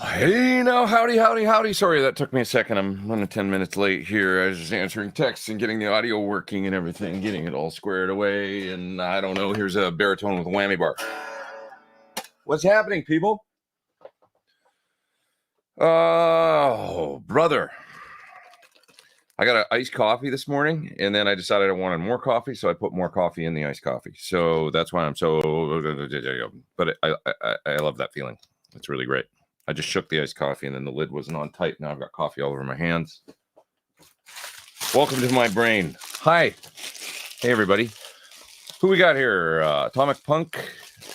Hey now, howdy. Sorry, that took me a second. I'm running 10 minutes late here. I was just answering texts and getting the audio working and everything, getting it all squared away. And I don't know, here's a baritone with a whammy bar. What's happening, people? Oh, brother. I got an iced coffee this morning, and then I decided I wanted more coffee, so I put more coffee in the iced coffee. So that's why I'm so... But I love that feeling. It's really great. I just shook the iced coffee, and then the lid wasn't on tight. Now I've got coffee all over my hands. Welcome to my brain. Hi. Hey, everybody. Who we got here? Atomic Punk,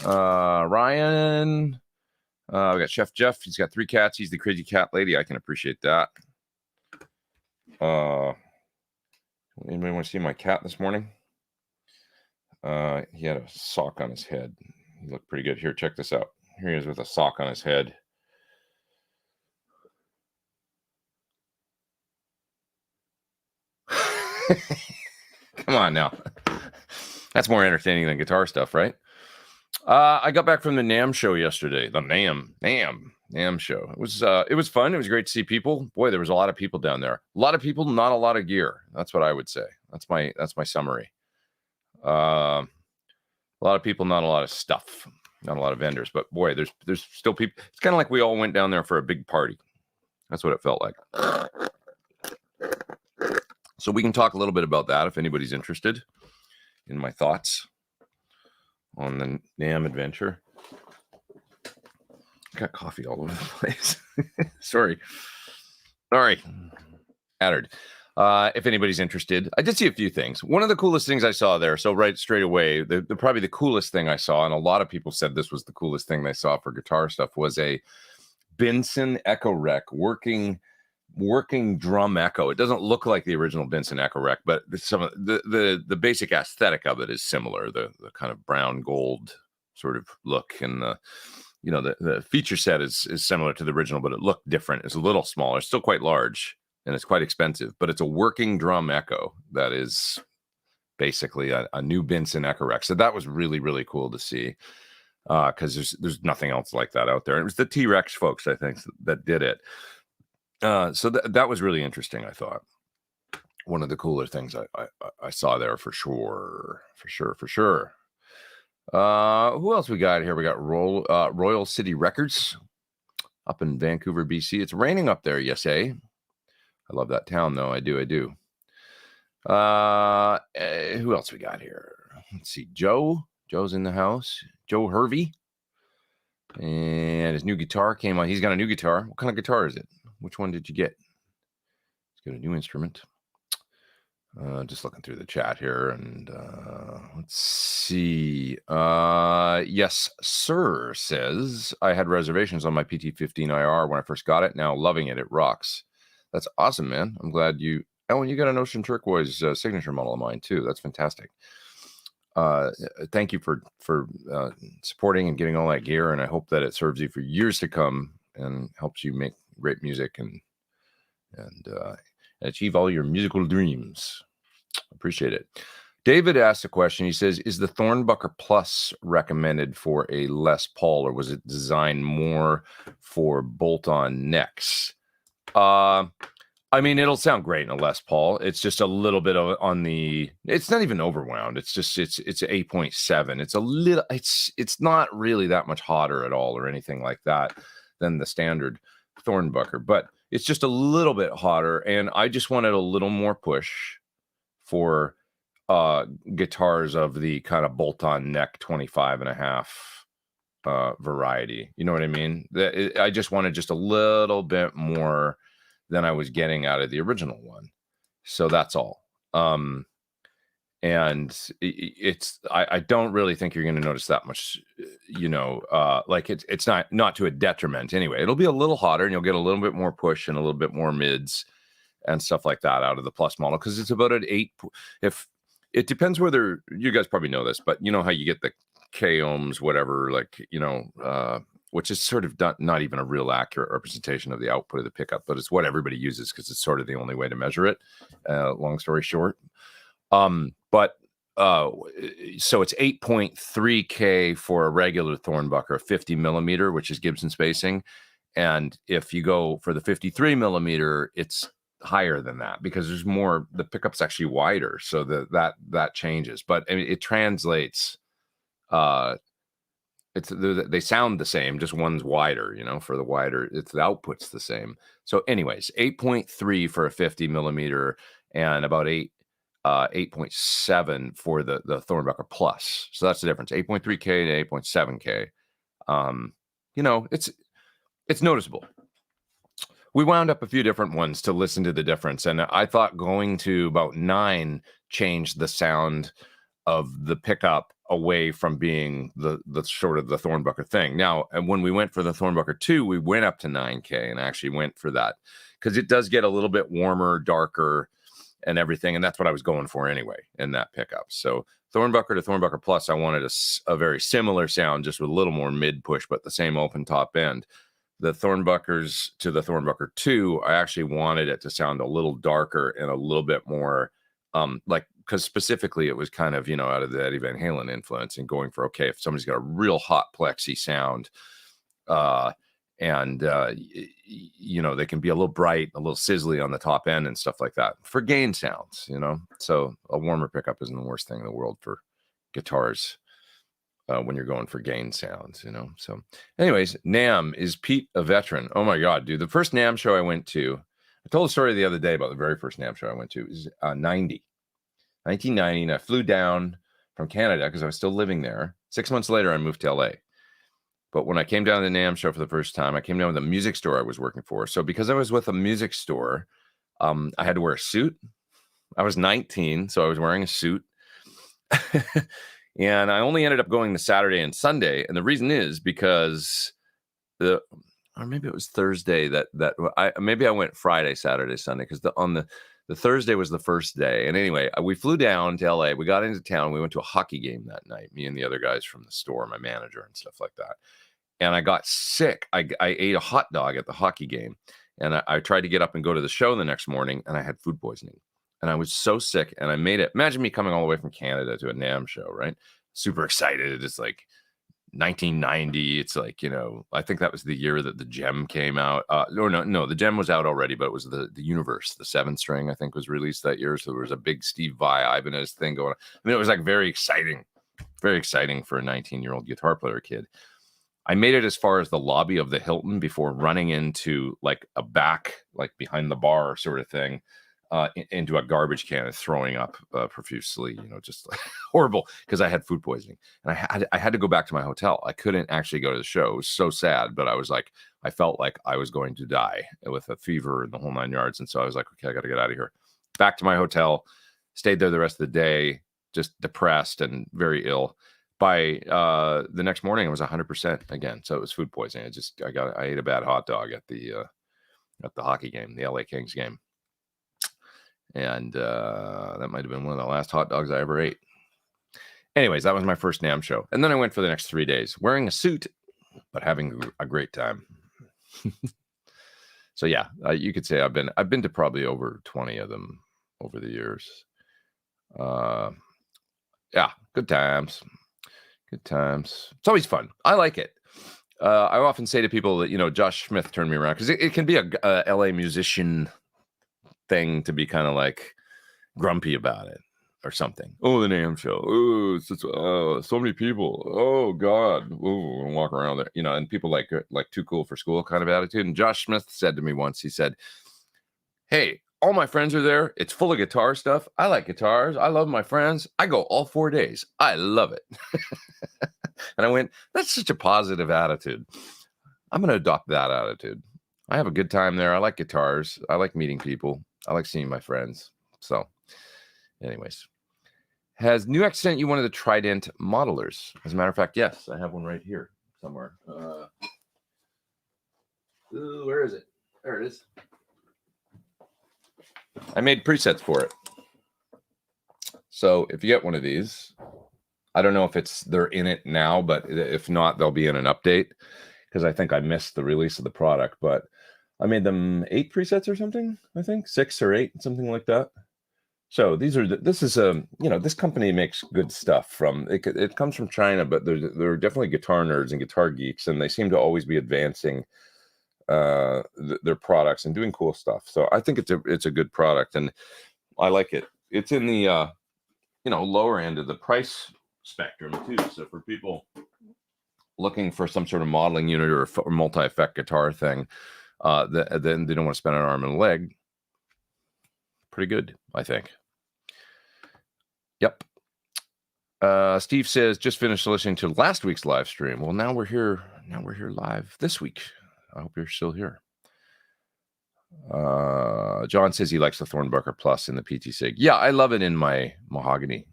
Ryan. We got Chef Jeff. He's got 3 cats. He's the crazy cat lady. I can appreciate that. Anybody want to see my cat this morning? He had a sock on his head. He looked pretty good. Here, check this out. Here he is with a sock on his head. Come on now. That's more entertaining than guitar stuff, right? I got back from the NAMM show yesterday. The NAMM show. It was fun. It was great to see people. Boy, there was a lot of people down there. A lot of people, not a lot of gear. That's what I would say. That's my summary. A lot of people, not a lot of stuff. Not a lot of vendors. But boy, there's still people. It's kind of like we all went down there for a big party. That's what it felt like. So we can talk a little bit about that if anybody's interested in my thoughts on the NAMM adventure. I got coffee all over the place. Sorry. Attenuators. If anybody's interested, I did see a few things. One of the coolest things I saw there, so right straight away, probably the coolest thing I saw, and a lot of people said this was the coolest thing they saw for guitar stuff, was a Benson Echo Rec working drum echo. It doesn't look like the original Benson Echo Rec, but some of the basic aesthetic of it is similar. The kind of brown gold sort of look, and the feature set is similar to the original, but it looked different. It's a little smaller, still quite large, and it's quite expensive. But it's a working drum echo that is basically a new Benson Echo Rec. So that was really, really cool to see, because there's nothing else like that out there. And it was the T-Rex folks, I think, that did it. So that was really interesting, I thought. One of the cooler things I saw there for sure. Who else we got here? We got Royal City Records up in Vancouver, BC. It's raining up there, yes, eh? I love that town, though. I do. Who else we got here? Let's see. Joe's in the house. Joe Hervey. And his new guitar came on. He's got a new guitar. What kind of guitar is it? Which one did you get? He's got a new instrument. Just looking through the chat here, and let's see. Yes, sir says, I had reservations on my PT15 IR when I first got it. Now loving it. It rocks. That's awesome, man. I'm glad you... Oh, and you got an Ocean Turquoise signature model of mine, too. That's fantastic. Thank you for supporting and getting all that gear, and I hope that it serves you for years to come and helps you make great music and achieve all your musical dreams. Appreciate it. David asked a question. He says, is the Thornbucker Plus recommended for a Les Paul, or was it designed more for bolt-on necks? I mean, it'll sound great in a Les Paul. It's just a little bit on the... It's not even overwound. It's 8.7. It's a little... It's not really that much hotter at all or anything like that than the standard Thornbucker, but it's just a little bit hotter, and I just wanted a little more push for guitars of the kind of bolt-on neck 25.5 variety. You know what I mean? I just wanted just a little bit more than I was getting out of the original one. So that's all. And I don't really think you're going to notice that much, like it's not to a detriment anyway. It'll be a little hotter, and you'll get a little bit more push and a little bit more mids and stuff like that out of the Plus model, because it's about an 8. If it depends whether you guys probably know this, but you know how you get the K ohms, whatever, like, which is sort of not even a real accurate representation of the output of the pickup, but it's what everybody uses because it's sort of the only way to measure it. Long story short. So it's 8.3K for a regular Thornbucker, 50 millimeter, which is Gibson spacing, And if you go for the 53 millimeter, it's higher than that because there's more, the pickup's actually wider. So that changes, but I mean, it translates, they sound the same, just one's wider, for the wider, the output's the same. So anyways, 8.3 for a 50 millimeter and about 8.7 for the Thornbucker Plus. So that's the difference, 8.3K to 8.7K. It's noticeable. We wound up a few different ones to listen to the difference. And I thought going to about 9 changed the sound of the pickup away from being the sort of the Thornbucker thing. Now, and when we went for the Thornbucker 2, we went up to 9K and actually went for that because it does get a little bit warmer, darker, and everything. And that's what I was going for anyway in that pickup. So Thornbucker to Thornbucker Plus, I wanted a very similar sound, just with a little more mid push, but the same open top end. The Thornbuckers to the Thornbucker 2, I actually wanted it to sound a little darker and a little bit more because specifically it was kind of, out of the Eddie Van Halen influence and going for, okay, if somebody's got a real hot plexi sound, and they can be a little bright, a little sizzly on the top end and stuff like that for gain sounds, so a warmer pickup isn't the worst thing in the world for guitars when you're going for gain sounds, so anyways, NAMM. Is Pete a veteran? Oh my God, dude, the first NAMM show I went to, I told a story the other day about the very first NAMM show I went to. It was 1990, and I flew down from Canada because I was still living there. 6 months later, I moved to LA. But when I came down to the NAMM show for the first time, I came down with a music store I was working for. So because I was with a music store, I had to wear a suit. I was 19, so I was wearing a suit. And I only ended up going to Saturday and Sunday. And the reason is because or maybe it was Thursday maybe I went Friday, Saturday, Sunday, because the Thursday was the first day. And anyway, we flew down to LA. We got into town. We went to a hockey game that night, me and the other guys from the store, my manager and stuff like that. And I got sick. I ate a hot dog at the hockey game. And I tried to get up and go to the show the next morning, and I had food poisoning. And I was so sick, and I made it. Imagine me coming all the way from Canada to a NAMM show, right? Super excited. It's like 1990. It's like, I think that was the year that the Gem came out. No, the Gem was out already, but it was the Universe, the 7-string, I think, was released that year. So there was a big Steve Vai Ibanez thing going on. I mean, it was like very exciting for a 19-year-old guitar player kid. I made it as far as the lobby of the Hilton before running into like a back, like behind the bar sort of thing, into a garbage can and throwing up profusely, just like horrible, because I had food poisoning. And I had to go back to my hotel. I couldn't actually go to the show. It was so sad, but I felt like I was going to die with a fever and the whole 9 yards. And so I was like, okay, I got to get out of here. Back to my hotel, stayed there the rest of the day, just depressed and very ill. By the next morning, I was 100% again. So it was food poisoning. I ate a bad hot dog at the hockey game, the LA Kings game. And that might have been one of the last hot dogs I ever ate. Anyways, that was my first NAMM show. And then I went for the next 3 days wearing a suit, but having a great time. So yeah, you could say I've been to probably over 20 of them over the years. Yeah, good times. Good times. It's always fun. I like it. I often say to people that, Josh Smith turned me around because it can be a LA musician thing to be kind of like grumpy about it or something. Oh, the NAMM show. Oh, so many people. Oh God. Oh, and walk around there, and people like too cool for school kind of attitude. And Josh Smith said to me once, he said, "Hey, all my friends are there. It's full of guitar stuff. I like guitars. I love my friends. I go all 4 days. I love it." And I went, that's such a positive attitude. I'm going to adopt that attitude. I have a good time there. I like guitars. I like meeting people. I like seeing my friends. So anyways, has NUX sent you one of the Trident modelers? As a matter of fact, yes, I have one right here somewhere. Where is it? There it is. I made presets for it. So if you get one of these, I don't know if they're in it now, but if not, they'll be in an update because I think I missed the release of the product. But I made them 8 presets or something, I think 6 or 8, something like that. So this is this company makes good stuff from it comes from China, but they're definitely guitar nerds and guitar geeks, and they seem to always be advancing their products and doing cool stuff. So I think it's a good product, and I like it. It's in the lower end of the price spectrum too. So for people looking for some sort of modeling unit or multi-effect guitar thing, then they don't want to spend an arm and a leg. Pretty good, I think. Yep. Steve says, just finished listening to last week's live stream. Well, now we're here live this week. I hope you're still here. John says he likes the Thornbucker Plus in the PT Sig. Yeah, I love it in my mahogany,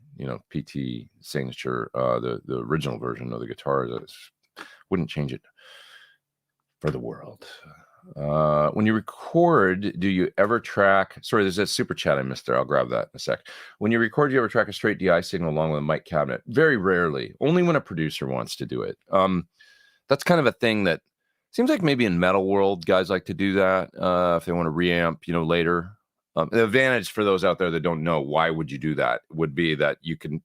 PT signature, the original version of the guitar. Wouldn't change it for the world. When you record, do you ever track? Sorry, there's a super chat I missed there. I'll grab that in a sec. When you record, do you ever track a straight DI signal along with a mic cabinet? Very rarely. Only when a producer wants to do it. That's kind of a thing that seems like maybe in metal world, guys like to do that if they want to reamp, later. The advantage for those out there that don't know, why would you do that, would be that you can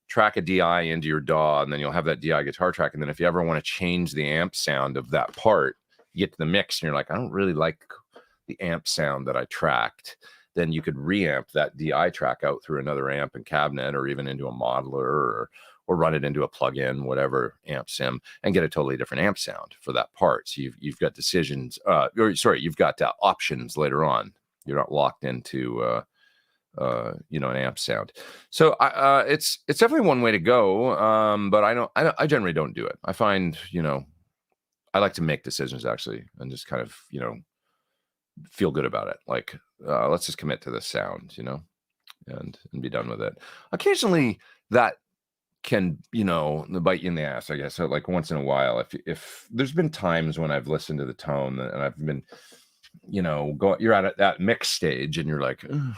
track a DI into your DAW, and then you'll have that DI guitar track. And then if you ever want to change the amp sound of that part, you get to the mix and you're like, I don't really like the amp sound that I tracked. Then you could reamp that DI track out through another amp and cabinet, or even into a modeler, or run it into a plugin, whatever amp sim, and get a totally different amp sound for that part. So you've got decisions, you've got options later on. You're not locked into an amp sound. So it's definitely one way to go. But I generally don't do it. I find, I like to make decisions actually, and just kind of, feel good about it. Like, let's just commit to this sound, and be done with it. Occasionally that can, bite you in the ass, I guess. So like once in a while, if there's been times when I've listened to the tone and I've been, you're at that mix stage and you're like, I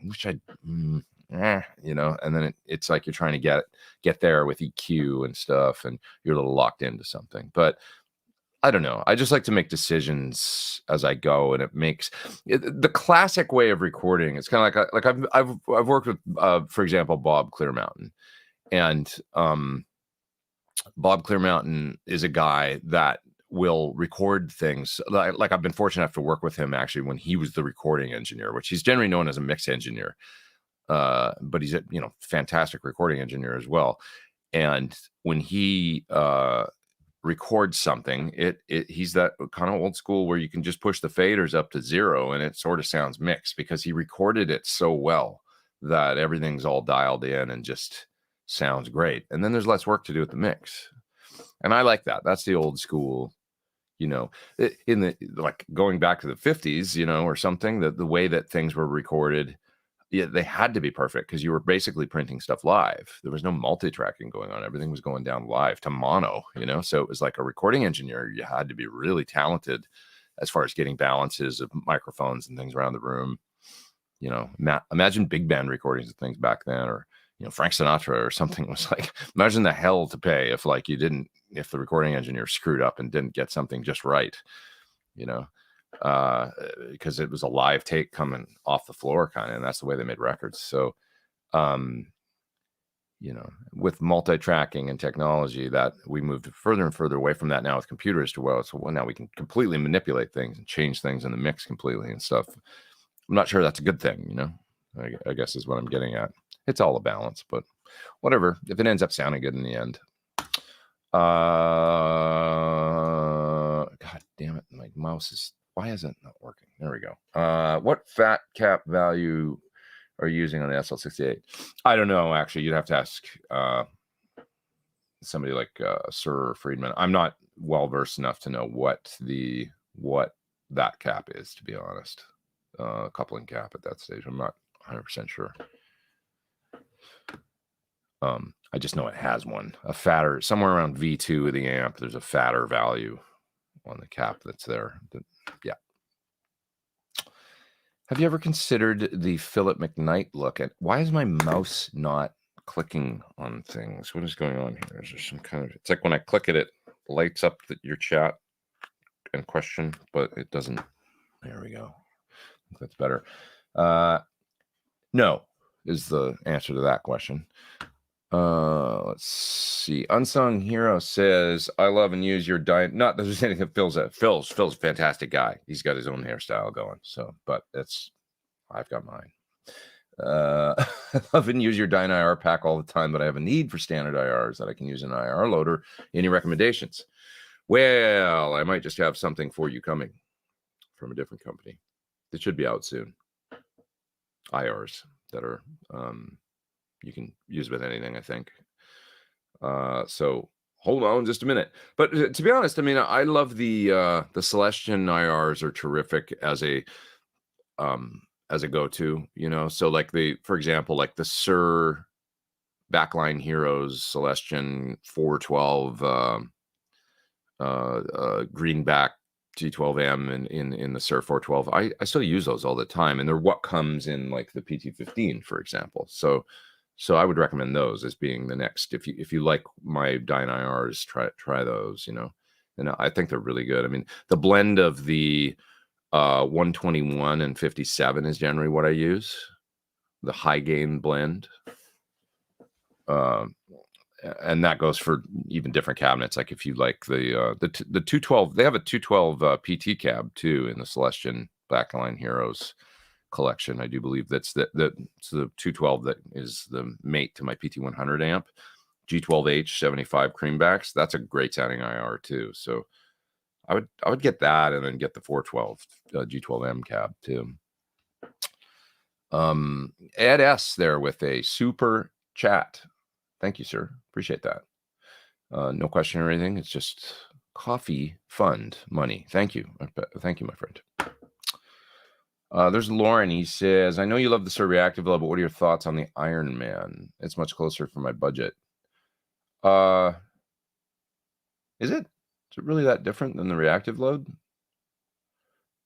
wish I'd, and then it's like you're trying to get there with EQ and stuff, and you're a little locked into something. But I don't know. I just like to make decisions as I go, and it makes the classic way of recording. It's kind of like I've worked with, for example, Bob Clearmountain, and Bob Clearmountain is a guy that will record things. Like I've been fortunate enough to work with him actually when he was the recording engineer, which he's generally known as a mix engineer, but he's a fantastic recording engineer as well. And when he records something, he's that kind of old school where you can just push the faders up to 0 and it sort of sounds mixed, because he recorded it so well that everything's all dialed in and just sounds great. And then there's less work to do with the mix, and I like that. That's the old school, in the, like, going back to the 50s, or something, the way that things were recorded. Yeah, they had to be perfect because you were basically printing stuff live. There was no multi-tracking going on. Everything was going down live to mono, So it was like a recording engineer. You had to be really talented as far as getting balances of microphones and things around the room. Imagine big band recordings of things back then, or, Frank Sinatra or something. Was like, imagine the hell to pay if the recording engineer screwed up and didn't get something just right, because it was a live take coming off the floor kind of, and that's the way they made records. So, with multi-tracking and technology, that we moved further and further away from that now with computers to now we can completely manipulate things and change things in the mix completely and stuff. I'm not sure that's a good thing, I guess is what I'm getting at. It's all a balance, but whatever. If it ends up sounding good in the end. God damn it. My mouse is, why is it not working? There we go. What fat cap value are you using on the SL68? I don't know, actually. You'd have to ask somebody like Sir Friedman. I'm not well-versed enough to know what that cap is, to be honest. Coupling cap at that stage. I'm not 100% sure. I just know it has one. A fatter, somewhere around V2 of the amp, there's a fatter value on the cap that's there. Yeah. Have you ever considered the Philip McKnight look? And why is my mouse not clicking on things? What is going on here? Is there some kind of, it's like when I click it, it lights up your chat and question, but it doesn't. There we go. I think that's better. No is the answer to that question. Let's see. Unsung Hero says, I love and use your diet. Not that there's anything that Phil's a fantastic guy. He's got his own hairstyle going. So, but I've got mine. I love and use your Dyne IR pack all the time, but I have a need for standard IRs that I can use in an IR loader. Any recommendations? Well, I might just have something for you coming from a different company. It should be out soon. IRs that are you can use with anything, I think. So hold on just a minute. But to be honest, I mean, I love the Celestion IRs are terrific as a go-to, you know. So like for example, like the Sir Backline Heroes Celestion 412 greenback G12M in the Sir 412. I still use those all the time, and they're what comes in like the PT15, for example. So I would recommend those as being the next. If you like my Dyne IRs, try those, you know. And I think they're really good. I mean, the blend of the 121 and 57 is generally what I use. The high gain blend. And that goes for even different cabinets. Like if you like the 212, they have a 212 PT cab too in the Celestion Backline Heroes collection. I do believe that's the 212 that is the mate to my PT100 amp. G12H 75 creambacks. That's a great sounding IR too. So I would get that and then get the 412 G12M cab too. Ed S there with a super chat. Thank you, sir. Appreciate that. No question or anything. It's just coffee fund money. Thank you. Thank you, my friend. There's Lauren. He says, I know you love the Sir Reactive Load, but what are your thoughts on the Iron Man? It's much closer for my budget. Is it really that different than the Reactive Load?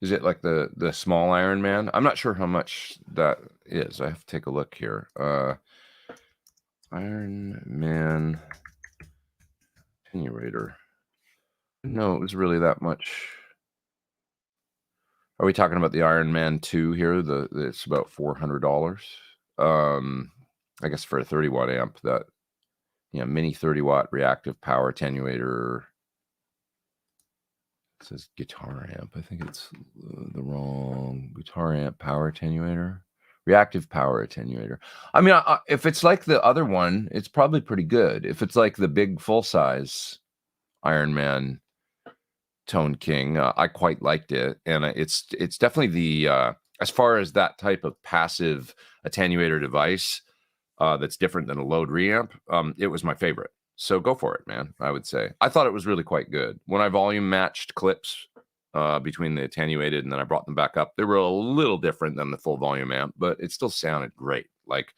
Is it like the small Iron Man? I'm not sure how much that is. I have to take a look here. Iron Man attenuator. No, it was really that much. Are we talking about the Iron Man 2 here? It's about $400. I guess for a 30-watt amp, that mini 30-watt reactive power attenuator. It says guitar amp. I think it's the wrong guitar amp power attenuator. Reactive power attenuator. I mean, if it's like the other one, it's probably pretty good. If it's like the big full-size Iron Man Tone King, I quite liked it, and it's definitely the as far as that type of passive attenuator device that's different than a load reamp. It was my favorite. So go for it, man. I would say I thought it was really quite good. When I volume matched clips between the attenuated and then I brought them back up, they were a little different than the full volume amp, but it still sounded great. Like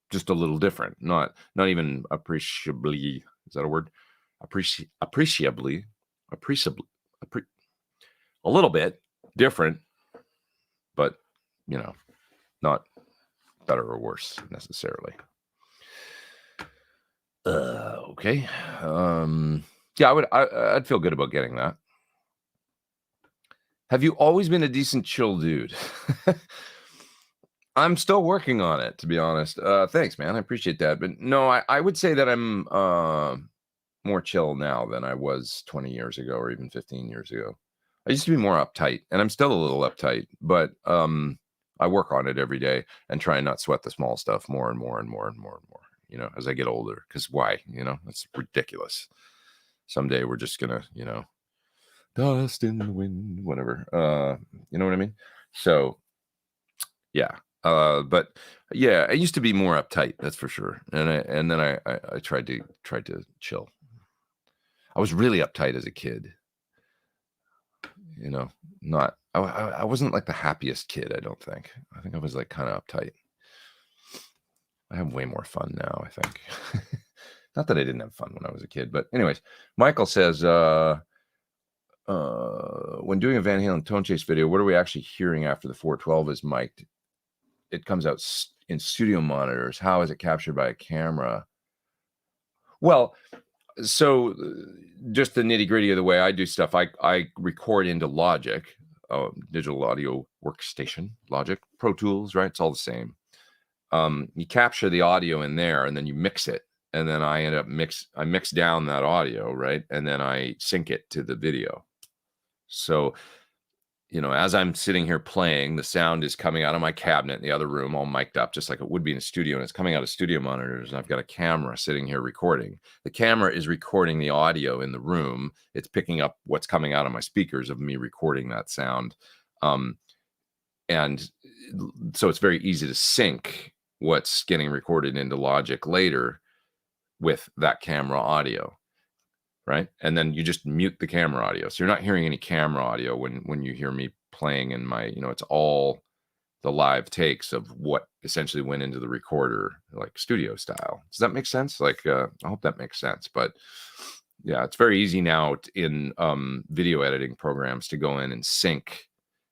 just a little different, not even appreciably. Is that a word? Appreciably, a little bit different, but not better or worse necessarily. Okay. Yeah, I'd feel good about getting that. Have you always been a decent chill dude? I'm still working on it, to be honest. Thanks, man. I appreciate that. But no, I would say that I'm more chill now than I was 20 years ago or even 15 years ago. I used to be more uptight, and I'm still a little uptight, but I work on it every day and try and not sweat the small stuff more and more and more and more and more, as I get older. Because why? It's ridiculous. Someday we're just gonna, dust in the wind, whatever. You know what I mean? So, yeah. But yeah, I used to be more uptight, that's for sure. And then I tried to chill. I was really uptight as a kid. I wasn't like the happiest kid, I don't think. I think I was like kind of uptight. I have way more fun now, I think. Not that I didn't have fun when I was a kid, but anyways, Michael says, when doing a Van Halen tone chase video, what are we actually hearing after the 412 is mic'd? It comes out in studio monitors. How is it captured by a camera? Well, so just the nitty gritty of the way I do stuff, I record into Logic, digital audio workstation, Logic, Pro Tools, right? It's all the same. You capture the audio in there and then you mix it and then I end up I mix down that audio, right? And then I sync it to the video. So, you know, as I'm sitting here playing, the sound is coming out of my cabinet in the other room, all mic'd up, just like it would be in a studio, and it's coming out of studio monitors, and I've got a camera sitting here recording. The camera is recording the audio in the room. It's picking up what's coming out of my speakers of me recording that sound. And so it's very easy to sync what's getting recorded into Logic later with that camera audio, right? And then you just mute the camera audio. So you're not hearing any camera audio when you hear me playing in my, you know, it's all the live takes of what essentially went into the recorder, like studio style. Does that make sense? Like, I hope that makes sense. But yeah, it's very easy now in video editing programs to go in and sync.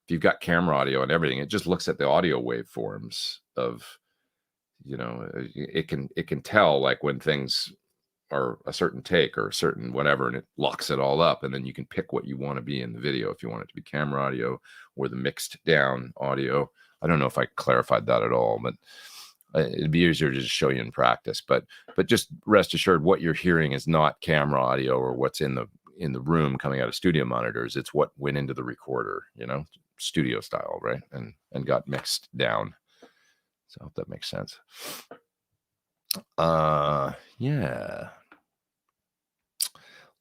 If you've got camera audio and everything, it just looks at the audio waveforms of, you know, it can tell like when things are a certain take or a certain whatever, and it locks it all up, and then you can pick what you want to be in the video, if you want it to be camera audio or the mixed down audio. I don't know if I clarified that at all, but it'd be easier to just show you in practice. But just rest assured, what you're hearing is not camera audio or what's in the room coming out of studio monitors. It's what went into the recorder, you know, studio style, right? And got mixed down. So I hope that makes sense. Yeah.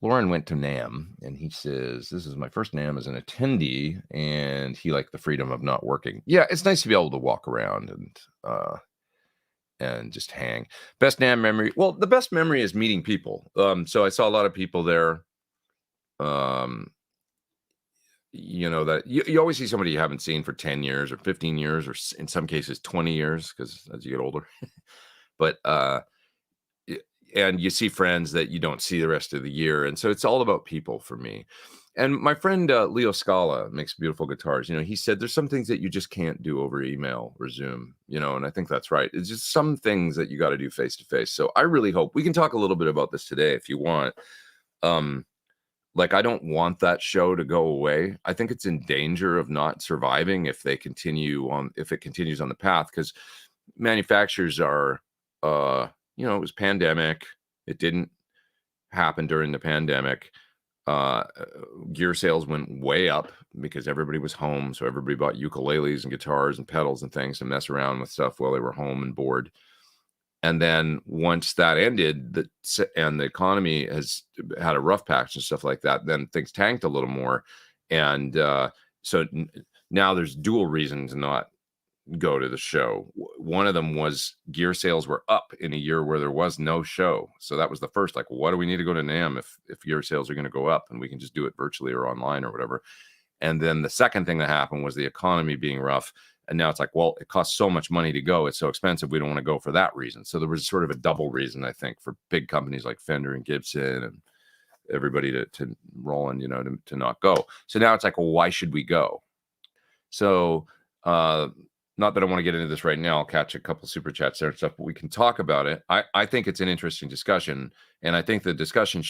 Lauren went to NAMM, and he says, this is my first NAMM as an attendee, and he liked the freedom of not working. Yeah, it's nice to be able to walk around and just hang. Best NAMM memory. Well, the best memory is meeting people. So I saw a lot of people there. You know, that you always see somebody you haven't seen for 10 years or 15 years, or in some cases 20 years, because as you get older. But and you see friends that you don't see the rest of the year. And so it's all about people for me. And my friend Leo Scala makes beautiful guitars. You know, he said there's some things that you just can't do over email or Zoom, you know, and I think that's right. It's just some things that you got to do face to face. So I really hope we can talk a little bit about this today if you want. Like, I don't want that show to go away. I think it's in danger of not surviving if it continues on the path, because manufacturers are, you know, it was pandemic. It didn't happen during the pandemic. Gear sales went way up because everybody was home. So everybody bought ukuleles and guitars and pedals and things to mess around with stuff while they were home and bored. And then once that ended, and the economy has had a rough patch and stuff like that, then things tanked a little more. And so now there's dual reasons to not go to the show. One of them was gear sales were up in a year where there was no show. So that was the first, like, what do we need to go to NAMM if gear sales are going to go up and we can just do it virtually or online or whatever. And then the second thing that happened was the economy being rough. And now it's like, well, it costs so much money to go. It's so expensive. We don't want to go for that reason. So there was sort of a double reason, I think, for big companies like Fender and Gibson and everybody to Roland, you know, to not go. So now it's like, well, why should we go? So not that I want to get into this right now. I'll catch a couple super chats there and stuff, but we can talk about it. I think it's an interesting discussion. And I think the discussion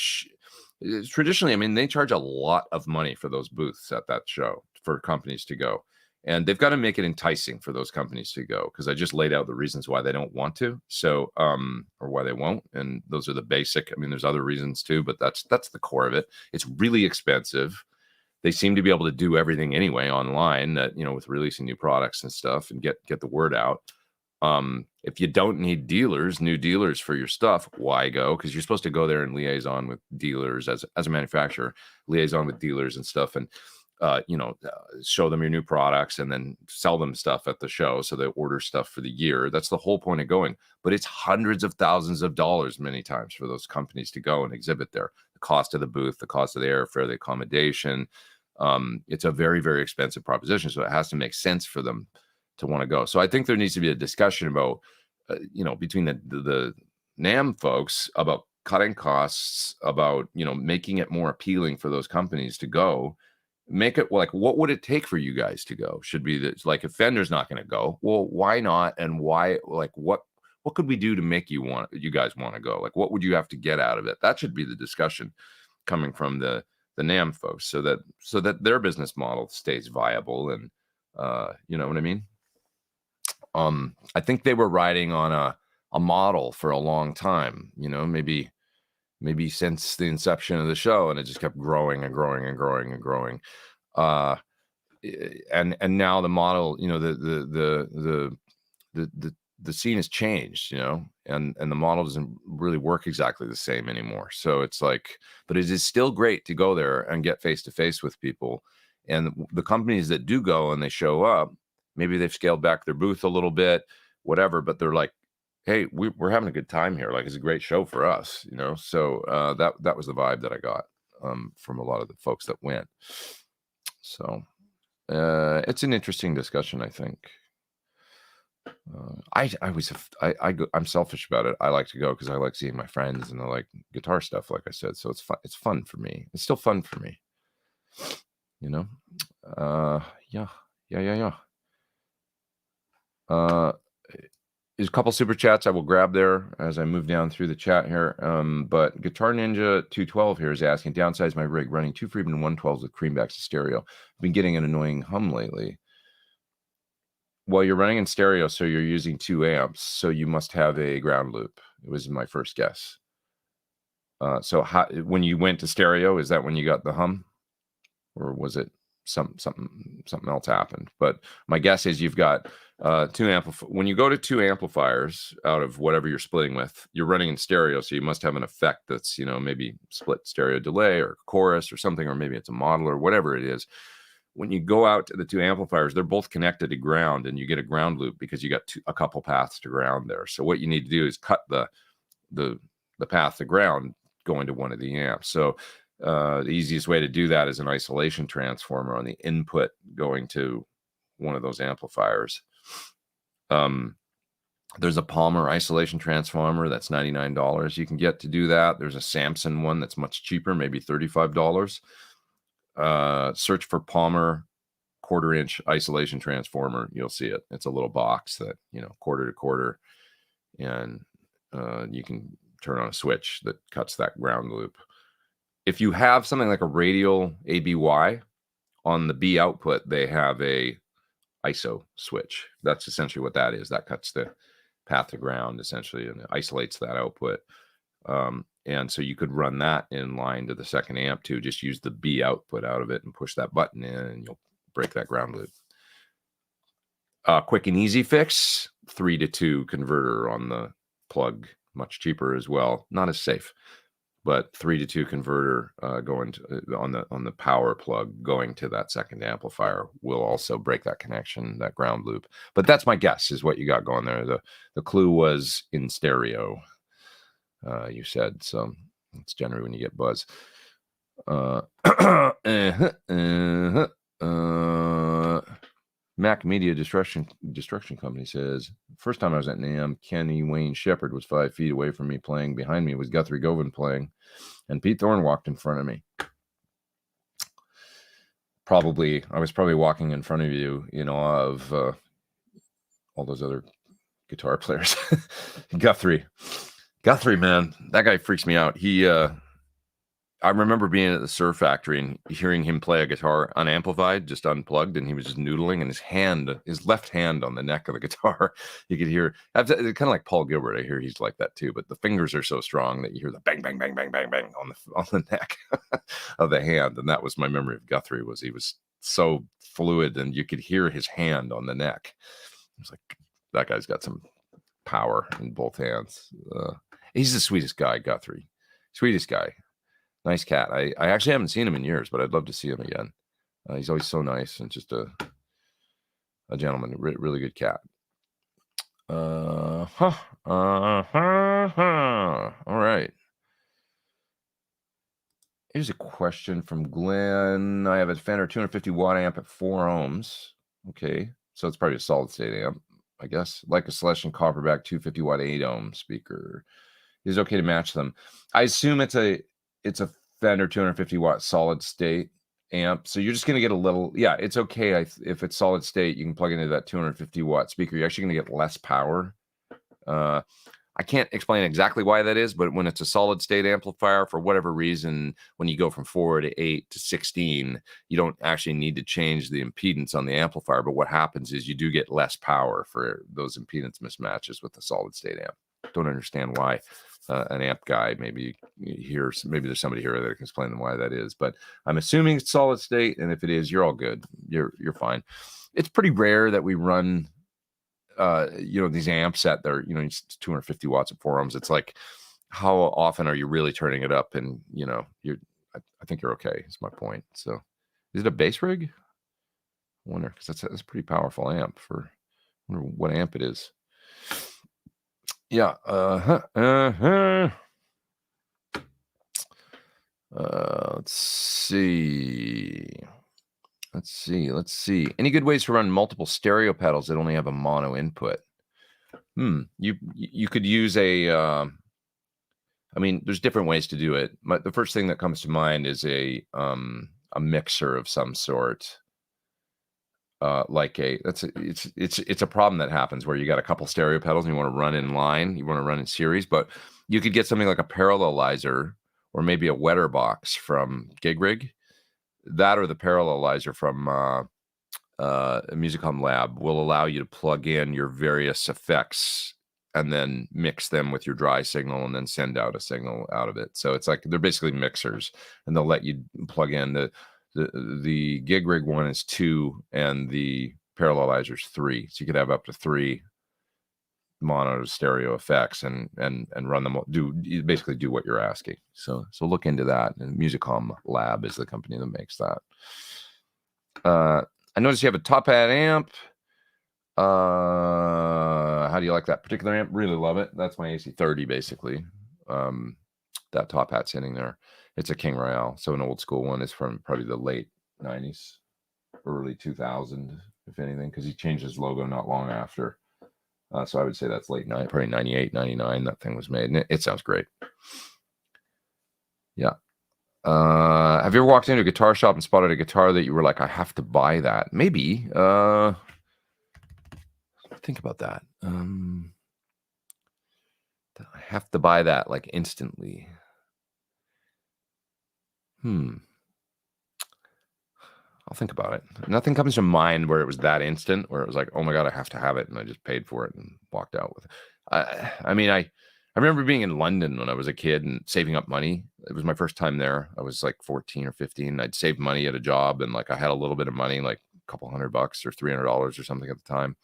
traditionally, I mean, they charge a lot of money for those booths at that show for companies to go. And they've got to make it enticing for those companies to go, because I just laid out the reasons why they don't want to. So, or why they won't. And those are the basic. I mean, there's other reasons too, but that's the core of it. It's really expensive. They seem to be able to do everything anyway online, that, you know, with releasing new products and stuff, and get the word out. If you don't need new dealers for your stuff, why go? Because you're supposed to go there and liaison with dealers as a manufacturer, liaison with dealers and stuff, and you know, show them your new products and then sell them stuff at the show so they order stuff for the year. That's the whole point of going. But it's hundreds of thousands of dollars many times for those companies to go and exhibit there. The cost of the booth, the cost of the airfare, the accommodation. It's a very, very expensive proposition. So it has to make sense for them to want to go. So I think there needs to be a discussion about, you know, between the NAMM folks about cutting costs, about, you know, making it more appealing for those companies to go. Make it like, what would it take for you guys to go? Should be that, like, if Fender's not going to go, well, why not? And why, like, what could we do to make you guys want to go? Like, what would you have to get out of it? That should be the discussion coming from the NAMM folks, so that their business model stays viable. And you know what I mean? I think they were riding on a model for a long time, you know, maybe since the inception of the show, and it just kept growing and growing and growing and growing. And now the model, you know, the scene has changed, you know, and the model doesn't really work exactly the same anymore. So it's like, but it is still great to go there and get face to face with people. And the companies that do go and they show up, maybe they've scaled back their booth a little bit, whatever, but they're like, hey, we're having a good time here. Like, it's a great show for us, you know? So that was the vibe that I got from a lot of the folks that went. So it's an interesting discussion, I think. I'm selfish about it. I like to go because I like seeing my friends and I like guitar stuff, like I said. So it's fun. It's fun for me. It's still fun for me, you know. Yeah. There's a couple super chats I will grab there as I move down through the chat here. But Guitar Ninja 212 here is asking, downsize my rig, running 2 Friedman 112s with creambacks to stereo. I've been getting an annoying hum lately. Well, you're running in stereo, so you're using 2 amps, so you must have a ground loop. It was my first guess. So when you went to stereo, is that when you got the hum? Or was it something else happened? But my guess is you've got 2 amplifiers. When you go to 2 amplifiers out of whatever you're splitting with, you're running in stereo, so you must have an effect that's, you know, maybe split stereo delay or chorus or something, or maybe it's a model or whatever it is. When you go out to the 2 amplifiers, they're both connected to ground, and you get a ground loop because you got a couple paths to ground there. So what you need to do is cut the path to ground going to one of the amps. So the easiest way to do that is an isolation transformer on the input going to one of those amplifiers. There's a Palmer isolation transformer that's $99 you can get to do that. There's a Samson one that's much cheaper, maybe $35. Search for Palmer 1/4 inch isolation transformer. You'll see it. It's a little box that, you know, quarter to quarter, and you can turn on a switch that cuts that ground loop. If you have something like a radial ABY, on the B output, they have a ISO switch. That's essentially what that is. That cuts the path to ground essentially and isolates that output. And so you could run that in line to the second amp too. Just use the B output out of it and push that button in, and you'll break that ground loop. Quick and easy fix: 3-to-2 converter on the plug. Much cheaper as well. Not as safe, but 3-to-2 converter going to, on the power plug going to that second amplifier will also break that connection, that ground loop. But that's my guess is what you got going there. The clue was in stereo. You said, so it's generally when you get buzz. Mac Media Destruction Company says, first time I was at NAMM, Kenny Wayne Shepherd was 5 feet away from me playing. Behind me was Guthrie Govan playing, and Pete Thorn walked in front of me. I was probably walking in front of you, you know, of all those other guitar players. Guthrie, man, that guy freaks me out. I remember being at the Surf Factory and hearing him play a guitar unamplified, just unplugged, and he was just noodling, and his left hand on the neck of the guitar, you could hear, kind of like Paul Gilbert. I hear he's like that too, but the fingers are so strong that you hear the bang, bang, bang, bang, bang, bang on the neck of the hand. And that was my memory of Guthrie, was he was so fluid and you could hear his hand on the neck. I was like, that guy's got some power in both hands. He's the sweetest guy, Guthrie. Sweetest guy. Nice cat. I actually haven't seen him in years, but I'd love to see him again. He's always so nice and just a gentleman, really good cat. All right. Here's a question from Glenn. I have a Fender 250 watt amp at 4 ohms. Okay, so it's probably a solid state amp, I guess. Like a Celestion Copperback 250 watt 8 ohm speaker. Is it okay to match them? I assume it's a Fender 250 watt solid state amp, so you're just going to get a little, yeah, it's okay if it's solid state. You can plug into that 250 watt speaker. You're actually going to get less power. I can't explain exactly why that is, but when it's a solid state amplifier, for whatever reason, when you go from 4 to 8 to 16, you don't actually need to change the impedance on the amplifier. But what happens is you do get less power for those impedance mismatches with the solid state amp. don't understand why. An amp guy, maybe there's somebody here that can explain why that is, but I'm assuming it's solid state, and if it is, you're all good. You're fine. It's pretty rare that we run these amps at their, it's 250 watts at 4 ohms. It's like, how often are you really turning it up? And I think you're okay, is my point. So is it a bass rig? I wonder, because that's a pretty powerful amp. I wonder what amp it is. Yeah. Let's see. Any good ways to run multiple stereo pedals that only have a mono input? You could use there's different ways to do it. The first thing that comes to mind is a mixer of some sort. It's a problem that happens where you got a couple stereo pedals and you want to run in line, you want to run in series, but you could get something like a parallelizer or maybe a wetter box from GigRig. That or the parallelizer from Musicom Lab will allow you to plug in your various effects and then mix them with your dry signal and then send out a signal out of it. So it's like they're basically mixers, and they'll let you plug in the GigRig one is 2 and the parallelizer is 3. So you could have up to 3 mono stereo effects and run them, basically do what you're asking. So look into that. And Musicom Lab is the company that makes that. I noticed you have a top hat amp. How do you like that particular amp? Really love it. That's my AC30 basically. That top hat sitting there. It's a King Royale, so an old school one. It's from probably the late 90s, early 2000, if anything, because he changed his logo not long after. So I would say that's probably 98, 99, that thing was made. And it sounds great. Yeah. Have you ever walked into a guitar shop and spotted a guitar that you were like, I have to buy that? Maybe. Think about that. I have to buy that like instantly. I'll think about it. Nothing comes to mind where it was that instant, where it was like, oh my God, I have to have it. And I just paid for it and walked out with it. I remember being in London when I was a kid and saving up money. It was my first time there. I was like 14 or 15. I'd saved money at a job, and like I had a little bit of money, like a couple $100 or $300 or something at the time.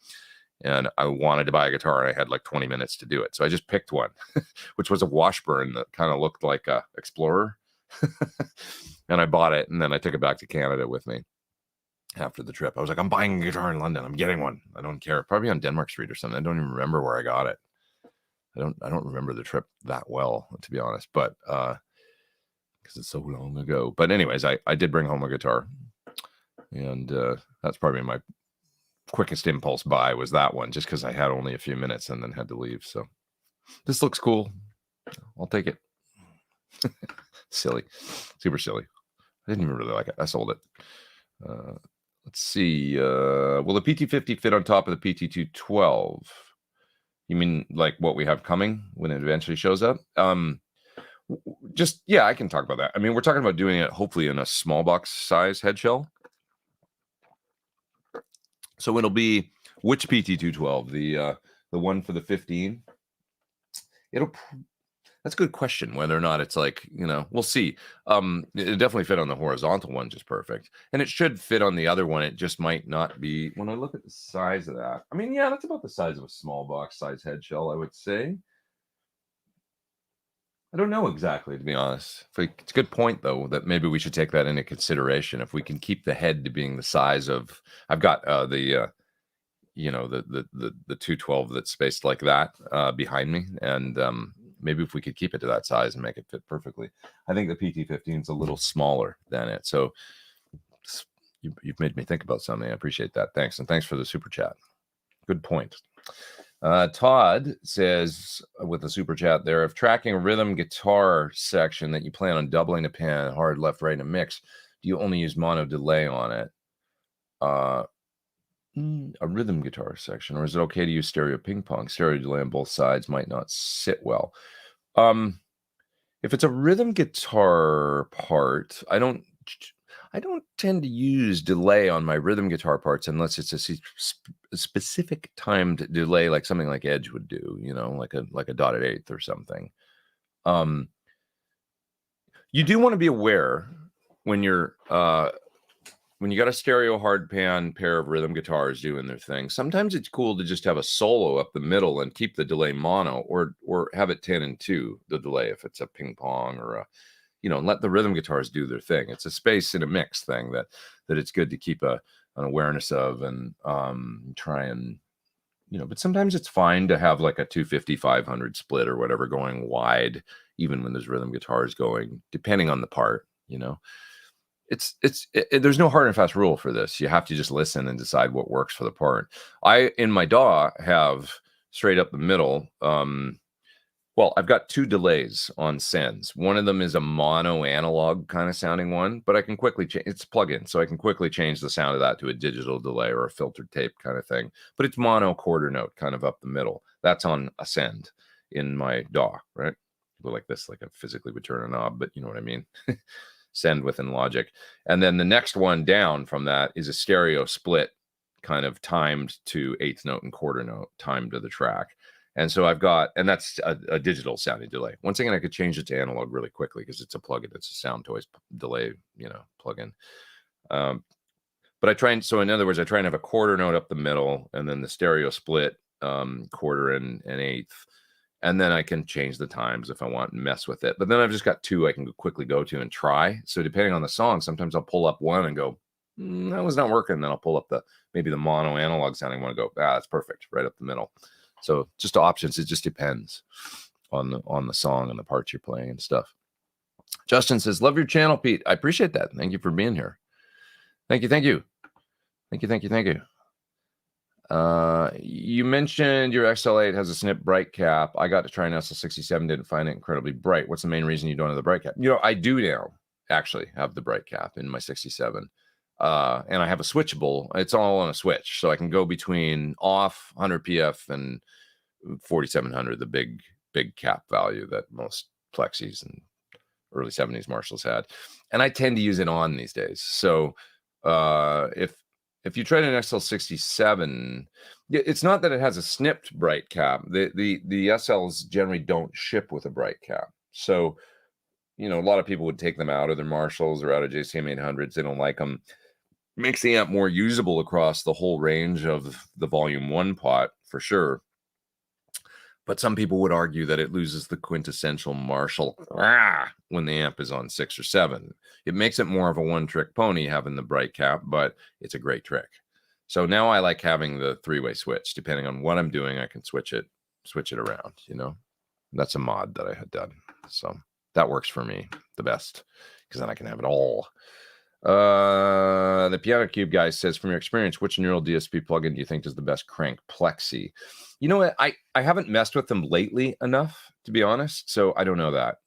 And I wanted to buy a guitar, and I had like 20 minutes to do it. So I just picked one, which was a Washburn that kind of looked like a Explorer. And I bought it, and then I took it back to Canada with me after the trip. I was like, I'm buying a guitar in London. I'm getting one. I don't care. Probably on Denmark Street or something. I don't even remember where I got it. I don't remember the trip that well, to be honest, but because it's so long ago. But anyways, I did bring home a guitar, and that's probably my quickest impulse buy was that one, just because I had only a few minutes and then had to leave. So this looks cool. I'll take it. Silly, super silly. I didn't even really like it. I sold it. Let's see. Will the PT50 fit on top of the PT212? You mean like what we have coming when it eventually shows up? Yeah, I can talk about that. I mean, we're talking about doing it hopefully in a small box size head shell. So it'll be which PT212? The one for the 15? That's a good question, whether or not it's like, we'll see. It definitely fit on the horizontal one just perfect. And it should fit on the other one. It just might not be. When I look at the size of that, I mean, yeah, that's about the size of a small box size head shell, I would say. I don't know exactly, to be honest. It's a good point, though, that maybe we should take that into consideration. If we can keep the head to being the size of, I've got the 212 that's spaced like that behind me, and maybe if we could keep it to that size and make it fit perfectly. I think the PT15 is a little smaller than it. So you've made me think about something. I appreciate that. Thanks. And thanks for the super chat. Good point. Todd says with the super chat there, if tracking a rhythm guitar section that you plan on doubling the pan, hard, left, right, in a mix, do you only use mono delay on it? A rhythm guitar section, or is it okay to use stereo ping pong? Stereo delay on both sides might not sit well. If it's a rhythm guitar part, I don't tend to use delay on my rhythm guitar parts unless it's a specific timed delay, like something like Edge would do, you know, like a dotted eighth or something. You do want to be aware when you're when you got a stereo hard pan pair of rhythm guitars doing their thing. Sometimes it's cool to just have a solo up the middle and keep the delay mono, or have it 10 and 2, the delay, if it's a ping pong or a, you know, and let the rhythm guitars do their thing. It's a space in a mix thing that it's good to keep an awareness of, and try and, you know, but sometimes it's fine to have like a 250-500 split or whatever going wide, even when there's rhythm guitars going, depending on the part, you know. There's no hard and fast rule for this. You have to just listen and decide what works for the part. I, in my DAW, have straight up the middle. Well, I've got 2 delays on sends. One of them is a mono analog kind of sounding one, but I can quickly change. It's a plugin, so I can quickly change the sound of that to a digital delay or a filtered tape kind of thing. But it's mono quarter note kind of up the middle. That's on a send in my DAW, right? Go like this, like I physically would turn a knob, but you know what I mean. Send within Logic. And then the next one down from that is a stereo split, kind of timed to eighth note and quarter note, timed to the track. And so I've got, and that's a digital sounding delay. Once again, I could change it to analog really quickly because it's a plugin. It's a Sound Toys delay, you know, plugin. But I try and, so in other words, I try and have a quarter note up the middle, and then the stereo split, quarter and eighth. And then I can change the times if I want and mess with it. But then I've just got 2 I can quickly go to and try. So depending on the song, sometimes I'll pull up one and go, that was not working. Then I'll pull up maybe the mono analog sounding one and go, that's perfect, right up the middle. So just options. It just depends on the song and the parts you're playing and stuff. Justin says, love your channel, Pete. I appreciate that. Thank you for being here. Thank you. Thank you. Thank you. Thank you. Thank you. You mentioned your XL8 has a snip bright cap. I got to try an SL67, didn't find it incredibly bright. What's the main reason you don't have the bright cap? You know, I do now actually have the bright cap in my 67. And I have a switchable. It's all on a switch, so I can go between off 100 PF and 4700, the big cap value that most plexis and early 70s Marshalls had. And I tend to use it on these days. So if you try an XL67, it's not that it has a snipped bright cap. The SLs generally don't ship with a bright cap. So, you know, a lot of people would take them out of their Marshalls or out of JCM 800s. They don't like them. Makes the amp more usable across the whole range of the volume 1 pot for sure. But some people would argue that it loses the quintessential Marshall when the amp is on 6 or 7. It makes it more of a one-trick pony having the bright cap, but it's a great trick. So now I like having the 3-way switch. Depending on what I'm doing, I can switch it around, you know. That's a mod that I had done. So that works for me the best, because then I can have it all. The Piano Cube guy says, from your experience, which neural DSP plugin do you think is the best crank plexi? You know what? I haven't messed with them lately enough, to be honest. So I don't know that.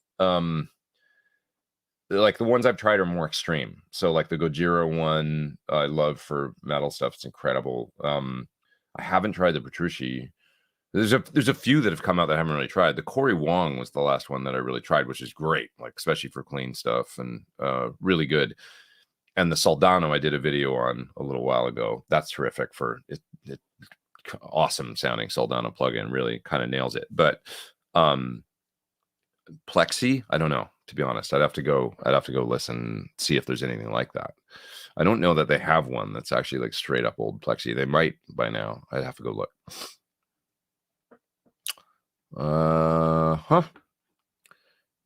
Like the ones I've tried are more extreme. So like the Gojira one, I love for metal stuff. It's incredible. I haven't tried the Petrucci. There's a few that have come out that I haven't really tried. The Corey Wong was the last one that I really tried, which is great, like especially for clean stuff, and really good. And the Soldano I did a video on a little while ago. That's terrific for it. Awesome sounding Soldano plugin, really kind of nails it. But plexi, I don't know, to be honest. I'd have to go listen, see if there's anything like that. I don't know that they have one that's actually like straight up old plexi. They might by now. I'd have to go look.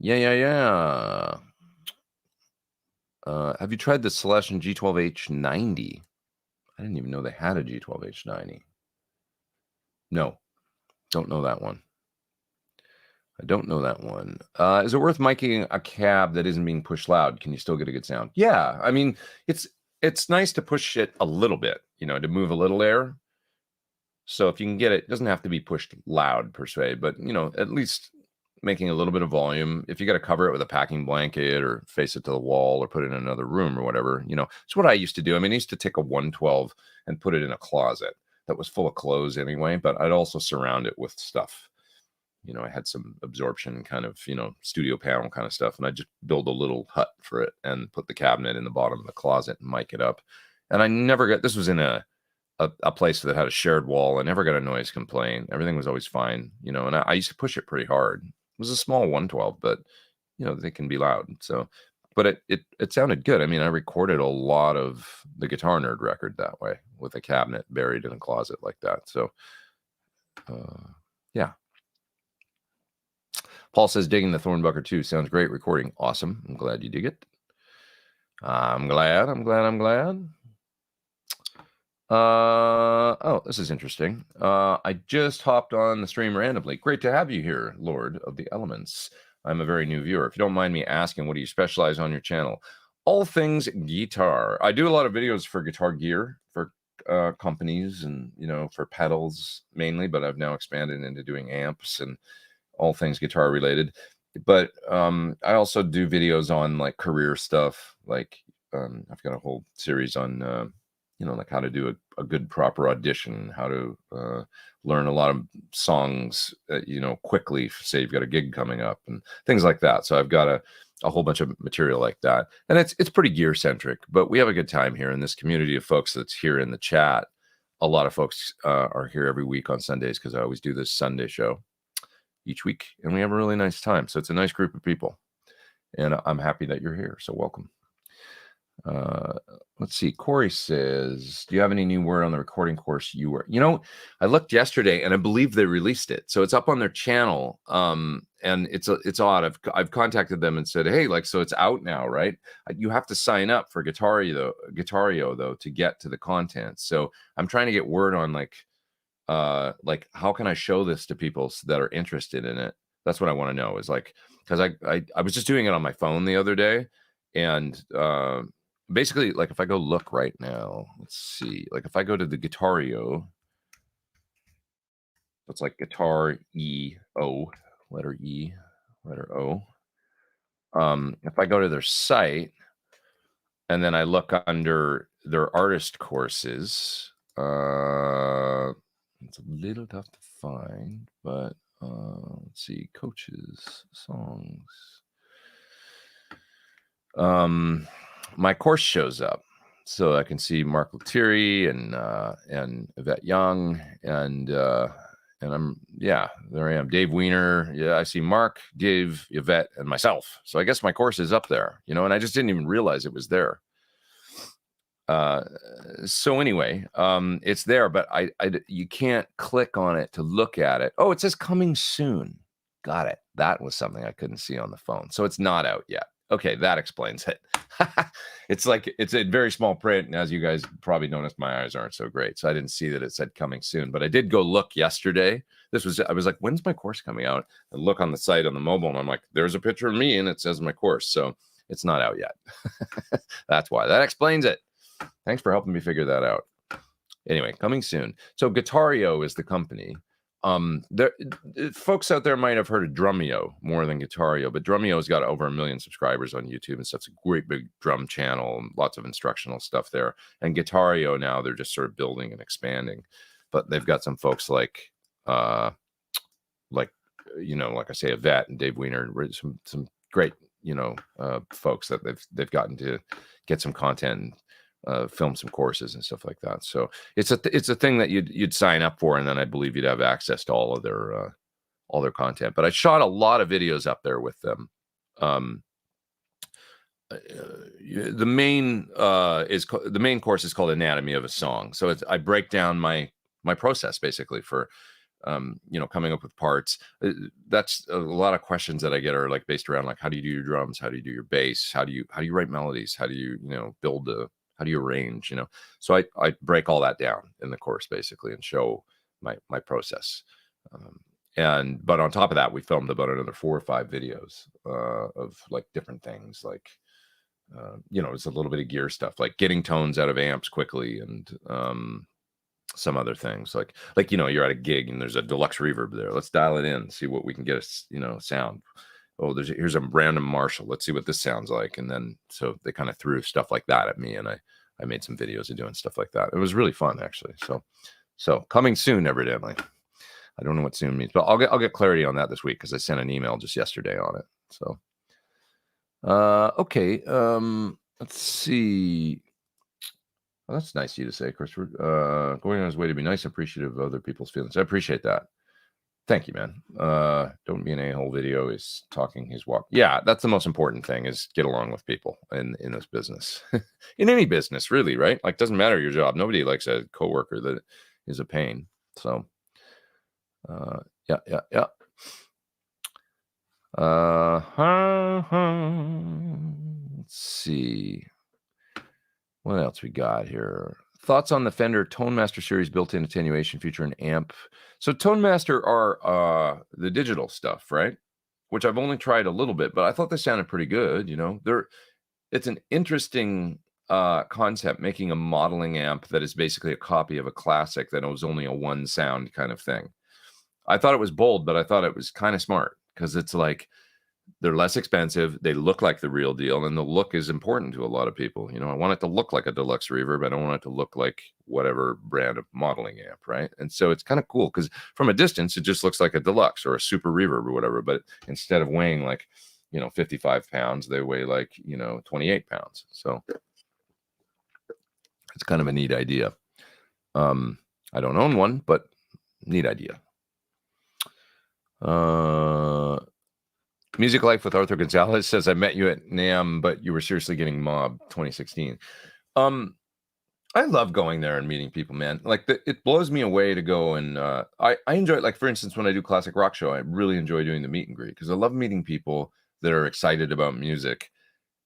Yeah. Have you tried the Celestion G12H90? I didn't even know they had a G12H90. No, don't know that one. I don't know that one. Is it worth miking a cab that isn't being pushed loud? Can you still get a good sound? Yeah, I mean, it's nice to push it a little bit, you know, to move a little air. So if you can get it, it doesn't have to be pushed loud per se, but, you know, at least making a little bit of volume. If you got to cover it with a packing blanket or face it to the wall or put it in another room or whatever, you know, it's what I used to do. I mean, I used to take a 112 and put it in a closet that was full of clothes anyway, but I'd also surround it with stuff, you know, I had some absorption kind of, you know, studio panel kind of stuff, and I just build a little hut for it and put the cabinet in the bottom of the closet and mic it up. And I never got, this was in a place that had a shared wall. I never got a noise complaint. Everything was always fine, you know, and I used to push it pretty hard. It was a small 112, but you know, they can be loud. So, but it sounded good. I mean, I recorded a lot of the Guitar Nerd record that way with a cabinet buried in a closet like that. So, yeah. Paul says, digging the Thornbucker 2 sounds great recording. Awesome. I'm glad you dig it. I'm glad. Oh, this is interesting. I just hopped on the stream randomly. Great to have you here, Lord of the Elements. I'm a very new viewer. If you don't mind me asking, what do you specialize on your channel? All things guitar. I do a lot of videos for guitar gear, for companies, and, you know, for pedals mainly, but I've now expanded into doing amps and all things guitar related. But I also do videos on like career stuff. Like I've got a whole series on you know, like how to do a good proper audition, how to learn a lot of songs, you know, quickly. Say you've got a gig coming up and things like that. So I've got a whole bunch of material like that, and it's pretty gear centric. But we have a good time here in this community of folks that's here in the chat. A lot of folks are here every week on Sundays because I always do this Sunday show each week, and we have a really nice time. So it's a nice group of people, and I'm happy that you're here. So welcome. Let's see. Corey says, do you have any new word on the recording course you were? You know, I looked yesterday and I believe they released it. So it's up on their channel. And it's odd. I've contacted them and said, hey, like, so it's out now, right? You have to sign up for Guitario though to get to the content. So I'm trying to get word on like how can I show this to people that are interested in it? That's what I want to know, is like, because I was just doing it on my phone the other day, and basically, like, if I go look right now, let's see, like if I go to the Guitario, it's like guitar E-O, letter E, letter O. If I go to their site and then I look under their artist courses, it's a little tough to find, but let's see, coaches, songs. My course shows up, so I can see Mark Lettieri and Yvette Young, and I'm, yeah, there I am, Dave Wiener. Yeah, I see Mark, Dave, Yvette, and myself. So I guess my course is up there, you know, and I just didn't even realize it was there. So anyway, it's there, but you can't click on it to look at it. Oh, it says coming soon. Got it. That was something I couldn't see on the phone. So it's not out yet. Okay, that explains it. It's like, it's a very small print, and as you guys probably noticed, my eyes aren't so great, so I didn't see that it said coming soon. But I did go look yesterday. I was like, when's my course coming out? And look on the site on the mobile, and I'm like, there's a picture of me and it says my course. So it's not out yet. That's why. That explains it. Thanks for helping me figure that out. Anyway, coming soon. So Guitario is the company. Folks out there might have heard of Drumeo more than Guitario, but Drumeo's got over 1 million subscribers on YouTube and stuff. It's a great big drum channel and lots of instructional stuff there. And Guitario now, they're just sort of building and expanding, but they've got some folks like you know, like I say, Yvette and Dave Wiener, some great, you know, folks that they've gotten to get some content and film some courses and stuff like that. So it's a thing that you'd sign up for, and then I believe you'd have access to all their content. But I shot a lot of videos up there with them. The main course is called Anatomy of a Song. So I break down my process basically for you know, coming up with parts. That's a lot of questions that I get are like based around like, how do you do your drums? How do you do your bass? How do you write melodies? How do you know, how do you arrange, you know? So I break all that down in the course basically and show my process. But on top of that, we filmed about another 4 or 5 videos of like different things, like you know, it's a little bit of gear stuff, like getting tones out of amps quickly, and some other things like, you know, you're at a gig and there's a deluxe reverb there. Let's dial it in, see what we can get, you know, sound. Oh, here's a random Marshall. Let's see what this sounds like. And then, so they kind of threw stuff like that at me, and I made some videos of doing stuff like that. It was really fun, actually. So coming soon, evidently. I don't know what soon means, but I'll get clarity on that this week because I sent an email just yesterday on it. So, okay. Let's see. Well, that's nice of you to say, Christopher. Going on his way to be nice, appreciative of other people's feelings. I appreciate that. Thank you, man. Don't be an a-hole video is talking his walk. Yeah, that's the most important thing is get along with people in this business. In any business, really, right? Like, doesn't matter your job. Nobody likes a coworker that is a pain. So, yeah. Let's see. What else we got here? Thoughts on the Fender Tone Master series built-in attenuation feature and amp. So Tone Master are the digital stuff, right? Which I've only tried a little bit, but I thought they sounded pretty good. You know, it's an interesting concept, making a modeling amp that is basically a copy of a classic that was only a one sound kind of thing. I thought it was bold, but I thought it was kind of smart because it's like they're less expensive. They look like the real deal, and the look is important to a lot of people. You know, I want it to look like a deluxe reverb. I don't want it to look like whatever brand of modeling amp, right? And so it's kind of cool because from a distance, it just looks like a deluxe or a super reverb or whatever. But instead of weighing like, 55 pounds, they weigh like, 28 pounds. So it's kind of a neat idea. I don't own one, but neat idea. Music Life with Arthur Gonzalez says, I met you at NAMM, but you were seriously getting mobbed 2016. I love going there and meeting people, man. Like it blows me away to go and I enjoy it. Like, for instance, when I do Classic Rock Show, I really enjoy doing the meet and greet because I love meeting people that are excited about music.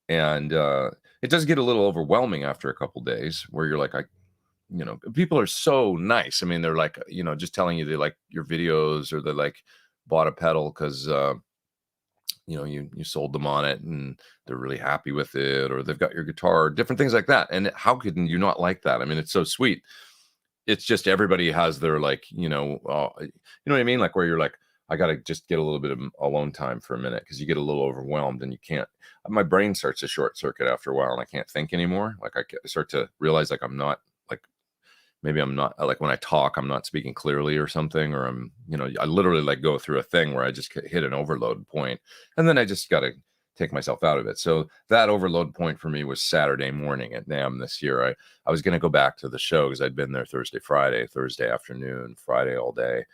And it does get a little overwhelming after a couple days where you're like, people are so nice. I mean, they're like, just telling you they like your videos or they like bought a pedal because you sold them on it and they're really happy with it, or they've got your guitar, different things like that. And how could you not like that? I mean, it's so sweet. It's just everybody has their like, you know what I mean? Like where you're like, I got to just get a little bit of alone time for a minute because you get a little overwhelmed and you can't, my brain starts to short circuit after a while and I can't think anymore. Like I start to realize like I'm not like, maybe I'm not like when I talk, I'm not speaking clearly or something, or I'm, I literally like go through a thing where I just hit an overload point and then I just got to take myself out of it. So that overload point for me was Saturday morning at NAMM this year. I was going to go back to the show because I'd been there Thursday afternoon, Friday all day.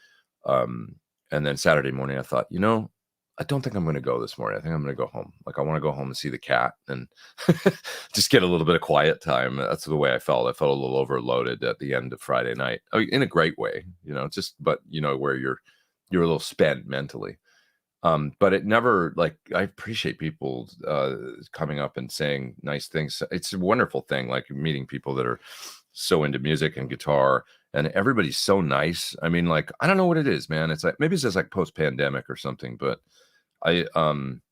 And then Saturday morning, I thought, I don't think I'm going to go this morning. I think I'm going to go home. Like I want to go home and see the cat and just get a little bit of quiet time. That's the way I felt. I felt a little overloaded at the end of Friday night, in a great way, but where you're a little spent mentally. But it never, like, I appreciate people coming up and saying nice things. It's a wonderful thing, like meeting people that are so into music and guitar, and everybody's so nice. I mean, like, I don't know what it is, man. It's like, maybe it's just like post-pandemic or something, but I'm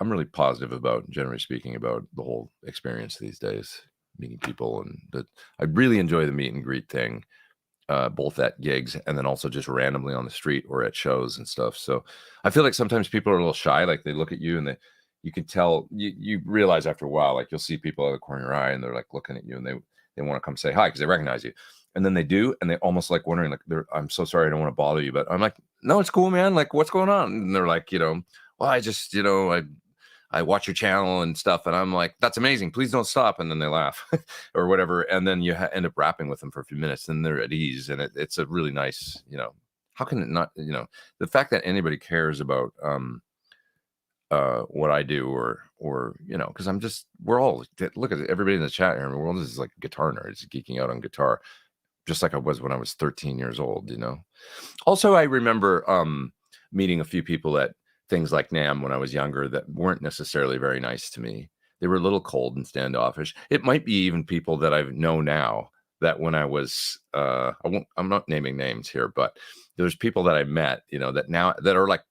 really positive about, generally speaking, about the whole experience these days, meeting people, and that I really enjoy the meet and greet thing. Both at gigs and then also just randomly on the street or at shows and stuff. So I feel like sometimes people are a little shy, like they look at you and you can tell, you realize after a while, like you'll see people out of the corner of your eye and they're like looking at you and they want to come say hi because they recognize you. And then they do, and they almost like wondering, like, I'm so sorry, I don't want to bother you. But I'm like, no, it's cool, man. Like, what's going on? And they're like, well, I just, I watch your channel and stuff. And I'm like, that's amazing. Please don't stop. And then they laugh or whatever. And then you end up rapping with them for a few minutes and they're at ease. And it's a really nice, how can it not, the fact that anybody cares about what I do or because we're all, look at everybody in the chat here. We're all just like guitar nerds geeking out on guitar, just like I was when I was 13 years old, Also, I remember meeting a few people at things like NAMM when I was younger that weren't necessarily very nice to me. They were a little cold and standoffish. It might be even people that I know now that when I was, I'm not naming names here, but there's people that I met, that now that are like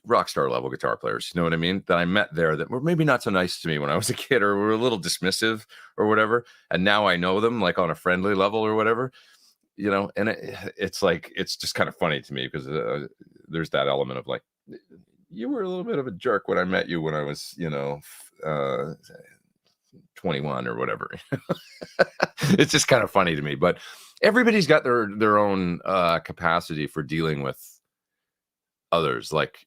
rock star level guitar players, you know what I mean? That I met there that were maybe not so nice to me when I was a kid or were a little dismissive or whatever. And now I know them like on a friendly level or whatever. And it's like, it's just kind of funny to me because there's that element of like, you were a little bit of a jerk when I met you when I was, 21 or whatever. It's just kind of funny to me, but everybody's got their own capacity for dealing with others. Like,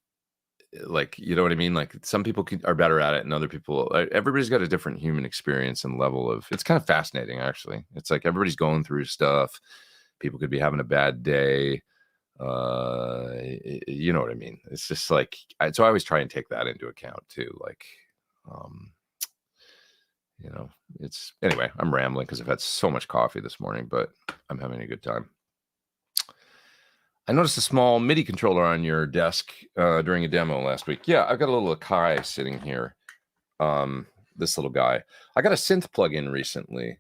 you know what I mean? Like some people are better at it and other people, everybody's got a different human experience and level of, it's kind of fascinating, actually. It's like everybody's going through stuff. People could be having a bad day. You know what I mean? It's just like, so I always try and take that into account too. Like, you know, it's, anyway, I'm rambling because I've had so much coffee this morning, but I'm having a good time. I noticed a small MIDI controller on your desk during a demo last week. Yeah, I've got a little Akai sitting here. This little guy. I got a synth plugin recently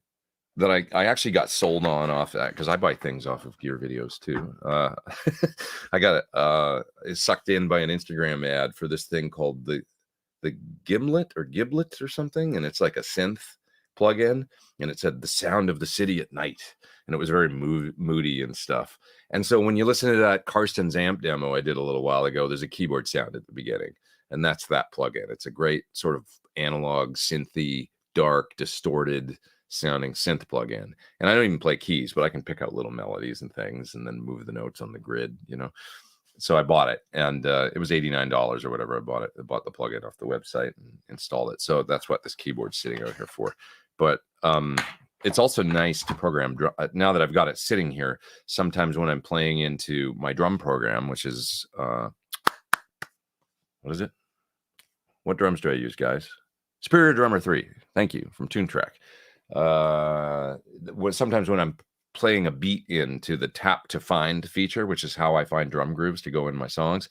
that I actually got sold on off that because I buy things off of gear videos too. I got it sucked in by an Instagram ad for this thing called the Gimlet or something, and it's like a synth plugin, and it said the sound of the city at night, and it was very moody and stuff. And so when you listen to that Karsten's amp demo I did a little while ago, there's a keyboard sound at the beginning, and that's that plugin. It's a great sort of analog synthy, dark, distorted sounding synth plugin. And I don't even play keys, but I can pick out little melodies and things and then move the notes on the grid, you know. So I bought it, and it was $89 or whatever. I bought the plugin off the website and installed it. So that's what this keyboard's sitting out here for. But it's also nice to program now that I've got it sitting here. Sometimes when I'm playing into my drum program, which is what is it? What drums do I use, guys? Superior Drummer 3. Thank you, from TuneTrack. Sometimes when I'm playing a beat into the tap to find feature, which is how I find drum grooves to go in my songs,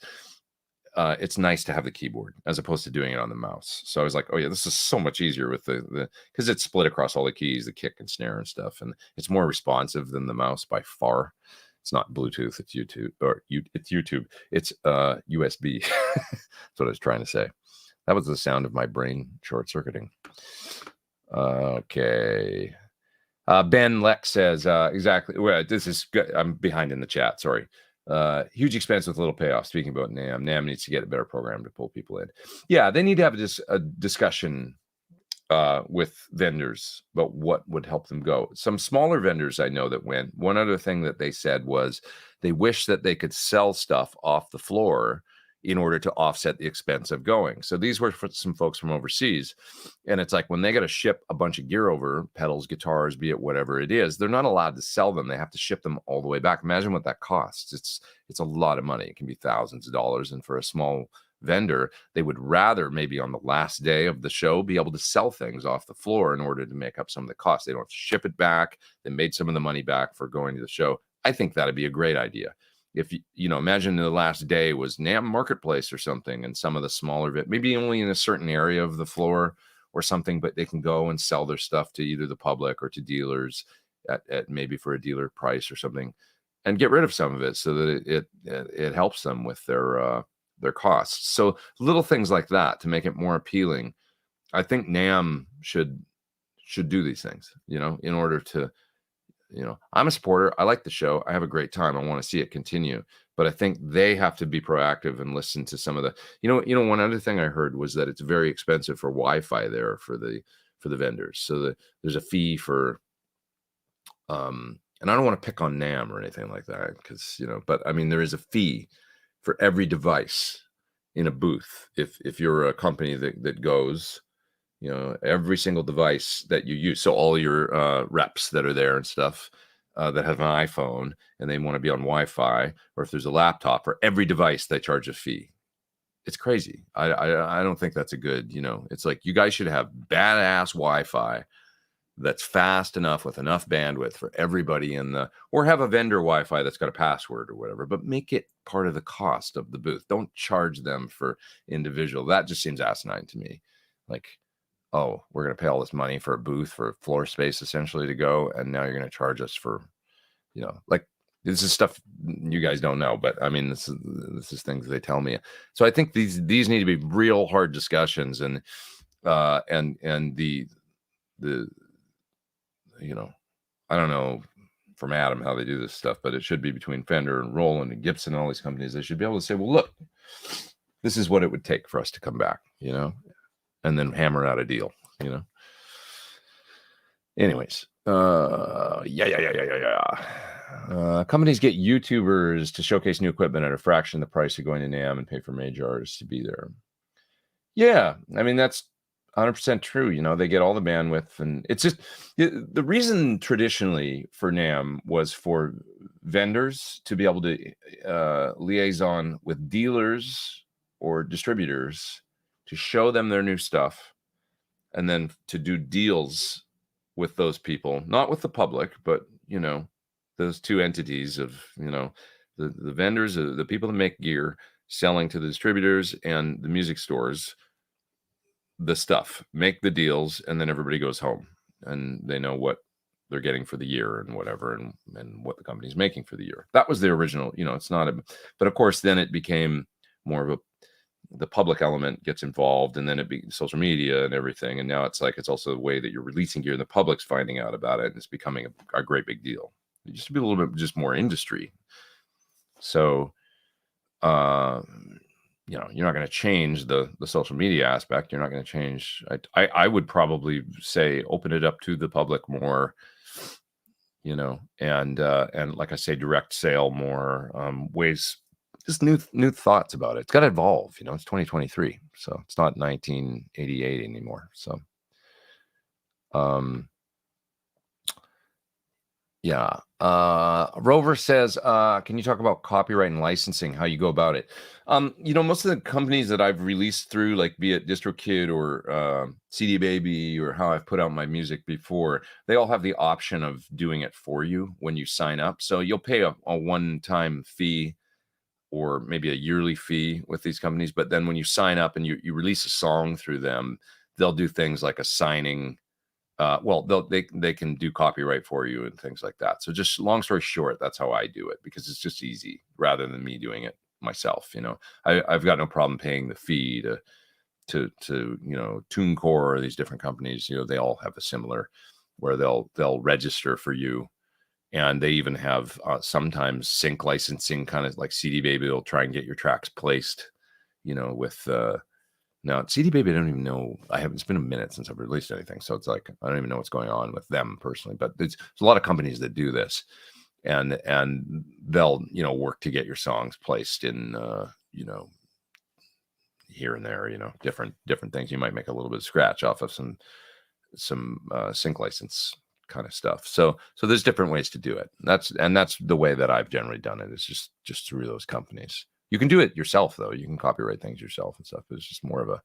it's nice to have the keyboard as opposed to doing it on the mouse. So I was like, oh yeah, this is so much easier with the because it's split across all the keys, the kick and snare and stuff, and it's more responsive than the mouse by far. It's not Bluetooth, it's YouTube, it's YouTube. It's USB. That's what I was trying to say. That was the sound of my brain short-circuiting. Okay. Ben Lex says, exactly. Well, this is good. I'm behind in the chat. Sorry. Huge expense with little payoff. Speaking about NAMM, NAMM needs to get a better program to pull people in. Yeah, they need to have a discussion with vendors about what would help them go. Some smaller vendors I know that went. One other thing that they said was they wish that they could sell stuff off the floor in order to offset the expense of going. So these were for some folks from overseas. And it's like when they got to ship a bunch of gear over, pedals, guitars, be it whatever it is, they're not allowed to sell them. They have to ship them all the way back. Imagine what that costs. It's a lot of money. It can be thousands of dollars. And for a small vendor, they would rather maybe on the last day of the show be able to sell things off the floor in order to make up some of the costs. They don't have to ship it back. They made some of the money back for going to the show. I think that'd be a great idea. If you know, imagine the last day was NAMM Marketplace or something, and some of the smaller maybe only in a certain area of the floor or something, but they can go and sell their stuff to either the public or to dealers at maybe for a dealer price or something, and get rid of some of it so that it helps them with their costs. So little things like that to make it more appealing. I think NAMM should do these things, you know, in order to. You know, I'm a supporter. I like the show. I have a great time. I want to see it continue. But I think they have to be proactive and listen to some of the, you know, one other thing I heard was that it's very expensive for Wi-Fi there for the vendors. So there's a fee for, and I don't want to pick on NAMM or anything like that because, you know, but I mean, there is a fee for every device in a booth. If you're a company that goes, you know, every single device that you use. So all your reps that are there and stuff that have an iPhone and they want to be on Wi-Fi, or if there's a laptop, for every device they charge a fee. It's crazy. I don't think that's a good, you know, it's like you guys should have badass Wi-Fi that's fast enough with enough bandwidth for everybody or have a vendor Wi-Fi that's got a password or whatever, but make it part of the cost of the booth. Don't charge them for individual. That just seems asinine to me. Like, oh, we're going to pay all this money for a booth, for floor space essentially to go. And now you're going to charge us for, you know, like this is stuff you guys don't know, but I mean, this is things they tell me. So I think these need to be real hard discussions and the, you know, I don't know from Adam how they do this stuff, but it should be between Fender and Roland and Gibson and all these companies. They should be able to say, well, look, this is what it would take for us to come back, you know, and then hammer out a deal, you know. Anyways, companies get YouTubers to showcase new equipment at a fraction of the price of going to NAMM and pay for major artists to be there. Yeah, I mean that's 100% true. You know, they get all the bandwidth, and it's just the reason traditionally for NAMM was for vendors to be able to liaison with dealers or distributors to show them their new stuff, and then to do deals with those people, not with the public, but you know, those two entities of, you know, the vendors, the people that make gear, selling to the distributors and the music stores the stuff, make the deals, and then everybody goes home and they know what they're getting for the year and whatever, and what the company's making for the year. That was the original, you know, it's not a, but of course then it became more of a, the public element gets involved, and then it be social media and everything, and now it's like it's also the way that you're releasing gear and the public's finding out about it, and it's becoming a great big deal. It used to be a little bit just more industry. So you know, you're not going to change the social media aspect. You're not going to change. I would probably say open it up to the public more, you know, and like I say, direct sale more, ways, just new thoughts about it. It's got to evolve. You know, it's 2023, so it's not 1988 anymore. So, yeah. Rover says, can you talk about copyright and licensing, how you go about it? You know, most of the companies that I've released through, like be it DistroKid or CD Baby, or how I've put out my music before, they all have the option of doing it for you when you sign up. So you'll pay a one-time fee or maybe a yearly fee with these companies. But then when you sign up and you release a song through them, they'll do things like a signing. Well, they can do copyright for you and things like that. So just long story short, that's how I do it, because it's just easy rather than me doing it myself. You know, I've got no problem paying the fee to you know, TuneCore or these different companies. You know, they all have a similar where they'll register for you, and they even have sometimes sync licensing, kind of like CD Baby will try and get your tracks placed, you know, with now, CD Baby, I don't even know. It's been a minute since I've released anything. So it's like, I don't even know what's going on with them personally, but there's a lot of companies that do this, and they'll, you know, work to get your songs placed in, you know, here and there, you know, different things. You might make a little bit of scratch off of some sync license kind of stuff. So there's different ways to do it. That's the way that I've generally done it, is just through those companies. You can do it yourself, though. You can copyright things yourself and stuff. It's just more of a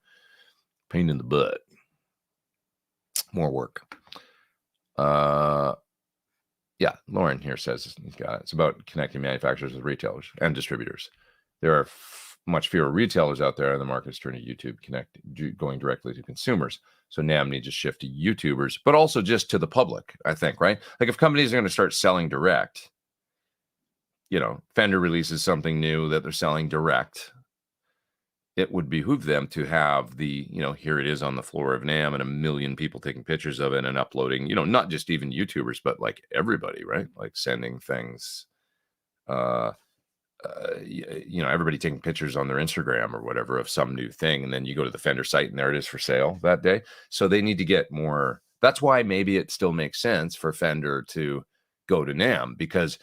pain in the butt. More work. Yeah, Lauren here says he's got it. It's about connecting manufacturers with retailers and distributors. There are much fewer retailers out there, and the market is turning to YouTube, going directly to consumers. So NAMM needs to shift to YouTubers, but also just to the public, I think, right? Like if companies are going to start selling direct, you know, Fender releases something new that they're selling direct, it would behoove them to have the, you know, here it is on the floor of NAMM and a million people taking pictures of it and uploading, you know, not just even YouTubers, but like everybody, right? Like sending things, you know, everybody taking pictures on their Instagram or whatever of some new thing. And then you go to the Fender site and there it is for sale that day. So they need to get more. That's why maybe it still makes sense for Fender to go to NAMM, because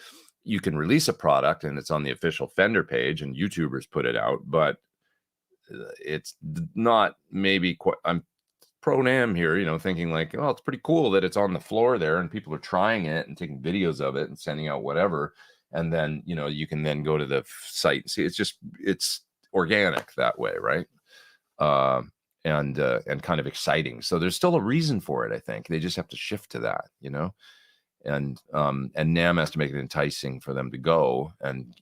you can release a product and it's on the official Fender page and YouTubers put it out, but it's not maybe quite. I'm pro NAMM here, you know, thinking like, oh, it's pretty cool that it's on the floor there and people are trying it and taking videos of it and sending out whatever. And then, you know, you can then go to the site and see. It's organic that way, right? And kind of exciting. So there's still a reason for it. I think they just have to shift to that, you know. And NAMM has to make it enticing for them to go, and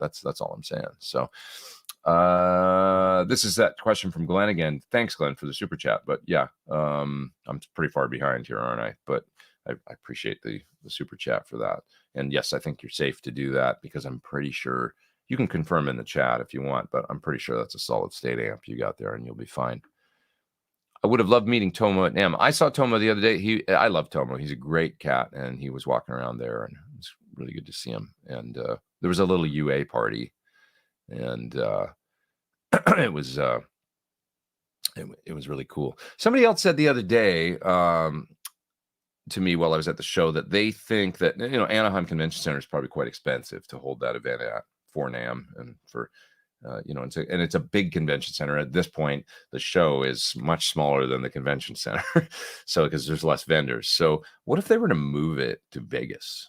that's all I'm saying. So this is that question from Glenn again. Thanks, Glenn, for the super chat. But yeah, I'm pretty far behind here, aren't I? But I appreciate the super chat for that. And yes, I think you're safe to do that, because I'm pretty sure you can confirm in the chat if you want, but I'm pretty sure that's a solid state amp you got there, and you'll be fine. I would have loved meeting Tomo at NAMM. I saw Tomo the other day. I love Tomo. He's a great cat, and he was walking around there, and it's really good to see him. And there was a little UA party, and it was really cool. Somebody else said the other day, to me while I was at the show that they think that, you know, Anaheim Convention Center is probably quite expensive to hold that event at for NAMM and for, you know, and it's a big convention center. At this point, the show is much smaller than the convention center. So, because there's less vendors. So what if they were to move it to Vegas?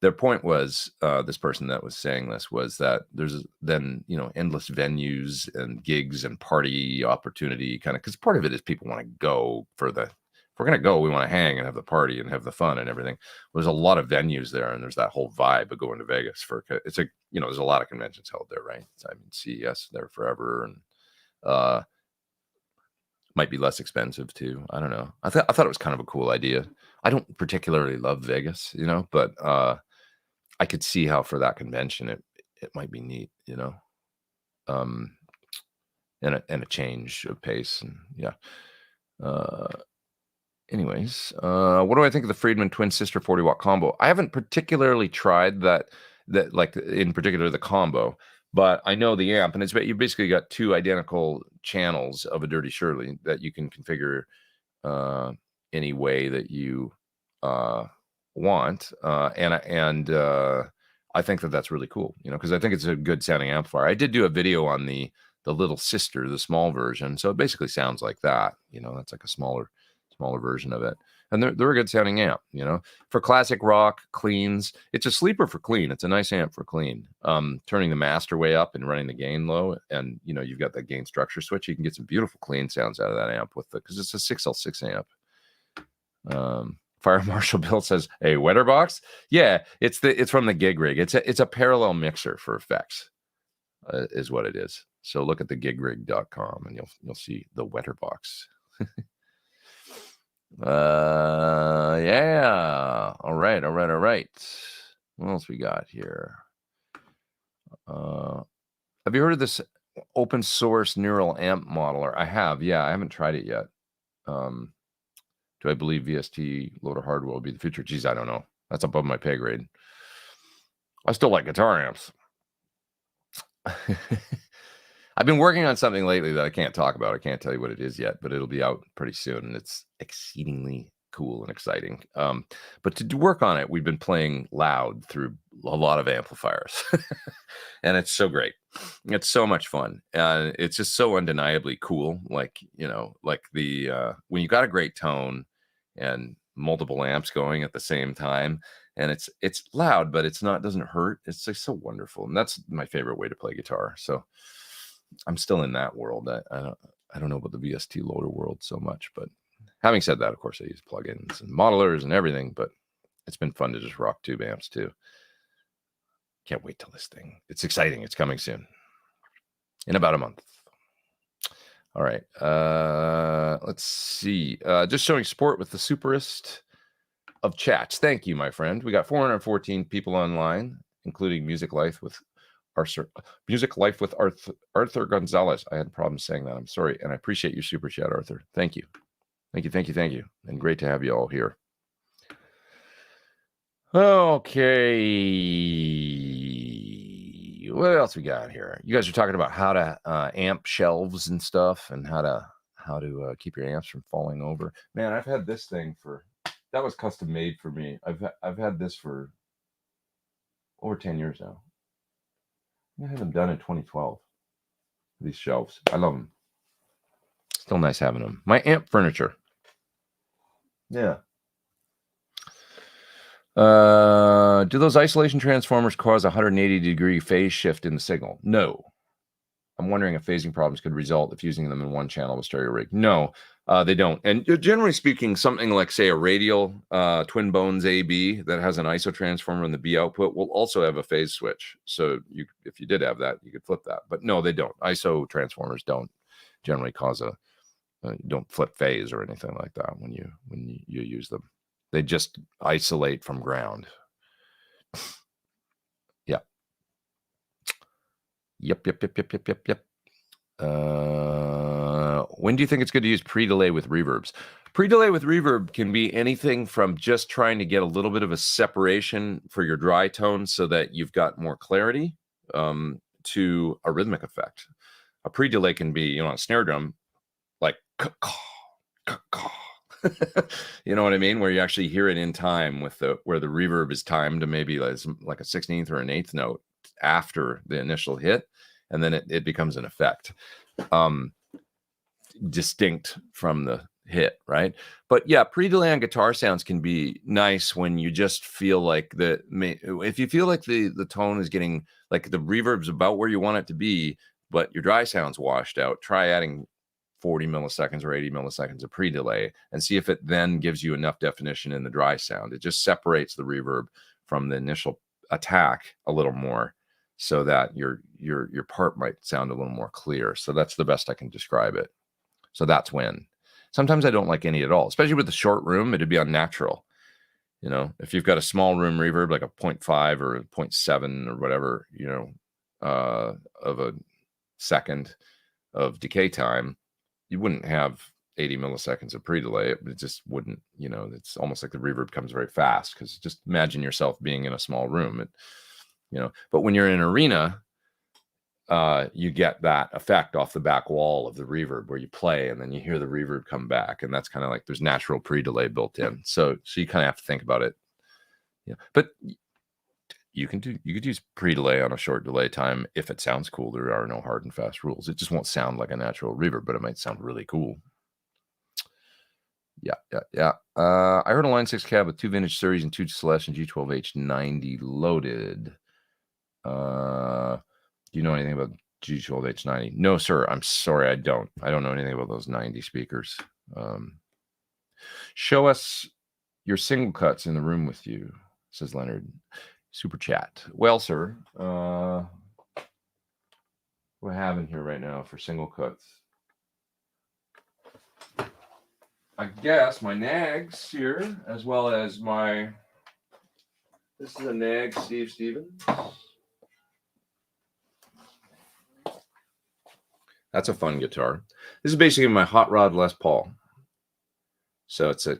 Their point was, this person that was saying this was that there's then, you know, endless venues and gigs and party opportunity kind of, because part of it is people want to go for the, if we're going to go, we want to hang and have the party and have the fun and everything. There's a lot of venues there, and there's that whole vibe of going to Vegas for, it's a, you know, there's a lot of conventions held there, right? I mean, CES there forever, and might be less expensive too. I don't know. I thought it was kind of a cool idea. I don't particularly love Vegas, you know, but I could see how for that convention it might be neat, you know, and a change of pace, and yeah. Anyways, what do I think of the Friedman twin sister 40-watt combo? I haven't particularly tried that like in particular the combo, but I know the amp, and it's you basically got two identical channels of a Dirty Shirley that you can configure any way that you want, and I think that that's really cool, you know, because I think it's a good sounding amplifier. I did do a video on the little sister, the small version, so it basically sounds like that, you know. That's like a smaller version of it, and they're a good sounding amp, you know, for classic rock cleans. It's a sleeper for clean. It's a nice amp for clean. Turning the master way up and running the gain low, and you know, you've got that gain structure switch. You can get some beautiful clean sounds out of that amp with the, because it's a 6L6 amp. Fire Marshal Bill says, "Hey, Wetterbox, yeah, it's from the Gig Rig. It's a parallel mixer for effects, is what it is. So look at the gigrig.com and you'll see the Wetterbox." Yeah. All right. What else we got here? Have you heard of this open source neural amp modeler? I have. Yeah, I haven't tried it yet. Do I believe VST loader hardware will be the future? Geez, I don't know. That's above my pay grade. I still like guitar amps. I've been working on something lately that I can't talk about. I can't tell you what it is yet, but it'll be out pretty soon, and it's exceedingly cool and exciting. But to work on it, we've been playing loud through a lot of amplifiers, and it's so great. It's so much fun. It's just so undeniably cool. Like, you know, like the when you got a great tone and multiple amps going at the same time, and it's loud, but it's not, doesn't hurt. It's like so wonderful, and that's my favorite way to play guitar. So I'm still in that world. I don't know about the VST loader world so much, but having said that, of course, I use plugins and modelers and everything, but it's been fun to just rock tube amps too. Can't wait till this thing. It's exciting. It's coming soon, in about a month. All right. Let's see. Just showing support with the superest of chats. Thank you, my friend. We got 414 people online, including Music Life with Arthur Gonzalez. I had problems saying that. I'm sorry. And I appreciate your super chat, Arthur. Thank you. And great to have you all here. Okay. What else we got here? You guys are talking about how to amp shelves and stuff, and how to keep your amps from falling over. Man, I've had this thing that was custom made for me. I've had this for over 10 years now. I had them done in 2012. These shelves, I love them. Still nice having them. My amp furniture. Yeah. Do those isolation transformers cause a 180-degree phase shift in the signal? No. I'm wondering if phasing problems could result if using them in one channel with stereo rig. No, they don't. And generally speaking, something like, say, a radial twin bones AB that has an ISO transformer in the B output will also have a phase switch. So if you did have that, you could flip that. But no, they don't. ISO transformers don't generally cause don't flip phase or anything like that when you use them. They just isolate from ground. Yeah. Yep. When do you think it's good to use pre-delay with reverbs? Pre-delay with reverb can be anything from just trying to get a little bit of a separation for your dry tone so that you've got more clarity, to a rhythmic effect. A pre-delay can be, on a snare drum, like You know what I mean? Where you actually hear it in time with where the reverb is timed to maybe like a 16th or an 8th note after the initial hit, and then it becomes an effect, distinct from the hit, right? But yeah, pre-delay on guitar sounds can be nice when you just feel like if you feel like the tone is getting, like, the reverb's about where you want it to be, but your dry sound's washed out. Try adding 40 milliseconds or 80 milliseconds of pre-delay and see if it then gives you enough definition in the dry sound. It just separates the reverb from the initial attack a little more, so that your part might sound a little more clear. So that's the best I can describe it. So that's when. Sometimes I don't like any at all, especially with the short room. It'd be unnatural. You know, if you've got a small room reverb, like a 0.5 or a 0.7 or whatever, you know, of a second of decay time, you wouldn't have 80 milliseconds of pre-delay. It just wouldn't, you know, it's almost like the reverb comes very fast, because just imagine yourself being in a small room, you know. But when you're in an arena, you get that effect off the back wall of the reverb where you play and then you hear the reverb come back, and that's kind of like there's natural pre-delay built in. So you kind of have to think about it. Yeah, but you could use pre-delay on a short delay time if it sounds cool. There are no hard and fast rules. It just won't sound like a natural reverb, but it might sound really cool. Yeah. I heard a Line 6 cab with 2 vintage series and 2 Celeste and G12H90 loaded. Do you know anything about G12H90? No, sir. I'm sorry, I don't. I don't know anything about those 90 speakers. Show us your single cuts in the room with you, says Leonard. Super chat. Well, sir, what I have in here right now for single cuts, I guess my nags here, as well as this is a nag Steve Stevens. That's a fun guitar. This is basically my Hot Rod Les Paul. So it's a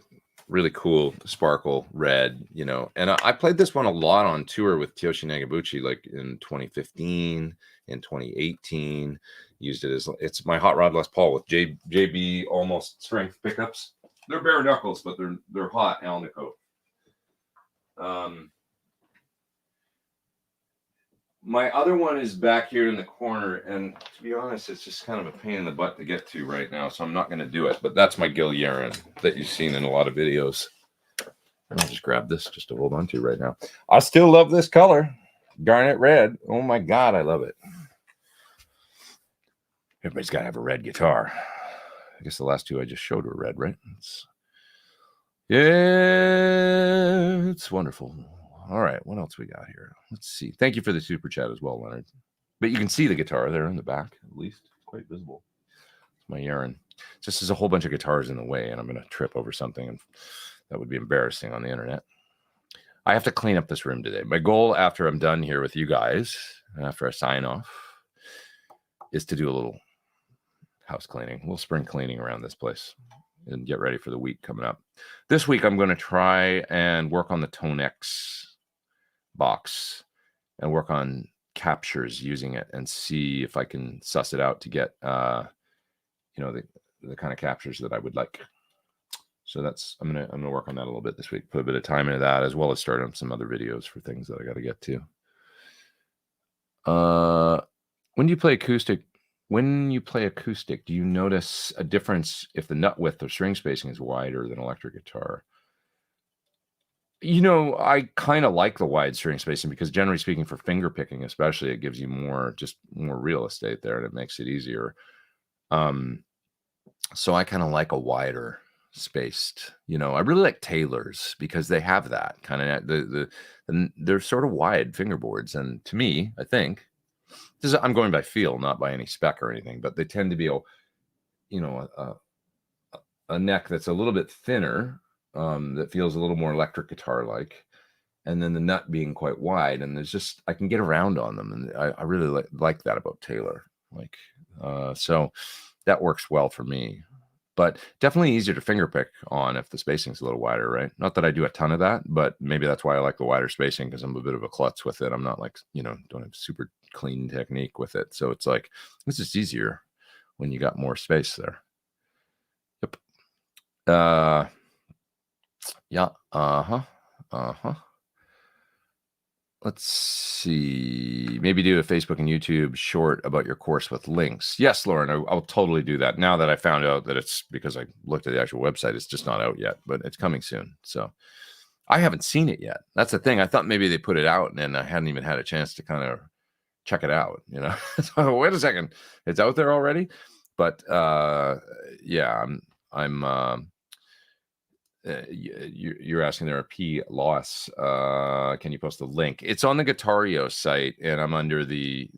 really cool sparkle red, you know. And I played this one a lot on tour with Tyoshi Nagabuchi, like in 2015, in 2018. Used it as, it's my Hot Rod Les Paul with JB almost strength pickups. They're bare knuckles, but they're hot Alnico. My other one is back here in the corner, and to be honest, it's just kind of a pain in the butt to get to right now, so I'm not going to do it. But that's my Gil Yaren that you've seen in a lot of videos. I'll just grab this just to hold on to right now. I still love this color, garnet red. Oh my God, I love it. Everybody's got to have a red guitar. I guess the last two I just showed were red, right? Yeah, it's wonderful. All right, what else we got here? Let's see. Thank you for the super chat as well, Leonard. But you can see the guitar there in the back, at least. It's quite visible. It's my Yaren. Just there's a whole bunch of guitars in the way, and I'm going to trip over something, and that would be embarrassing on the internet. I have to clean up this room today. My goal after I'm done here with you guys, after I sign off, is to do a little house cleaning, a little spring cleaning around this place, and get ready for the week coming up. This week, I'm going to try and work on the Tone X box and work on captures using it and see if I can suss it out to get, you know, the kind of captures that I would like. So that's, I'm gonna work on that a little bit this week. Put a bit of time into that, as well as start on some other videos for things that I got to get to. When you play acoustic, do you notice a difference if the nut width or string spacing is wider than electric guitar? You know, I kind of like the wide string spacing because, generally speaking, for finger picking, especially, it gives you more real estate there, and it makes it easier. So I kind of like a wider spaced. You know, I really like Taylors because they have that kind of they're sort of wide fingerboards, and to me, I think I'm going by feel, not by any spec or anything, but they tend to be a neck that's a little bit thinner. That feels a little more electric guitar like, and then the nut being quite wide, and there's just, I can get around on them, and I really like that about Taylor. Like, so that works well for me, but definitely easier to finger pick on if the spacing's a little wider, right? Not that I do a ton of that, but maybe that's why I like the wider spacing, because I'm a bit of a klutz with it. I'm not like, don't have super clean technique with it, so it's like it's just easier when you got more space there. Yep. Yeah. Let's see. Maybe do a Facebook and YouTube short about your course with links. Yes, Lauren, I'll totally do that. Now that I found out that it's because I looked at the actual website, it's just not out yet, but it's coming soon. So I haven't seen it yet. That's the thing. I thought maybe they put it out and I hadn't even had a chance to kind of check it out, you know. So wait a second, it's out there already. But yeah, you're asking there a P loss. Can you post the link? It's on the Guitario site, and I'm under the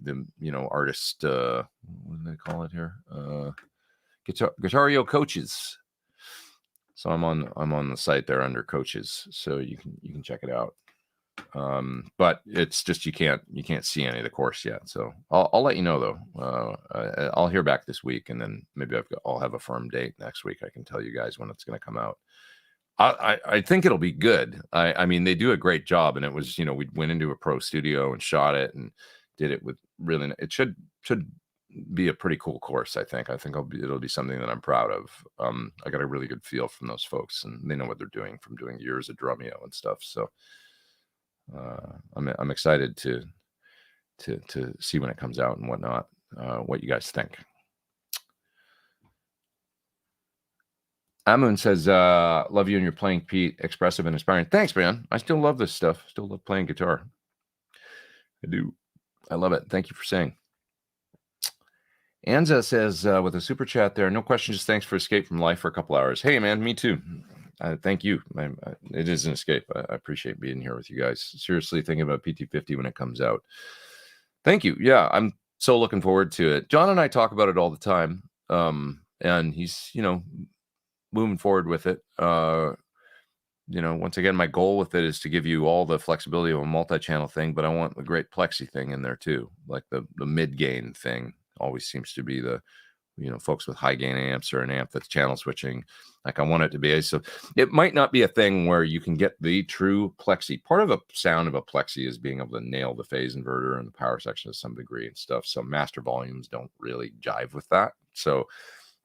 artist. What do they call it here? Guitario coaches. So I'm on the site there under coaches, so you can check it out. But it's just you can't see any of the course yet. So I'll let you know though. I'll hear back this week, and then maybe I'll have a firm date next week. I can tell you guys when it's going to come out. I think it'll be good. I mean, they do a great job, and it was, we went into a pro studio and shot it and did it with really. It should be a pretty cool course. I think it'll be something that I'm proud of. I got a really good feel from those folks, and they know what they're doing from doing years of Drumeo and stuff. So I'm excited to see when it comes out and whatnot. What you guys think? Amun says, love you and your playing, Pete. Expressive and inspiring. Thanks, man. I still love this stuff. Still love playing guitar. I do. I love it. Thank you for saying. Anza says, with a super chat there, no question, just thanks for escape from life for a couple hours. Hey, man, me too. Thank you. It is an escape. I appreciate being here with you guys. Seriously thinking about PT50 when it comes out. Thank you. Yeah, I'm so looking forward to it. John and I talk about it all the time. And he's, moving forward with it. Once again, my goal with it is to give you all the flexibility of a multi-channel thing, but I want the great plexi thing in there too. Like the mid-gain thing always seems to be the, folks with high gain amps or an amp that's channel switching. Like I want it to be. So it might not be a thing where you can get the true plexi. Part of a sound of a plexi is being able to nail the phase inverter and the power section to some degree and stuff. So master volumes don't really jive with that. So,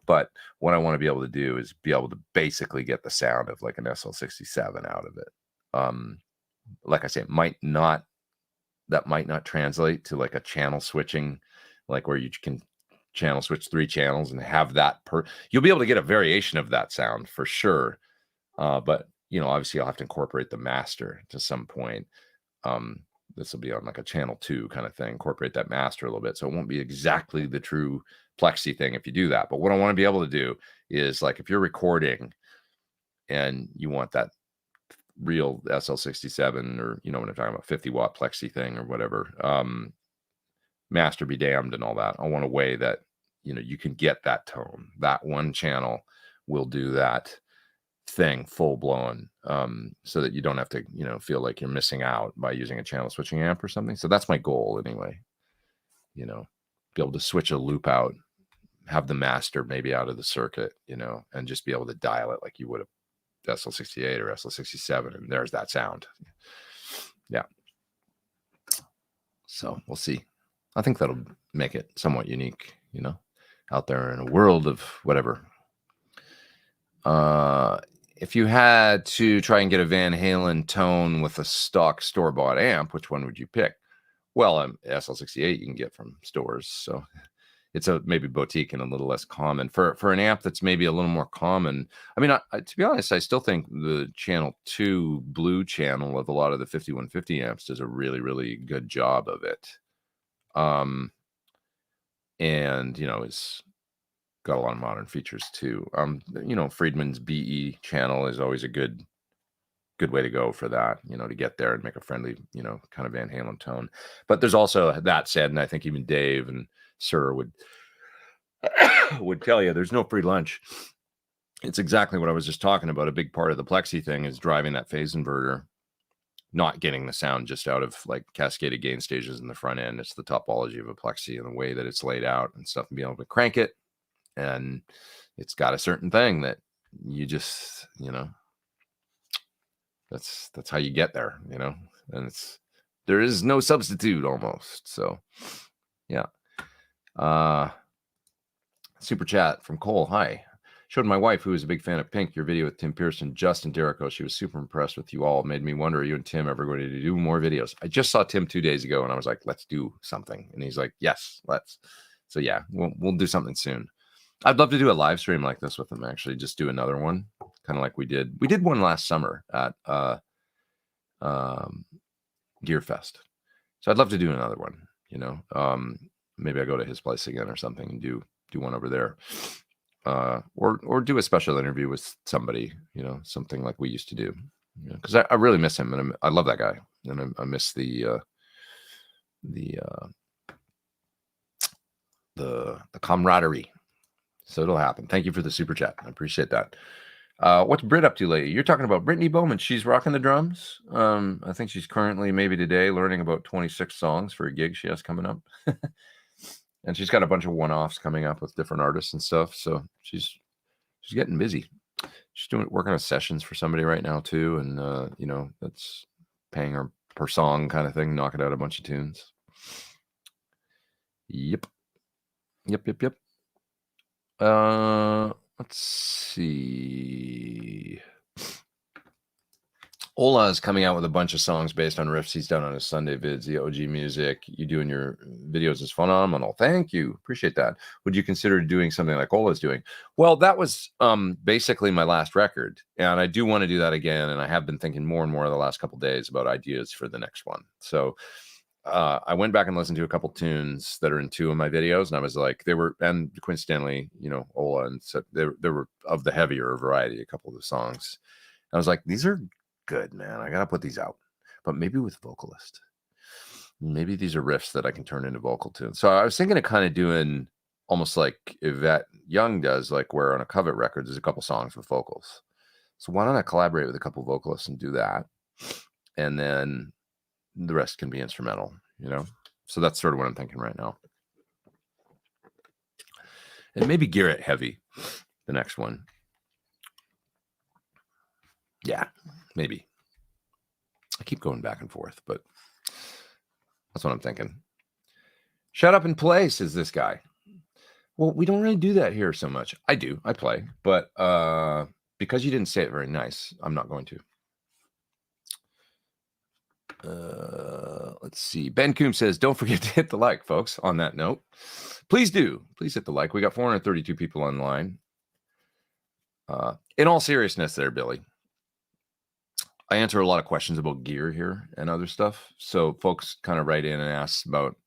but what I want to be able to do is be able to basically get the sound of like an SL67 out of it. Like I say, that might not translate to like a channel switching, like where you can channel switch 3 channels and have that you'll be able to get a variation of that sound for sure. But obviously I'll have to incorporate the master to some point. This will be on like a channel 2 kind of thing, incorporate that master a little bit. So it won't be exactly the true plexi thing if you do that. But what I want to be able to do is like if you're recording and you want that real SL67 or, when I'm talking about 50 watt plexi thing or whatever, master be damned and all that. I want a way that, you can get that tone. That one channel will do that thing full blown, so that you don't have to, feel like you're missing out by using a channel switching amp or something. So that's my goal anyway, be able to switch a loop out, have the master maybe out of the circuit, and just be able to dial it like you would a SL68 or SL67. And there's that sound. Yeah. So we'll see. I think that'll make it somewhat unique, out there in a world of whatever. If you had to try and get a Van Halen tone with a stock store-bought amp, which one would you pick? Well, SL68 you can get from stores, so it's maybe boutique and a little less common. For an amp that's maybe a little more common, I mean, to be honest, I still think the Channel 2 blue channel of a lot of the 5150 amps does a really, really good job of it. And it's got a lot of modern features too. Friedman's BE channel is always a good way to go for that, to get there and make a friendly, kind of Van Halen tone. But there's also that said, and I think even Dave and Sir would tell you there's no free lunch. It's exactly what I was just talking about. A big part of the plexi thing is driving that phase inverter, not getting the sound just out of like cascaded gain stages in the front end. It's the topology of a plexi and the way that it's laid out and stuff, and being able to crank it. And it's got a certain thing that you just, that's how you get there, and there is no substitute almost. So yeah. Super chat from Cole. Hi. Showed my wife, who is a big fan of Pink, your video with Tim Pearson, Justin Derrico. She was super impressed with you all. Made me wonder, are you and Tim ever going to do more videos? I just saw Tim 2 days ago, and I was like, let's do something. And he's like, yes, let's. So yeah, we'll do something soon. I'd love to do a live stream like this with him, actually. Just do another one, kind of like we did. We did one last summer at Gear Fest. So I'd love to do another one, you know. Maybe I go to his place again or something and do one over there. Or do a special interview with somebody, you know, something like we used to do. Because I really miss him, and I love that guy, and I miss the camaraderie. So it'll happen. Thank you for the super chat. I appreciate that. What's Britt up to lately? You're talking about Brittany Bowman. She's rocking the drums. I think she's currently, maybe today, learning about 26 songs for a gig she has coming up. And she's got a bunch of one-offs coming up with different artists and stuff. So she's getting busy. She's working on sessions for somebody right now too, and you know, that's paying her per song kind of thing, knocking out a bunch of tunes. Yep. Let's see. Ola is coming out with a bunch of songs based on riffs he's done on his Sunday vids. The OG music you do in your videos is phenomenal. Thank you. Appreciate that. Would you consider doing something like Ola's doing? Well, that was basically my last record, and I do want to do that again, and I have been thinking more and more the last couple of days about ideas for the next one. So I went back and listened to a couple tunes that are in 2 of my videos, and I was like, they were, and coincidentally, you know, Ola, and so they were of the heavier variety, a couple of the songs. I was like, these are good, man. I gotta put these out, but maybe with vocalist. Maybe these are riffs that I can turn into vocal tunes. So I was thinking of kind of doing almost like Yvette Young does, like where on a Covet record there's a couple songs with vocals. So why don't I collaborate with a couple vocalists and do that, and then the rest can be instrumental, you know? So that's sort of what I'm thinking right now. And maybe gear it heavy, the next one. Yeah, maybe. I keep going back and forth, but that's what I'm thinking. Shut up and play, says this guy. Well, we don't really do that here so much. I do. I play. But because you didn't say it very nice, I'm not going to. Let's see. Ben Coombe says, don't forget to hit the like, folks. On that note, please do. Please hit the like. We got 432 people online. In all seriousness there, Billy, I answer a lot of questions about gear here and other stuff. So folks kind of write in and ask about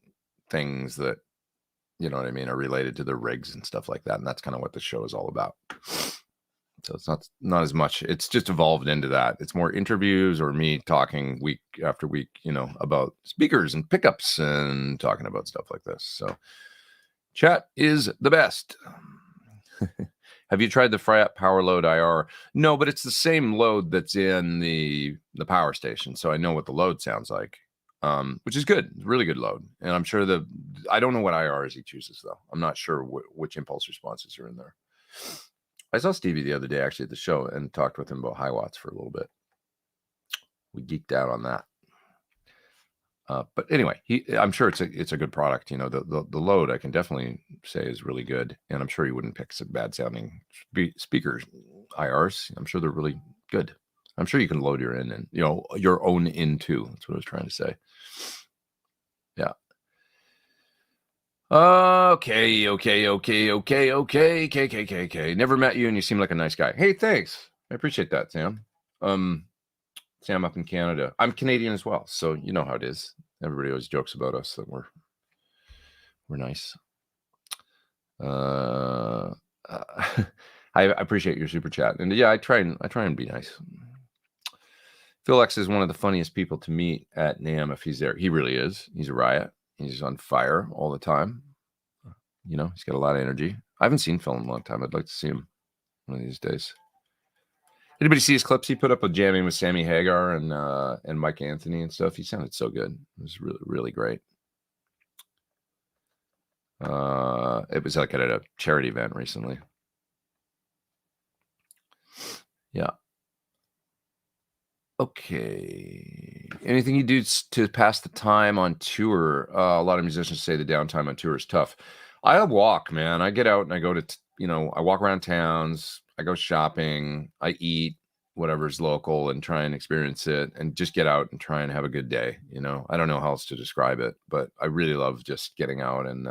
things that, you know what I mean, are related to their rigs and stuff like that. And that's kind of what the show is all about. So it's not as much. It's just evolved into that. It's more interviews or me talking week after week, you know, about speakers and pickups and talking about stuff like this. So chat is the best. Have you tried the Fryat Power Load IR? No, but it's the same load that's in the power station. So I know what the load sounds like, which is good. Really good load. And I'm sure I don't know what IRs he chooses, though. I'm not sure which impulse responses are in there. I saw Stevie the other day, actually, at the show and talked with him about high watts for a little bit. We geeked out on that. But anyway, I'm sure it's a good product. You know, the load I can definitely say is really good, and I'm sure he wouldn't pick some bad sounding speakers IRs. I'm sure they're really good. I'm sure you can load your in and, you know, your own in too. That's what I was trying to say. Yeah. Okay. Never met you, and you seem like a nice guy. Hey, thanks. I appreciate that, Sam. Sam up in Canada. I'm Canadian as well, so you know how it is. Everybody always jokes about us that we're nice. I appreciate your super chat, and yeah, I try and be nice. Phil X is one of the funniest people to meet at NAMM if he's there. He really is. He's a riot. He's on fire all the time. You know, he's got a lot of energy. I haven't seen Phil in a long time. I'd like to see him one of these days. Anybody see his clips he put up with jamming with Sammy Hagar and Mike Anthony and stuff? He sounded so good. It was really, really great. It was like at a charity event recently. Yeah. Okay. Anything you do to pass the time on tour? A lot of musicians say the downtime on tour is tough. I walk, man. I get out and I go to you know, I walk around towns, I go shopping, I eat whatever's local and try and experience it and just get out and try and have a good day. You know, I don't know how else to describe it, but I really love just getting out and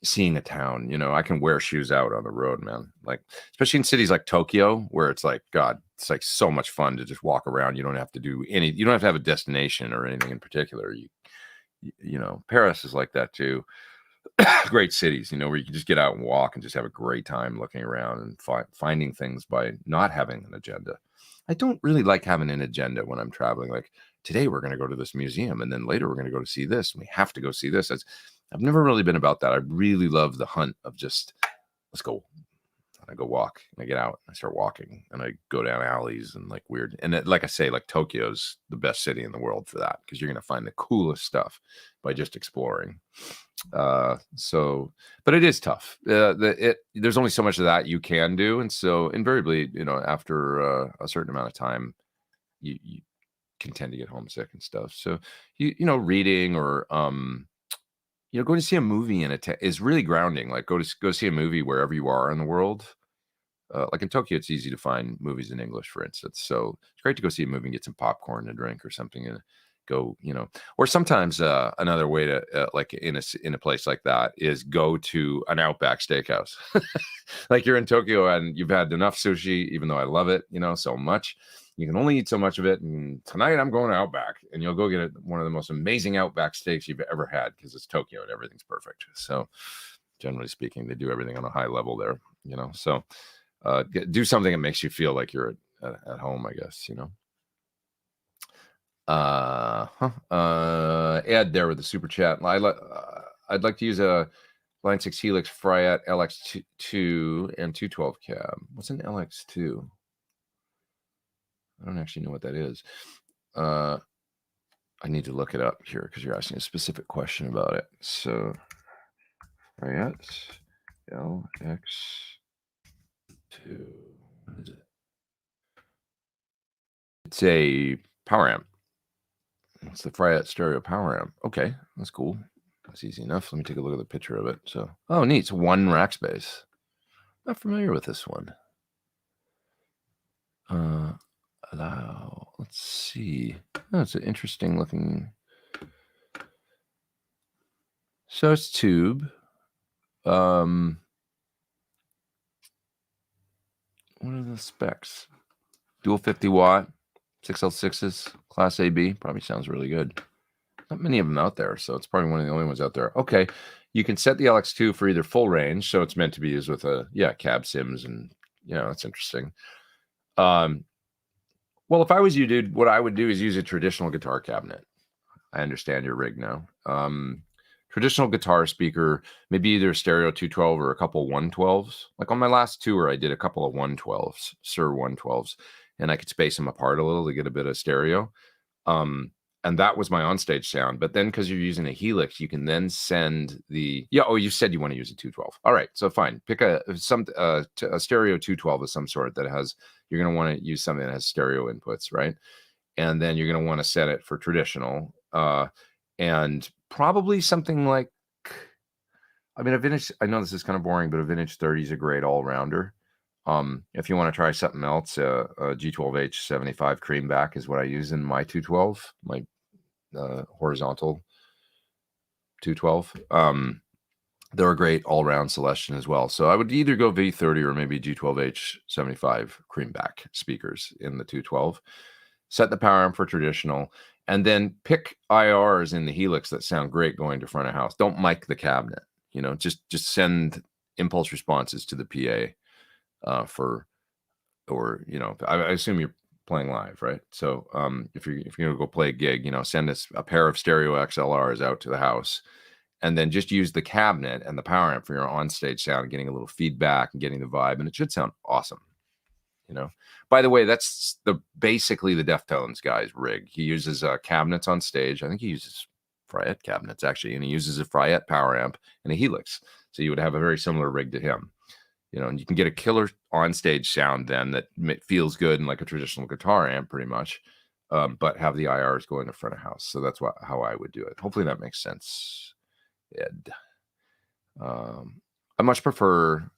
seeing a town. You know, I can wear shoes out on the road, man. Like, especially in cities like Tokyo, where it's like, God, it's like so much fun to just walk around. You don't have to do any, you don't have to have a destination or anything in particular. You know, Paris is like that too. Great cities, you know, where you can just get out and walk and just have a great time looking around and finding things by not having an agenda. I don't really like having an agenda when I'm traveling. Like, today we're going to go to this museum, and then later we're going to go to see this, and we have to go see this. I've never really been about that. I really love the hunt of just, let's go. And I go walk, and I get out, and I start walking, and I go down alleys and like weird. And like I say, like Tokyo's the best city in the world for that, because you're going to find the coolest stuff by just exploring. But it is tough. There's only so much of that you can do, and so invariably, you know, after a certain amount of time, you can tend to get homesick and stuff. So you know, reading or you know, going to see a movie is really grounding. Like go see a movie wherever you are in the world. Like in Tokyo, it's easy to find movies in English, for instance. So it's great to go see a movie and get some popcorn and a drink or something, and go, you know. Or sometimes another way to like in a place like that is go to an Outback Steakhouse. Like you're in Tokyo and you've had enough sushi, even though I love it, you know, so much. You can only eat so much of it. And tonight I'm going to Outback, and you'll go get one of the most amazing Outback steaks you've ever had, because it's Tokyo and everything's perfect. So generally speaking, they do everything on a high level there, you know. So do something that makes you feel like you're at home, I guess, you know. Ed there with the super chat. I'd like to use a Line 6 Helix Fryette LX2 and 212 cab. What's an LX2? I don't actually know what that is. I need to look it up here because you're asking a specific question about it. So Fryette LX2. What is it? It's a power amp. It's the Fryette stereo power amp. Okay, that's cool. That's easy enough. Let me take a look at the picture of it. So, oh, neat. It's one rack space. Not familiar with this one. Allow. Let's see. Oh, it's an interesting looking. So it's tube. What are the specs? Dual 50 watt, 6L6s, Class AB. Probably sounds really good. Not many of them out there, so it's probably one of the only ones out there. Okay, you can set the LX2 for either full range, so it's meant to be used with cab sims, and you know, that's interesting. Well, if I was you, dude, what I would do is use a traditional guitar cabinet. I understand your rig now. Traditional guitar speaker, maybe either a stereo 212 or a couple 112s. Like on my last tour, I did a couple of 112s, Sir 112s, and I could space them apart a little to get a bit of stereo. And that was my onstage sound. But then because you're using a Helix, you can then send the you said you want to use a 212. All right, so fine. Pick a stereo 212 of some sort that has, you're going to want to use something that has stereo inputs, right? And then you're going to want to set it for traditional. And probably something like, I mean, I know this is kind of boring, but a vintage 30 is a great all-rounder. If you want to try something else, a G12H 75 creamback is what I use in my 212, my horizontal 212. They're a great all-round selection as well. So I would either go V30 or maybe G12H 75 creamback speakers in the 212. Set the power amp for traditional, and then pick IRs in the Helix that sound great going to front of house. Don't mic the cabinet, you know, just send impulse responses to the PA. Or you know, I assume you're playing live, right? So if you're gonna go play a gig, you know, send us a pair of stereo XLRs out to the house, and then just use the cabinet and the power amp for your onstage sound, getting a little feedback and getting the vibe, and it should sound awesome. You know, by the way, that's basically the Deftones guy's rig. He uses cabinets on stage. I think he uses Fryette cabinets actually, and he uses a Fryette power amp and a Helix. So you would have a very similar rig to him. You know, and you can get a killer onstage sound then that feels good and like a traditional guitar amp pretty much, but have the IRs go into front of house. So that's how I would do it. Hopefully that makes sense, Ed. I much prefer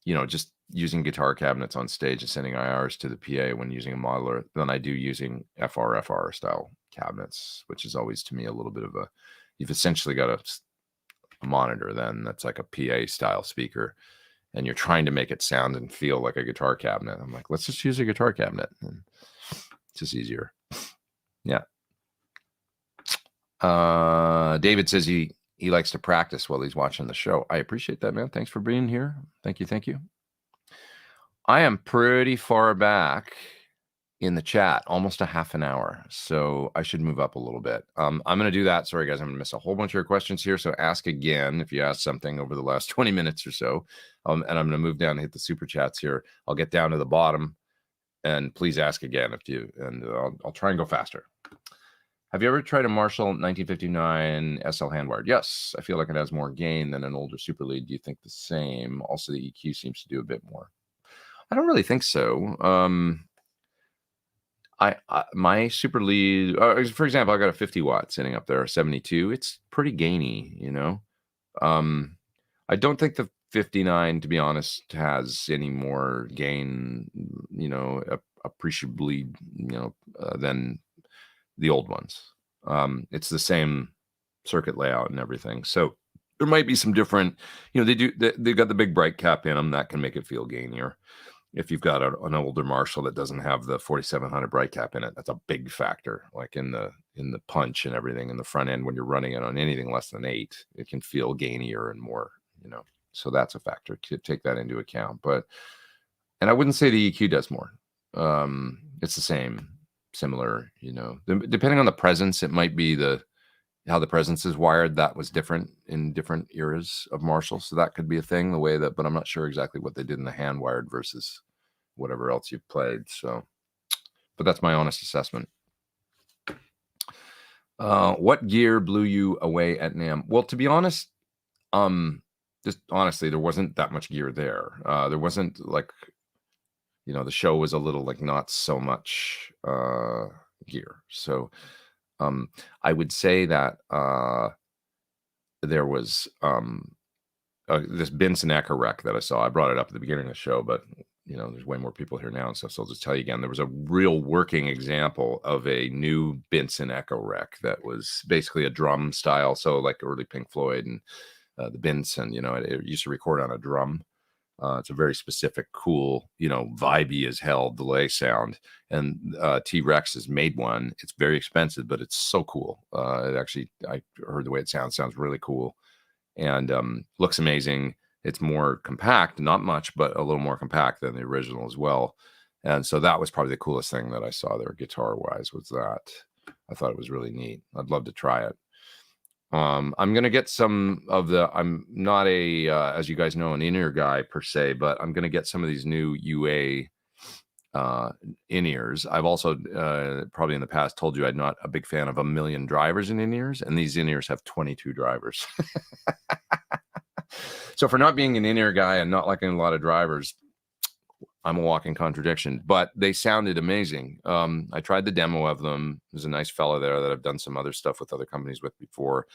you know, just using guitar cabinets on stage and sending IRs to the PA when using a modeler than I do using FR style cabinets, which is always to me a little bit of a, you've essentially got a monitor then that's like a PA style speaker, and you're trying to make it sound and feel like a guitar cabinet. I'm like, let's just use a guitar cabinet. And it's just easier. Yeah. David says he likes to practice while he's watching the show. I appreciate that, man. Thanks for being here. Thank you. Thank you. I am pretty far back in the chat, almost a half an hour. So I should move up a little bit. I'm going to do that. Sorry, guys. I'm going to miss a whole bunch of your questions here. So ask again if you asked something over the last 20 minutes or so. And I'm going to move down and hit the super chats here. I'll get down to the bottom and please ask again if you, and I'll try and go faster. Have you ever tried a Marshall 1959 SL handwired? Yes. I feel like it has more gain than an older super lead. Do you think the same? Also, the EQ seems to do a bit more. I don't really think so. My super lead, for example, I got a 50 watt sitting up there, 72. It's pretty gainy, you know. I don't think the 59, to be honest, has any more gain, you know, appreciably, you know, than the old ones. It's the same circuit layout and everything. So there might be some different, you know, they got the big bright cap in them that can make it feel gainier. If you've got an older Marshall that doesn't have the 4700 bright cap in it, that's a big factor. Like in the punch and everything in the front end, when you're running it on anything less than 8, it can feel gainier and more, you know. So that's a factor to take that into account. And I wouldn't say the EQ does more. It's the same, similar, you know. Depending on the presence, it might be how the presence is wired. That was different in different eras of Marshall, so that could be a thing. The way that, but I'm not sure exactly what they did in the hand wired versus whatever else you've played. So, but that's my honest assessment. What gear blew you away at NAMM? Well, to be honest, just honestly, there wasn't that much gear there. There wasn't, like, you know, the show was a little like not so much gear. So I would say that there was this Benson Echo rec that I saw. I brought it up at the beginning of the show, but you know, there's way more people here now and stuff. So I'll just tell you again, there was a real working example of a new Benson Echo rec that was basically a drum style. So like early Pink Floyd and the Benson, you know, it used to record on a drum. It's a very specific, cool, you know, vibey as hell delay sound. And T-Rex has made one. It's very expensive, but it's so cool. It actually, I heard the way it sounds really cool, and looks amazing. It's more compact, not much, but a little more compact than the original as well. And so that was probably the coolest thing that I saw there guitar-wise, was that. I thought it was really neat. I'd love to try it. I'm going to get some of the, I'm not a, as you guys know, an in-ear guy per se, but I'm going to get some of these new UA in-ears. I've also probably in the past told you I'm not a big fan of 1 million drivers in in-ears, and these in-ears have 22 drivers. So for not being an in-ear guy and not liking a lot of drivers, I'm a walking contradiction, but they sounded amazing. I tried the demo of them. There's a nice fellow there that I've done some other stuff with other companies with before,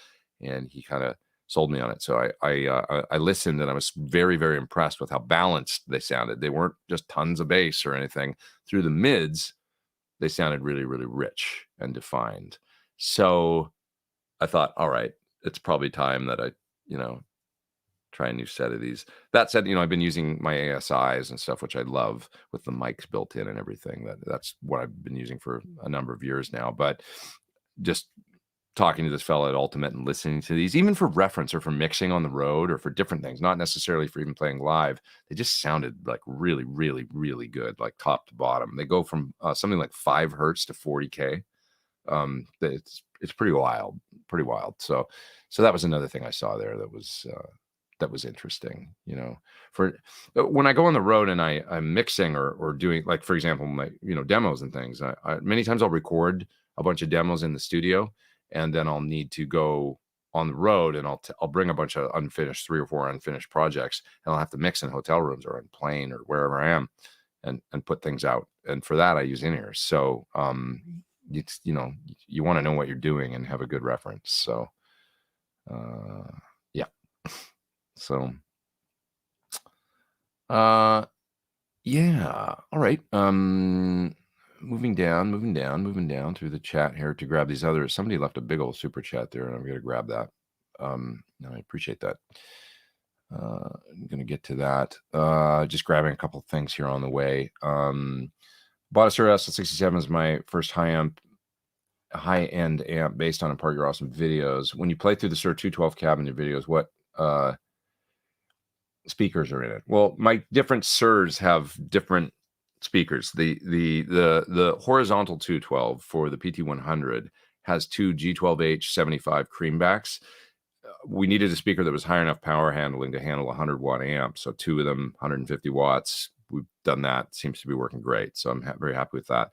and he kind of sold me on it. So I listened, and I was very, very impressed with how balanced they sounded. They weren't just tons of bass or anything. Through the mids, they sounded really, really rich and defined. So I thought, all right, it's probably time that I, you know, try a new set of these. That said, you know, I've been using my ASIs and stuff, which I love, with the mics built in and everything. That's what I've been using for a number of years now. But just talking to this fellow at Ultimate and listening to these, even for reference or for mixing on the road or for different things, not necessarily for even playing live, they just sounded like really, really, really good, like top to bottom. They go from something like 5 hertz to 40K. It's pretty wild. So that was another thing I saw there that was interesting, you know. For when I go on the road and I'm mixing or doing, like, for example, my, you know, demos and things, I many times I'll record a bunch of demos in the studio, and then I'll need to go on the road, and I'll bring a bunch of unfinished, 3 or 4 unfinished projects, and I'll have to mix in hotel rooms or on plane or wherever I am, and put things out. And for that, I use in-ears. So it's, you know, you want to know what you're doing and have a good reference. So yeah. So Yeah. All right. Moving down through the chat here to grab these others. Somebody left a big old super chat there, and I'm going to grab that. I appreciate that. I'm going to get to that. Just grabbing a couple of things here on the way. Bought a Shure SL67 is my first high-end amp based on, in part, your awesome videos. When you play through the Shure 212 cab in your videos, what speakers are in it? Well, my different Sures have different speakers. The horizontal 212 for the PT100 has two G12H 75 creambacks. We needed a speaker that was high enough power handling to handle a 100-watt amp. So two of them, 150 watts. We've done that. Seems to be working great. So I'm very happy with that.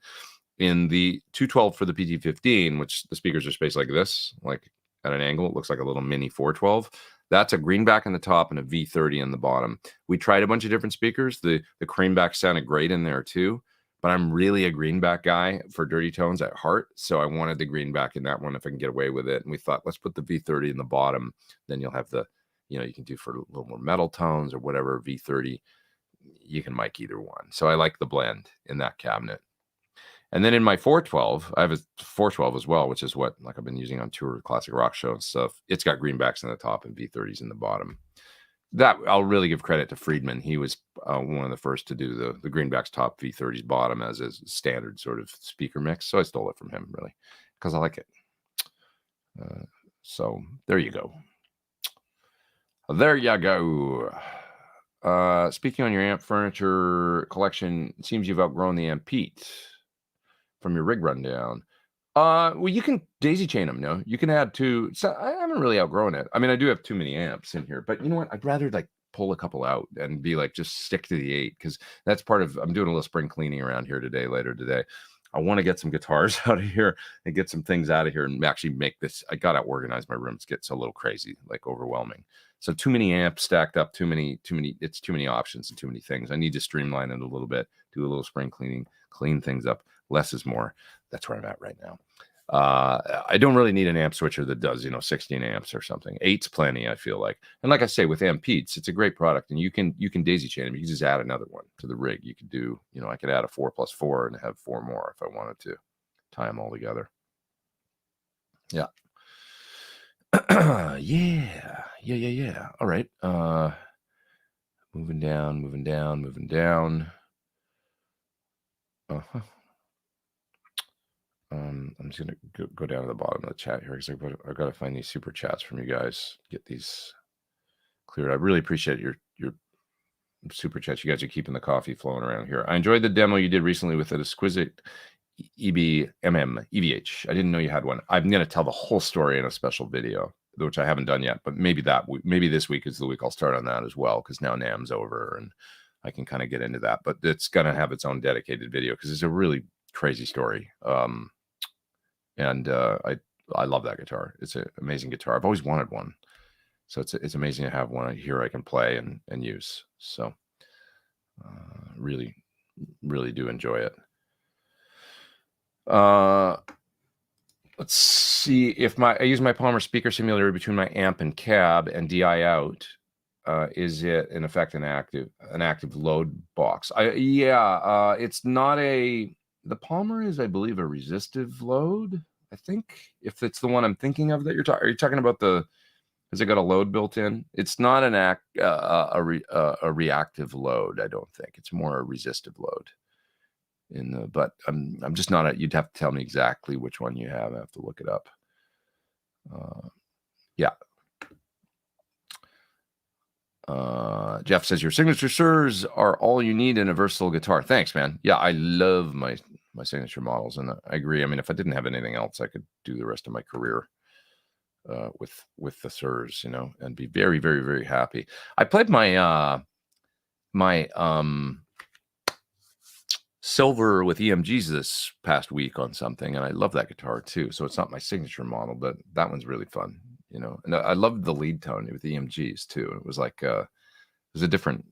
In the 212 for the PT15, which the speakers are spaced like this, like at an angle, it looks like a little mini 412. That's a greenback in the top and a V30 in the bottom. We tried a bunch of different speakers. The creamback sounded great in there too, but I'm really a greenback guy for dirty tones at heart. So I wanted the greenback in that one if I can get away with it. And we thought, let's put the V30 in the bottom. Then you'll have the, you can do for a little more metal tones or whatever, V30. You can mic either one. So I like the blend in that cabinet. And then in my 412, I have a 412 as well, which is what I've been using on tour, classic rock show and stuff. It's got greenbacks in the top and V30s in the bottom. That I'll really give credit to Friedman. He was one of the first to do the greenbacks top, V30s bottom as a standard sort of speaker mix. So I stole it from him, really, because I like it. So there you go. There you go. Speaking on your amp furniture collection, it seems you've outgrown the amp Pete from your rig rundown. Well, you can daisy chain them. No, you can add two. So I haven't really outgrown it. I mean, I do have too many amps in here, but you know what? I'd rather pull a couple out and be just stick to the 8, because that's part of. I'm doing a little spring cleaning around here later today. I want to get some guitars out of here and get some things out of here and actually make this. I got to organize my room. It gets a little crazy, overwhelming. So too many amps stacked up, too many. It's too many options and too many things. I need to streamline it a little bit, do a little spring cleaning, clean things up. Less is more. That's where I'm at right now. I don't really need an amp switcher that does, 16 amps or something. 8's plenty, I feel like. And like I say, with amp Pete's, it's a great product, and you can daisy chain them. You can just add another one to the rig. You could do, I could add a 4+4 and have 4 more if I wanted to tie them all together. Yeah. Yeah. All right. Moving down. I'm just gonna go down to the bottom of the chat here because I've got to find these super chats from you guys. Get these cleared. I really appreciate your super chats. You guys are keeping the coffee flowing around here. I enjoyed the demo you did recently with an exquisite MIDI EVH. I didn't know you had one. I'm gonna tell the whole story in a special video, which I haven't done yet. But maybe this week is the week I'll start on that as well, because now NAMM's over and I can kind of get into that. But it's gonna have its own dedicated video because it's a really crazy story. And I love that guitar. It's an amazing guitar. I've always wanted one, so it's amazing to have one here I can play and use. So really do enjoy it. Let's see if I use my Palmer speaker simulator between my amp and cab and DI out. Is it in effect an active load box? It's not the Palmer is, I believe, a resistive load. I think, if it's the one I'm thinking of that you're talking. Are you talking about has it got a load built in? It's not a reactive load. I don't think it's more a resistive load. But I'm just not. You'd have to tell me exactly which one you have. I have to look it up. Yeah. Jeff says your signature Sures are all you need in a versatile guitar. Thanks, man. Yeah, I love my signature models, and I agree. I mean, if I didn't have anything else, I could do the rest of my career with the Sures, and be very, very, very happy. I played my silver with EMGs this past week on something, and I love that guitar too. So it's not my signature model, but that one's really fun, And I loved the lead tone with EMGs too. It was it was a different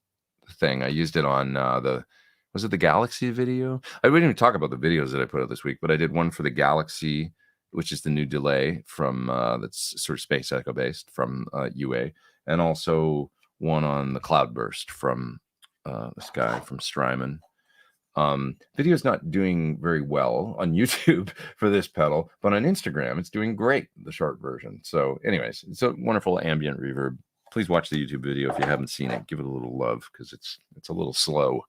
thing. I used it on was it the Galaxy video? I wouldn't even talk about the videos that I put out this week, but I did one for the Galaxy, which is the new delay from that's sort of Space Echo based from UA, and also one on the Cloudburst from this guy from Strymon. Video is not doing very well on YouTube for this pedal, but on Instagram it's doing great, the short version. So anyways, it's a wonderful ambient reverb. Please watch the YouTube video if you haven't seen it. Give it a little love, because it's a little slow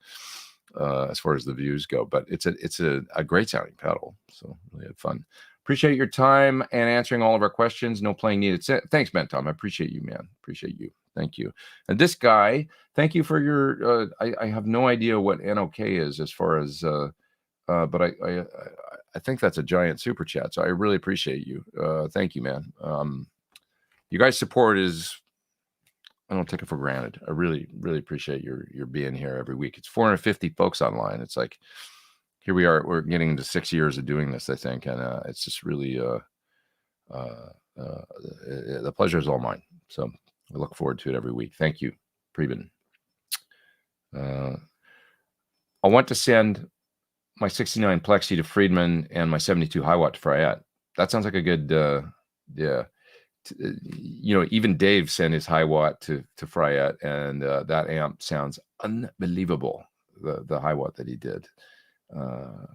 as far as the views go, but it's a great sounding pedal. So really had fun. Appreciate your time and answering all of our questions. No playing needed. Thanks, Ben Tom. I appreciate you, man. Appreciate you. Thank you. And this guy, thank you for your. I have no idea what NOK is as far as, but I think that's a giant super chat. So I really appreciate you. Thank you, man. You guys' support is, I don't take it for granted. I really, really appreciate your being here every week. It's 450 folks online. It's like, here we are. We're getting into 6 years of doing this, I think, and it's just really the pleasure is all mine. So I look forward to it every week. Thank you, Preben. I want to send my 69 Plexi to Friedman and my 72 high watt to Fryette. That sounds like a good, yeah. You know, even Dave sent his high watt to Fryette, and that amp sounds unbelievable. The high watt that he did.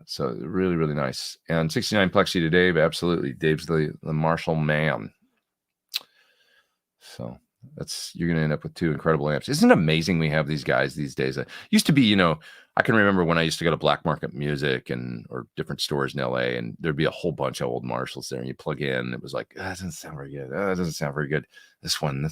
So really, really nice. And 69 Plexi to Dave. Absolutely. Dave's the Marshall man. So you're going to end up with 2 incredible amps. Isn't it amazing we have these guys these days? It used to be, you know, I can remember when I used to go to Black Market Music or different stores in LA, and there'd be a whole bunch of old Marshalls there, and you plug in, it was like, that doesn't sound very good. That doesn't sound very good. This one,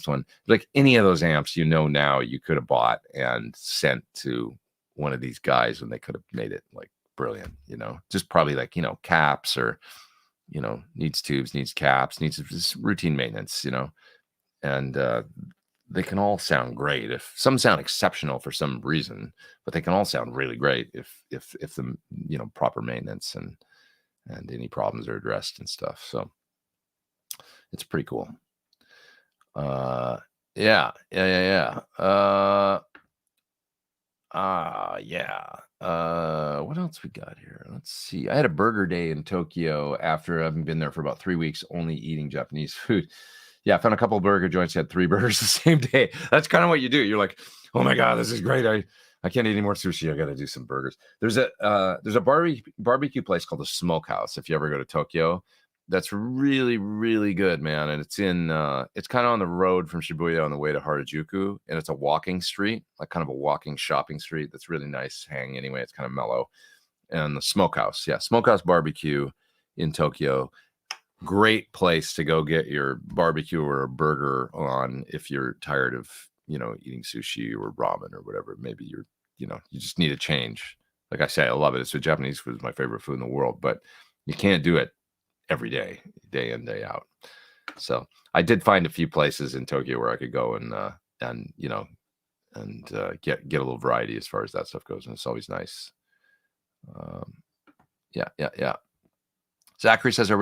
like any of those amps, you know, now you could have bought and sent to one of these guys, and they could have made it like brilliant, you know, just probably like, you know, caps, or, you know, needs tubes, needs caps, needs just routine maintenance, you know. And they can all sound great. If some sound exceptional for some reason, but they can all sound really great if the, you know, proper maintenance and any problems are addressed and stuff. So it's pretty cool. Yeah. What else we got here? Let's see. I had a burger day in Tokyo after having been there for about 3 weeks, only eating Japanese food. Yeah, I found a couple of burger joints, had 3 burgers the same day. That's kind of what you do. You're like, oh my God, this is great. I can't eat any more sushi. I got to do some burgers. There's a barbecue place called the Smokehouse. If you ever go to Tokyo, that's really, really good, man. And it's it's kind of on the road from Shibuya on the way to Harajuku, and it's a walking street, like kind of a walking shopping street. That's really nice hang anyway. It's kind of mellow. And the Smokehouse, yeah, Smokehouse Barbecue in Tokyo. Great place to go get your barbecue or a burger on if you're tired of, you know, eating sushi or ramen or whatever. Maybe you just need a change. Like I say, I love it. It's Japanese food is my favorite food in the world, but you can't do it every day, day in, day out. So I did find a few places in Tokyo where I could go and you know, and get a little variety as far as that stuff goes, and it's always nice. Yeah. Zachary says, I've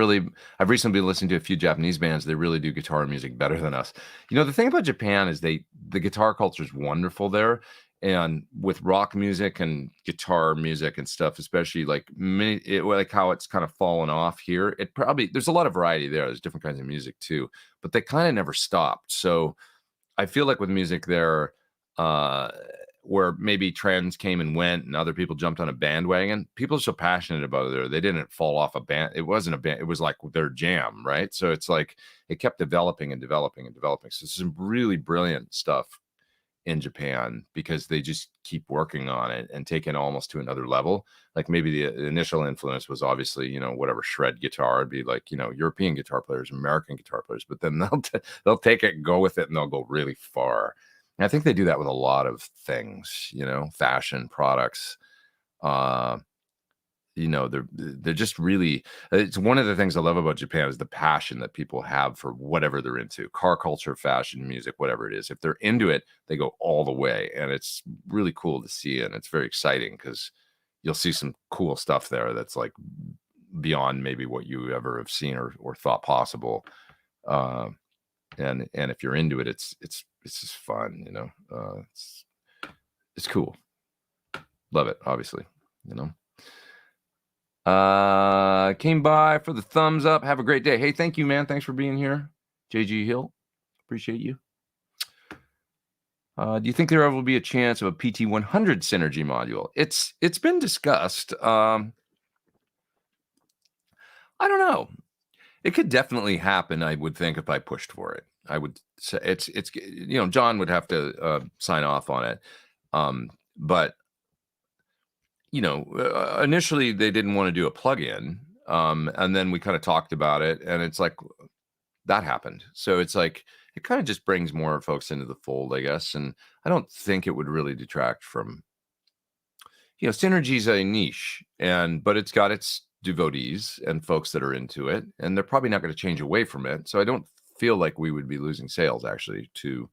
recently been listening to a few Japanese bands. They really do guitar music better than us. You know, the thing about Japan is the guitar culture is wonderful there. And with rock music and guitar music and stuff, especially like how it's kind of fallen off here, there's a lot of variety there. There's different kinds of music too, but they kind of never stopped. So I feel like with music there, where maybe trends came and went and other people jumped on a bandwagon, people are so passionate about it. They didn't fall off a band. It wasn't a band. It was like their jam, right? So it's like it kept developing and developing and developing. So some really brilliant stuff in Japan because they just keep working on it and taking it almost to another level. Like maybe the initial influence was obviously, you know, whatever shred guitar would be like, you know, European guitar players, American guitar players, but then they'll take it and go with it and they'll go really far. And I think they do that with a lot of things, you know, fashion products. You know, they're just really, it's one of the things I love about Japan is the passion that people have for whatever they're into, car culture, fashion, music, whatever it is. If they're into it, they go all the way. And it's really cool to see. And it's very exciting because you'll see some cool stuff there that's like beyond maybe what you ever have seen or thought possible. And if you're into it, it's just fun, you know. It's cool. Love it, obviously, you know. Came by for the thumbs up. Have a great day. Hey, thank you, man. Thanks for being here. JG Hill, appreciate you. Do you think there ever will be a chance of a PT100 synergy module? It's been discussed. I don't know. It could definitely happen, I would think, if I pushed for it. I would say it's John would have to sign off on it. But initially they didn't want to do a plug-in. And then we kind of talked about it, and it's like that happened. So it's like it kind of just brings more folks into the fold, I guess. And I don't think it would really detract from, synergy's a niche, but it's got its devotees and folks that are into it, and they're probably not going to change away from it. So I don't feel like we would be losing sales actually to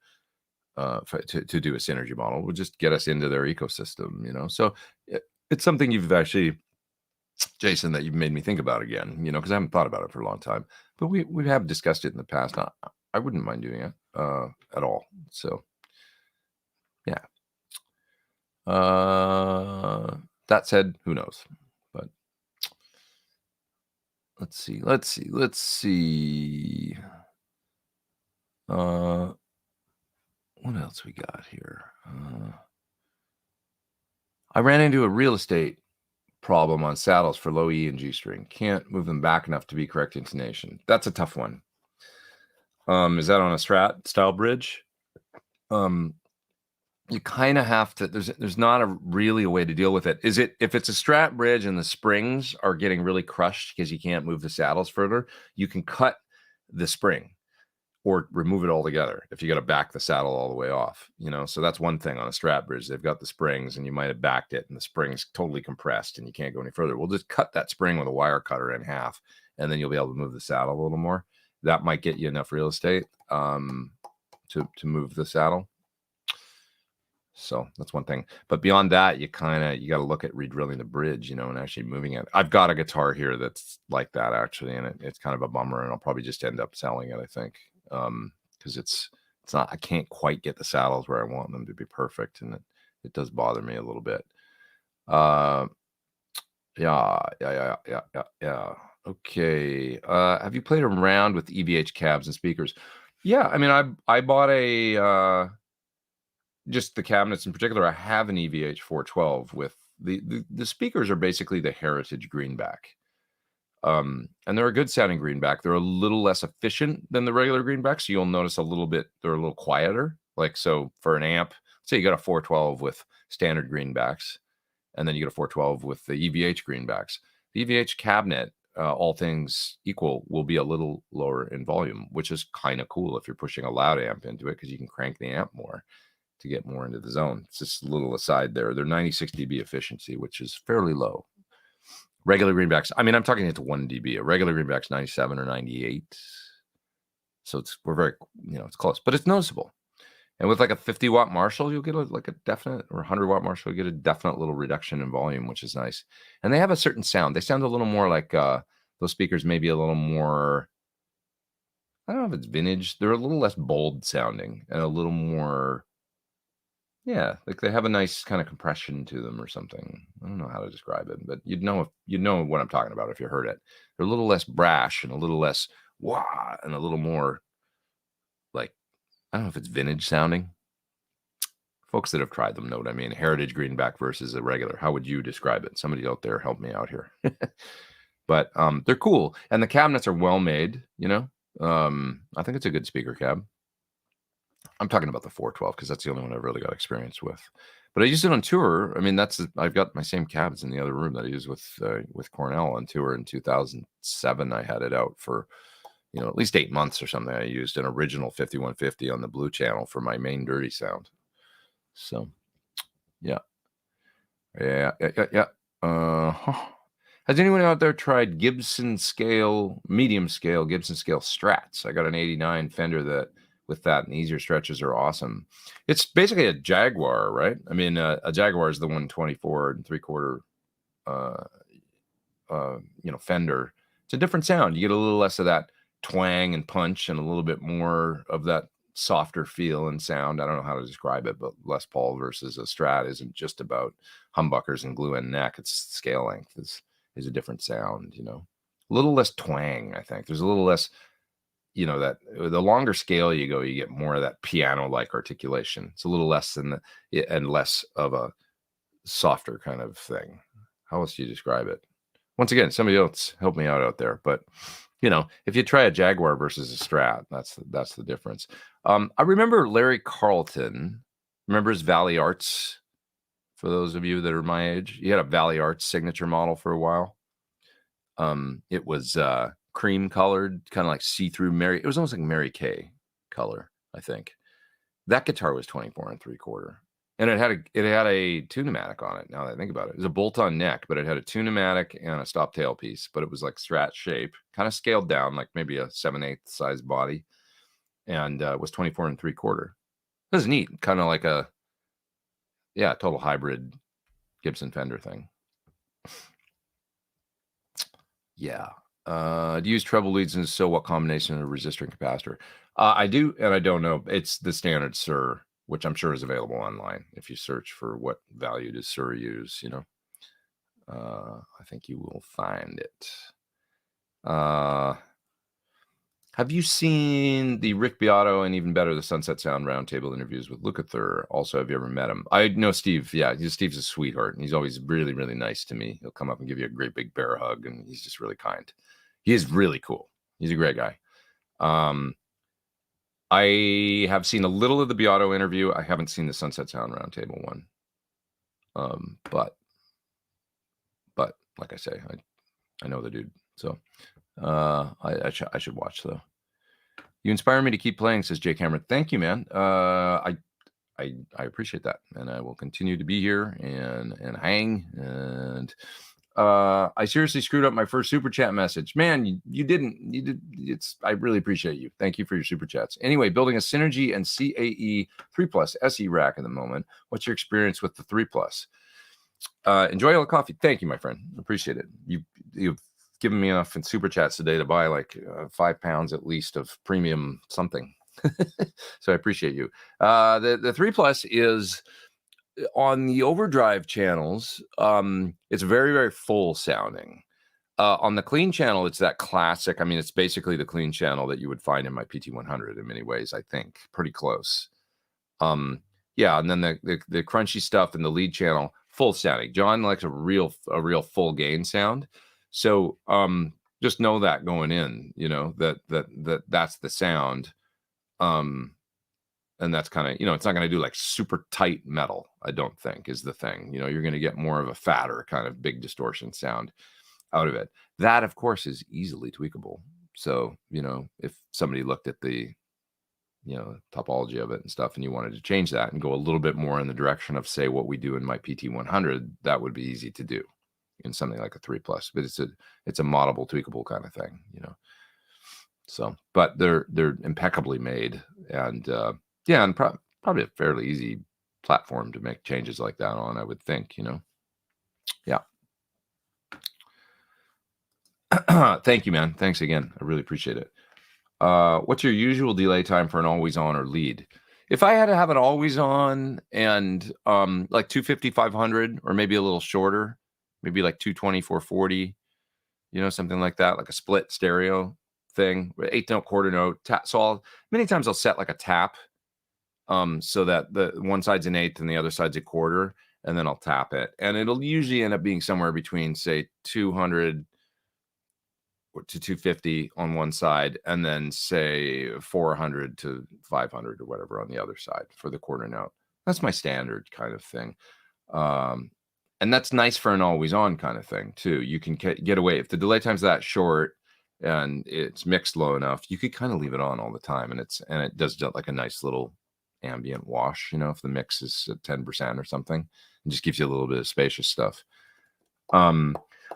do a synergy model. Would just get us into their ecosystem, So it's something you've actually, Jason, that you've made me think about again, because I haven't thought about it for a long time, but we have discussed it in the past. I wouldn't mind doing it at all. So yeah. That said, who knows? But let's see. What else we got here? I ran into a real estate problem on saddles for low E and G string. Can't move them back enough to be correct intonation. That's a tough one. Is that on a Strat style bridge? You kind of have to. There's not really a way to deal with it. If it's a Strat bridge and the springs are getting really crushed because you can't move the saddles further, you can cut the spring or remove it altogether if you got to back the saddle all the way off. So that's one thing on a Strat bridge. They've got the springs, and you might have backed it, and the spring's totally compressed, and you can't go any further. We'll just cut that spring with a wire cutter in half, and then you'll be able to move the saddle a little more. That might get you enough real estate to move the saddle. So that's one thing. But beyond that, you got to look at redrilling the bridge, and actually moving it. I've got a guitar here that's like that actually, and it's kind of a bummer, and I'll probably just end up selling it, I think, because it's not. I can't quite get the saddles where I want them to be perfect, and it does bother me a little bit. Yeah. Okay. Have you played around with EVH cabs and speakers? Yeah. I mean, I bought a just the cabinets in particular. I have an EVH 412 with the speakers are basically the Heritage Greenback. And they're a good sounding greenback. They're a little less efficient than the regular greenback, so you'll notice they're a little quieter. Like, so for an amp, say you got a 412 with standard greenbacks, and then you get a 412 with the EVH greenbacks. The EVH cabinet, all things equal, will be a little lower in volume, which is kind of cool if you're pushing a loud amp into it, because you can crank the amp more to get more into the zone. It's just a little aside there. They're 96 dB efficiency, which is fairly low. Regular greenbacks, I mean, I'm talking into 1 dB. A regular greenback's 97 or 98. So we're very, it's close, but it's noticeable. And with like a 50 watt Marshall, you'll get a definite, or 100 watt Marshall, you get a definite little reduction in volume, which is nice. And they have a certain sound. They sound a little more like those speakers, maybe a little more, I don't know if it's vintage. They're a little less bold sounding and a little more, yeah, like they have a nice kind of compression to them or something. I don't know how to describe it, but you'd know what I'm talking about if you heard it. They're a little less brash and a little less wah, and a little more like, I don't know if it's vintage sounding. Folks that have tried them know what I mean. Heritage Greenback versus a regular. How would you describe it? Somebody out there help me out here. But they're cool, and the cabinets are well made. I think it's a good speaker cab. I'm talking about the 412 because that's the only one I've really got experience with. But I used it on tour. I mean, I've got my same cabs in the other room that I used with Cornell on tour in 2007. I had it out for at least 8 months or something. I used an original 5150 on the Blue Channel for my main dirty sound. So, yeah. Has anyone out there tried Gibson scale, medium scale, Gibson scale Strats? I got an 89 Fender with that, and the easier stretches are awesome. It's basically a Jaguar, right? I mean, a Jaguar is the 124 and 3/4, Fender. It's a different sound. You get a little less of that twang and punch, and a little bit more of that softer feel and sound. I don't know how to describe it, but Les Paul versus a Strat isn't just about humbuckers and glue and neck. It's scale length is a different sound. A little less twang. I think there's a little less. you know, that the longer scale you go, you get more of that piano-like articulation. It's a little less than and less of a softer kind of thing. How else do you describe it? Once again, somebody else help me out there. But you know, if you try a Jaguar versus a Strat, that's the difference. I remember Larry Carlton. Remember his Valley Arts? For those of you that are my age, he had a Valley Arts signature model for a while. It was cream colored, kind of like see-through Mary. It was almost like Mary Kay color, I think. That guitar was 24 3/4. And it had a tune-o-matic on it. Now that I think about it, it was a bolt-on neck, but it had a tune-o-matic and a stop tail piece. But it was like Strat shape, kind of scaled down, like maybe a 7/8 size body, and it was 24 3/4. It was neat, kind of like a total hybrid Gibson Fender thing. Yeah. Do you use treble leads, and so what combination of resistor and capacitor? I do, and I don't know. It's the standard SIR, which I'm sure is available online. If you search for what value does SIR use, you know, I think you will find it. Have you seen the Rick Beato and even better, the Sunset Sound Roundtable interviews with Lukather? Also, have you ever met him? I know Steve. Yeah, Steve's a sweetheart, and he's always really, really nice to me. He'll come up and give you a great big bear hug, and he's just really kind. He is really cool. He's a great guy. I have seen a little of the Beato interview. I haven't seen the Sunset Sound Roundtable one. But like I say, I know the dude. So I should watch though. You inspire me to keep playing, says Jay Cameron. Thank you, man. I appreciate that, and I will continue to be here and hang. And I seriously screwed up my first super chat message. Man, you didn't. You did. I really appreciate you. Thank you for your super chats. Anyway, building a Synergy and CAE 3+ SE rack at the moment. What's your experience with the 3+? Enjoy all the coffee. Thank you, my friend. Appreciate it. You've given me enough in super chats today to buy like 5 pounds at least of premium something. So I appreciate you. The 3+ is on the overdrive channels. It's very, very full sounding. On the clean channel, it's that classic. I mean, it's basically the clean channel that you would find in my PT100 in many ways, I think. Pretty close. Yeah, and then the crunchy stuff in the lead channel, full sounding. John likes a real full gain sound. So just know that going in, you know, that's the sound. And that's kind of, you know, it's not going to do like super tight metal, I don't think, is the thing. You know, you're going to get more of a fatter kind of big distortion sound out of it. That, of course, is easily tweakable. So, you know, if somebody looked at the, you know, topology of it and stuff, and you wanted to change that and go a little bit more in the direction of, say, what we do in my PT100, that would be easy to do in something like a 3+. But it's a moddable, tweakable kind of thing, you know. So, but they're impeccably made, and yeah, and probably a fairly easy platform to make changes like that on, I would think, you know. Yeah. Thank you, man. Thanks again. I really appreciate it. What's your usual delay time for an always on or lead? If I had to have an always on and like 250, 500, or maybe a little shorter, maybe like 220, 440, you know, something like that, like a split stereo thing, 8th note, quarter note. So many times I'll set like a tap, so that the one side's an 1/8 and the other side's a quarter, and then I'll tap it, and it'll usually end up being somewhere between, say, 200 to 250 on one side, and then say 400 to 500 or whatever on the other side for the quarter note. That's my standard kind of thing. And that's nice for an always on kind of thing too. You can get away if the delay time's that short and it's mixed low enough, you could kind of leave it on all the time, and it does like a nice little ambient wash, you know, if the mix is at 10% or something. It just gives you a little bit of spacious stuff.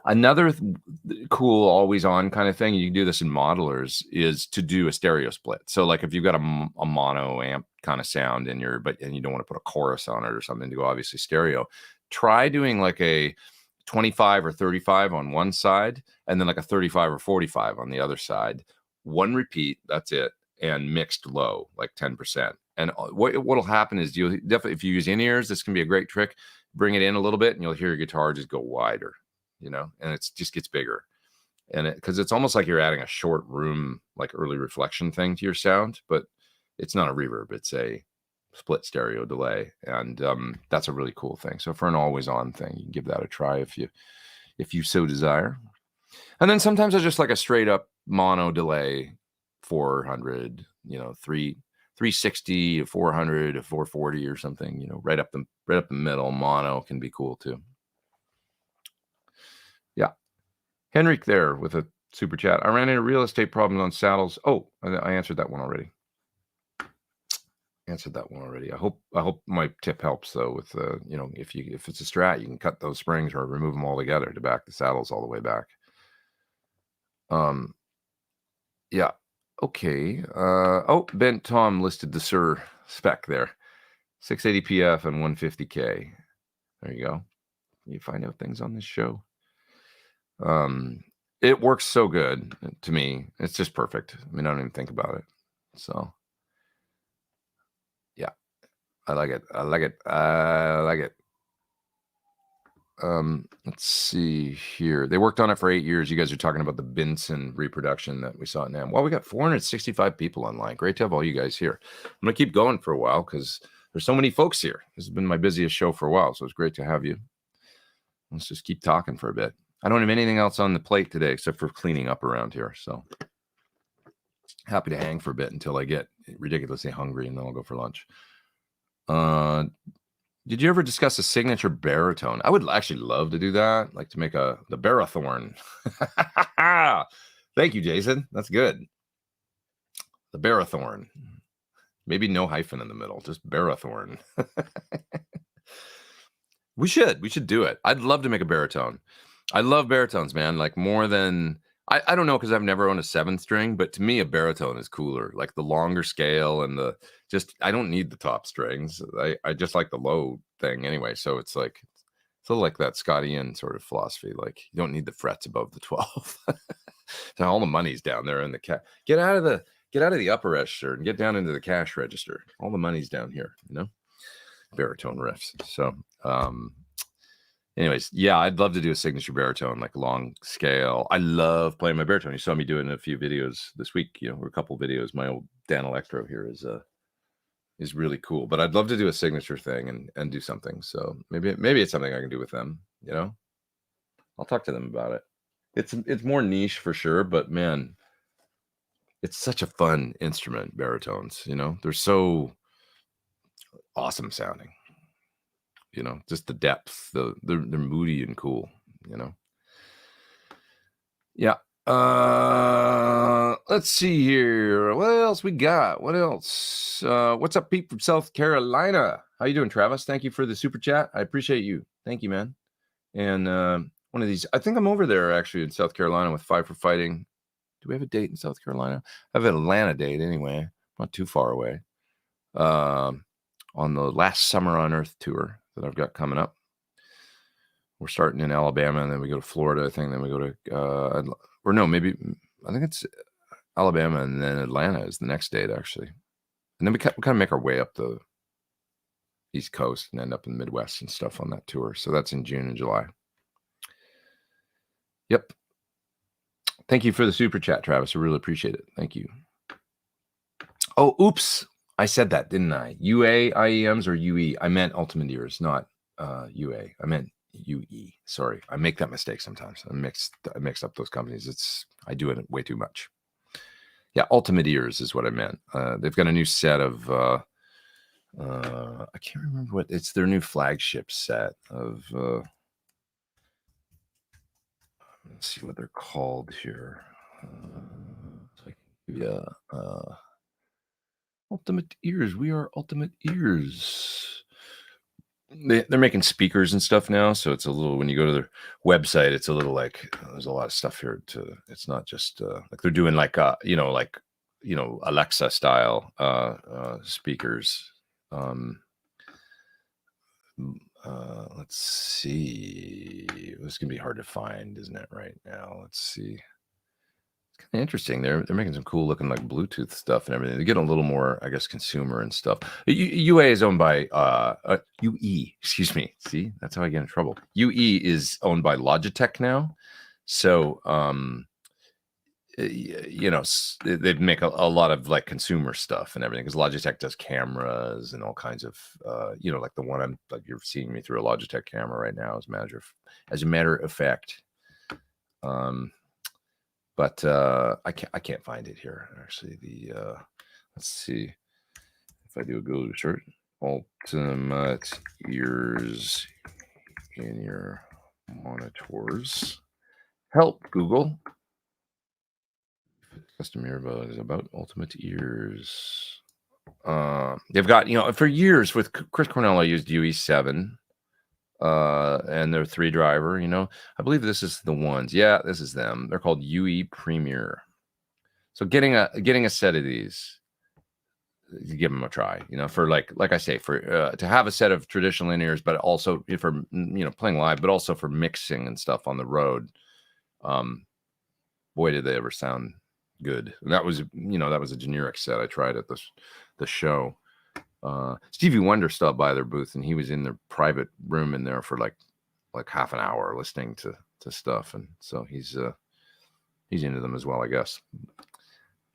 Another cool always on kind of thing, you can do this in modelers, is to do a stereo split. So like if you've got a mono amp kind of sound in your, and you don't want to put a chorus on it or something to go obviously stereo, try doing like a 25 or 35 on one side, and then like a 35 or 45 on the other side. One repeat, that's it, and mixed low, like 10%. And what'll happen is you'll definitely, if you use in-ears, this can be a great trick. Bring it in a little bit, and you'll hear your guitar just go wider, you know, and it just gets bigger. and because it's almost like you're adding a short room, like early reflection thing to your sound, but it's not a reverb. It's a split stereo delay, and that's a really cool thing. So for an always on thing, you can give that a try if you so desire. And then sometimes I just like a straight up mono delay, 400, 360, 400, 440 or something, right up the middle. Mono can be cool too. Yeah. Henrik there with a super chat. I ran into real estate problems on saddles. Oh, I answered that one already. I hope my tip helps though with if it's a Strat, you can cut those springs or remove them all together to back the saddles all the way back. Yeah. Okay. Ben Tom listed the Sir spec there. 680 PF and 150K. There you go. You find out things on this show. It works so good to me. It's just perfect. I mean, I don't even think about it. So yeah, I like it. Let's see here. They worked on it for 8 years. You guys are talking about the Benson reproduction that we saw at NAMM. Well, we got 465 people online. Great to have all you guys here. I'm going to keep going for a while because there's so many folks here. This has been my busiest show for a while, so it's great to have you. Let's just keep talking for a bit. I don't have anything else on the plate today except for cleaning up around here. So happy to hang for a bit until I get ridiculously hungry, and then I'll go for lunch. Did you ever discuss a signature baritone? I would actually love to do that, like to make the Barithorn. Thank you, Jason. That's good. The Barithorn. Maybe no hyphen in the middle, just Barithorn. We should do it. I'd love to make a baritone. I love baritones, man. Like more than I don't know, because I've never owned a 7th string, but to me a baritone is cooler. Like the longer scale and I don't need the top strings. I just like the low thing anyway. So it's like sort of like that Scott Ian sort of philosophy. Like you don't need the frets above the 12. So all the money's down there in the get out of the upper register and get down into the cash register. All the money's down here, baritone riffs. So anyways, yeah, I'd love to do a signature baritone, like long scale. I love playing my baritone. You saw me doing a few videos this week, or a couple videos. My old Dan Electro here is really cool. But I'd love to do a signature thing and do something. So maybe it's something I can do with them. I'll talk to them about it. It's more niche for sure, but man, it's such a fun instrument. Baritones, they're so awesome sounding. Just the depth, they're moody and cool, Yeah. Let's see here. What else we got? What else? What's up, Pete from South Carolina? How you doing, Travis? Thank you for the super chat. I appreciate you. Thank you, man. And one of these, I think I'm over there actually in South Carolina with Five for Fighting. Do we have a date in South Carolina? I have an Atlanta date anyway. Not too far away. On the Last Summer on Earth tour that I've got coming up. We're starting in Alabama, and then we go to Florida, I think. Then we go to, I think it's Alabama, and then Atlanta is the next date, actually. And then we kind of make our way up the East Coast and end up in the Midwest and stuff on that tour. So that's in June and July. Yep. Thank you for the super chat, Travis. I really appreciate it. Thank you. Oh, oops. I said that, didn't I? UA IEMs or UE? I meant Ultimate Ears, not UA. I meant UE. Sorry, I make that mistake sometimes. I mix up those companies. I do it way too much. Yeah, Ultimate Ears is what I meant. They've got a new set of I can't remember what it's their new flagship set of let's see what they're called here. Ultimate Ears. We are Ultimate Ears. They're making speakers and stuff now, so it's a little, when you go to their website, it's a little like there's a lot of stuff here it's not just like they're doing like Alexa style speakers. Let's see. This is gonna be hard to find, isn't it, right now? Let's see. It's kind of interesting. They're making some cool looking like Bluetooth stuff and everything. They get a little more, I guess, consumer and stuff. UA is owned by UE. Excuse me. See, that's how I get in trouble. UE is owned by Logitech now. So you know, they'd make a lot of like consumer stuff and everything, because Logitech does cameras and all kinds of, you know, like the one I'm like, you're seeing me through a Logitech camera right now, as a matter of fact. But I can't find it here. Actually, let's see if I do a Google search. Ultimate ears in your monitors. Help, Google. Custom earbuds about ultimate ears. They've got, you know, for years with Chris Cornell, I used UE7 and their 3-driver, you know. I believe this is the ones. Yeah, this is them. They're called UE Premier. So getting a set of these, you give them a try, you know, for like I say, for to have a set of traditional in-ears, but also for, you know, playing live, but also for mixing and stuff on the road. Boy, did they ever sound good. And that was, you know, that was a generic set I tried at the show. Stevie Wonder stopped by their booth, and he was in their private room in there for like half an hour listening to stuff, and so he's into them as well, I guess.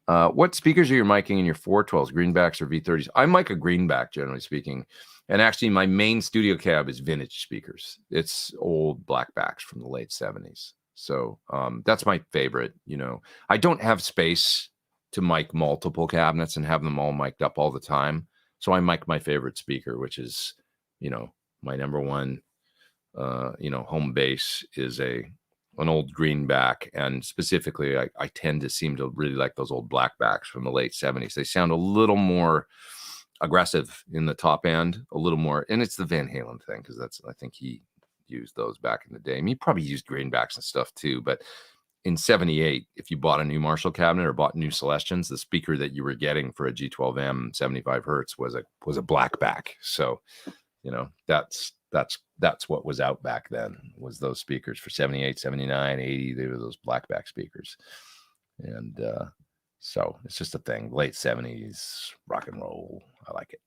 What speakers are you miking in your 412s, greenbacks or V30s? I mic a greenback, generally speaking. And actually, my main studio cab is vintage speakers. It's old blackbacks from the late 70s. So that's my favorite. You know, I don't have space to mic multiple cabinets and have them all mic'd up all the time. So I mic my favorite speaker, which is, you know, my number one, you know, home base is an old greenback, and specifically I tend to seem to really like those old blackbacks from the late 70s. They sound a little more aggressive in the top end, a little more, and it's the Van Halen thing, because that's, I think he used those back in the day. I mean, he probably used greenbacks and stuff too, but in 78, if you bought a new Marshall cabinet or bought new Celestians, the speaker that you were getting for a G12M 75 hertz was a blackback. So, you know, that's what was out back then, was those speakers for 78, 79, 80. They were those blackback speakers. And so it's just a thing. Late 70s rock and roll. I like it.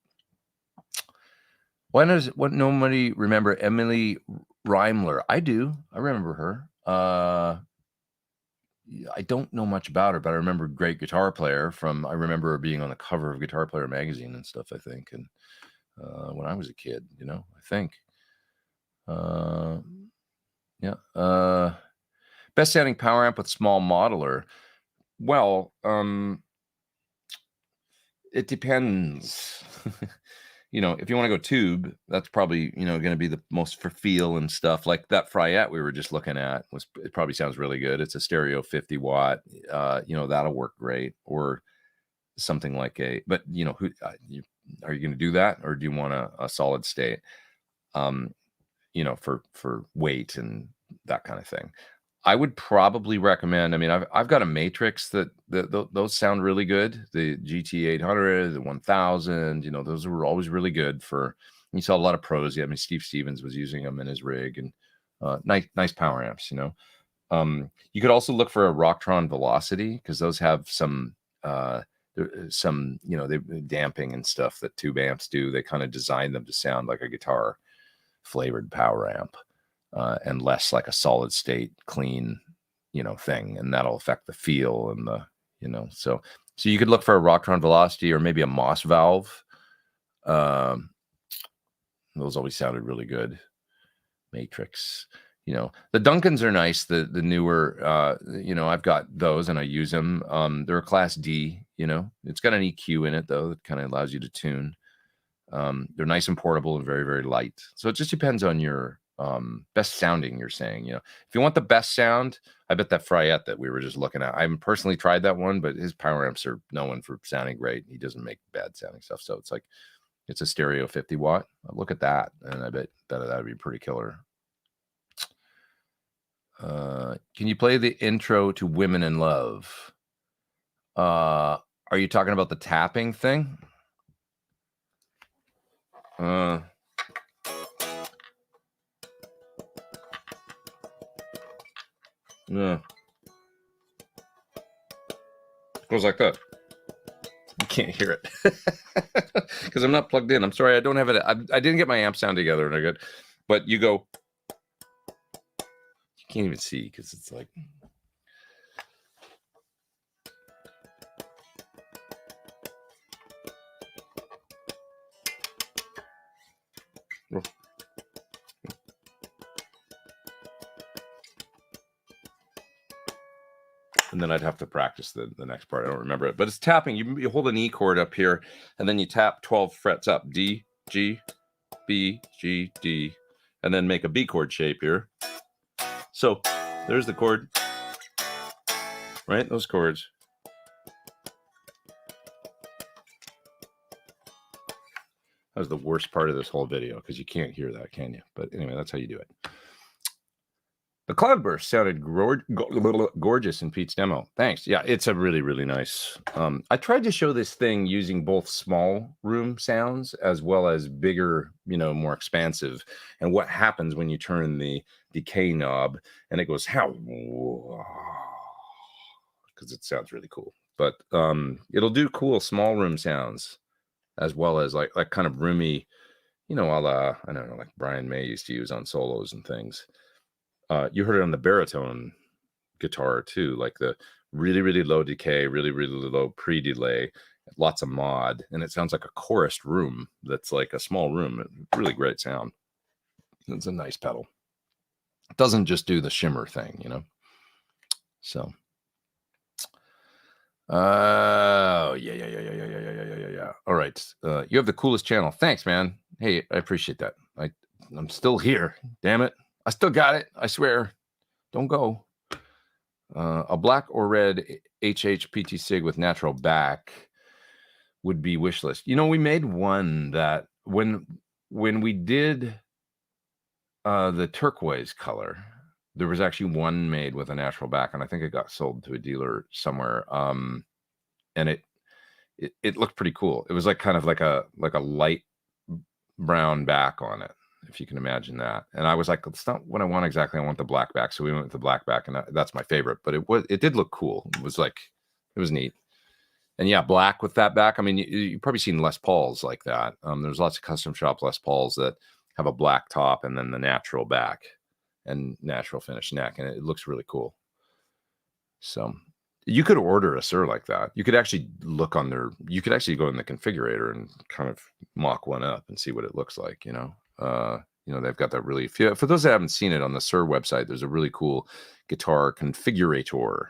What nobody remember Emily Reimler? I do. I remember her. I don't know much about her, but I remember great guitar player I remember her being on the cover of Guitar Player magazine and stuff, I think. And when I was a kid, you know, I think. Yeah. Best sounding power amp with small modeler. Well, it depends. You know, if you want to go tube, that's probably, you know, going to be the most for feel and stuff. Like that Fryette we were just looking at, it probably sounds really good. It's a stereo 50 watt. You know, that'll work great. Or something like but you know, are you going to do that, or do you want a solid state? You know, for weight and that kind of thing. I would probably recommend, I mean, I've got a Matrix that those sound really good. The GT 800, the 1000, you know, those were always really good for, you saw a lot of pros. Yeah, I mean, Steve Stevens was using them in his rig, and nice power amps, you know. You could also look for a Rocktron Velocity, because those have some, you know, they damping and stuff that tube amps do. They kind of design them to sound like a guitar flavored power amp. And less like a solid state clean, you know, thing, and that'll affect the feel and the, you know, so you could look for a Rocktron Velocity, or maybe a Moss valve. Those always sounded really good. Matrix, you know, the Duncans are nice. The newer, you know, I've got those and I use them. They're a Class D, you know, it's got an EQ in it though that kind of allows you to tune. They're nice and portable and very, very light. So it just depends on your best sounding, you're saying. You know, if you want the best sound, I bet that Fryette that we were just looking at, I haven't personally tried that one, but his power amps are known for sounding great. He doesn't make bad sounding stuff. So it's like, it's a stereo 50 watt. Look at that. And I bet that would be pretty killer. Can you play the intro to Women in Love? Are you talking about the tapping thing? Yeah. Goes like that. You can't hear it because I'm not plugged in. I'm sorry, I don't have it. I didn't get my amp sound together, and I good. But you go. You can't even see because it's like. And then I'd have to practice the next part. I don't remember it, but it's tapping. You hold an E chord up here, and then you tap 12 frets up, D, G, B, G, D, and then make a B chord shape here. So there's the chord, right? Those chords. That was the worst part of this whole video because you can't hear that, can you? But anyway, that's how you do it. The cloudburst sounded gorgeous in Pete's demo. Thanks. Yeah, it's a really, really nice. I tried to show this thing using both small room sounds as well as bigger, more expansive. And what happens when you turn the decay knob and it goes how, because it sounds really cool. But it'll do cool small room sounds as well as like kind of roomy, a la, I don't know, like Brian May used to use on solos and things. You heard it on the baritone guitar too, like the really, really low decay, really, really low pre-delay, lots of mod, and it sounds like a chorused room that's like a small room. Really great sound. It's a nice pedal. It doesn't just do the shimmer thing, So, yeah. All right, you have the coolest channel. Thanks, man. Hey, I appreciate that. I'm still here. Damn it. I still got it. I swear. Don't go. A black or red HHPT SIG with natural back would be wish list. We made one that when we did the turquoise color, there was actually one made with a natural back, and I think it got sold to a dealer somewhere. And it looked pretty cool. It was like kind of like a light brown back on it, if you can imagine that. And I was like, it's not what I want exactly. I want the black back. So we went with the black back, and that's my favorite. But it did look cool. It was neat. And yeah, black with that back. I mean, you've probably seen Les Pauls like that. There's lots of custom shop Les Pauls that have a black top and then the natural back and natural finish neck, and it looks really cool. So you could order a SIR like that. You could actually you could actually go in the configurator and kind of mock one up and see what it looks like, they've got that really, for those that haven't seen it on the SIR website, there's a really cool guitar configurator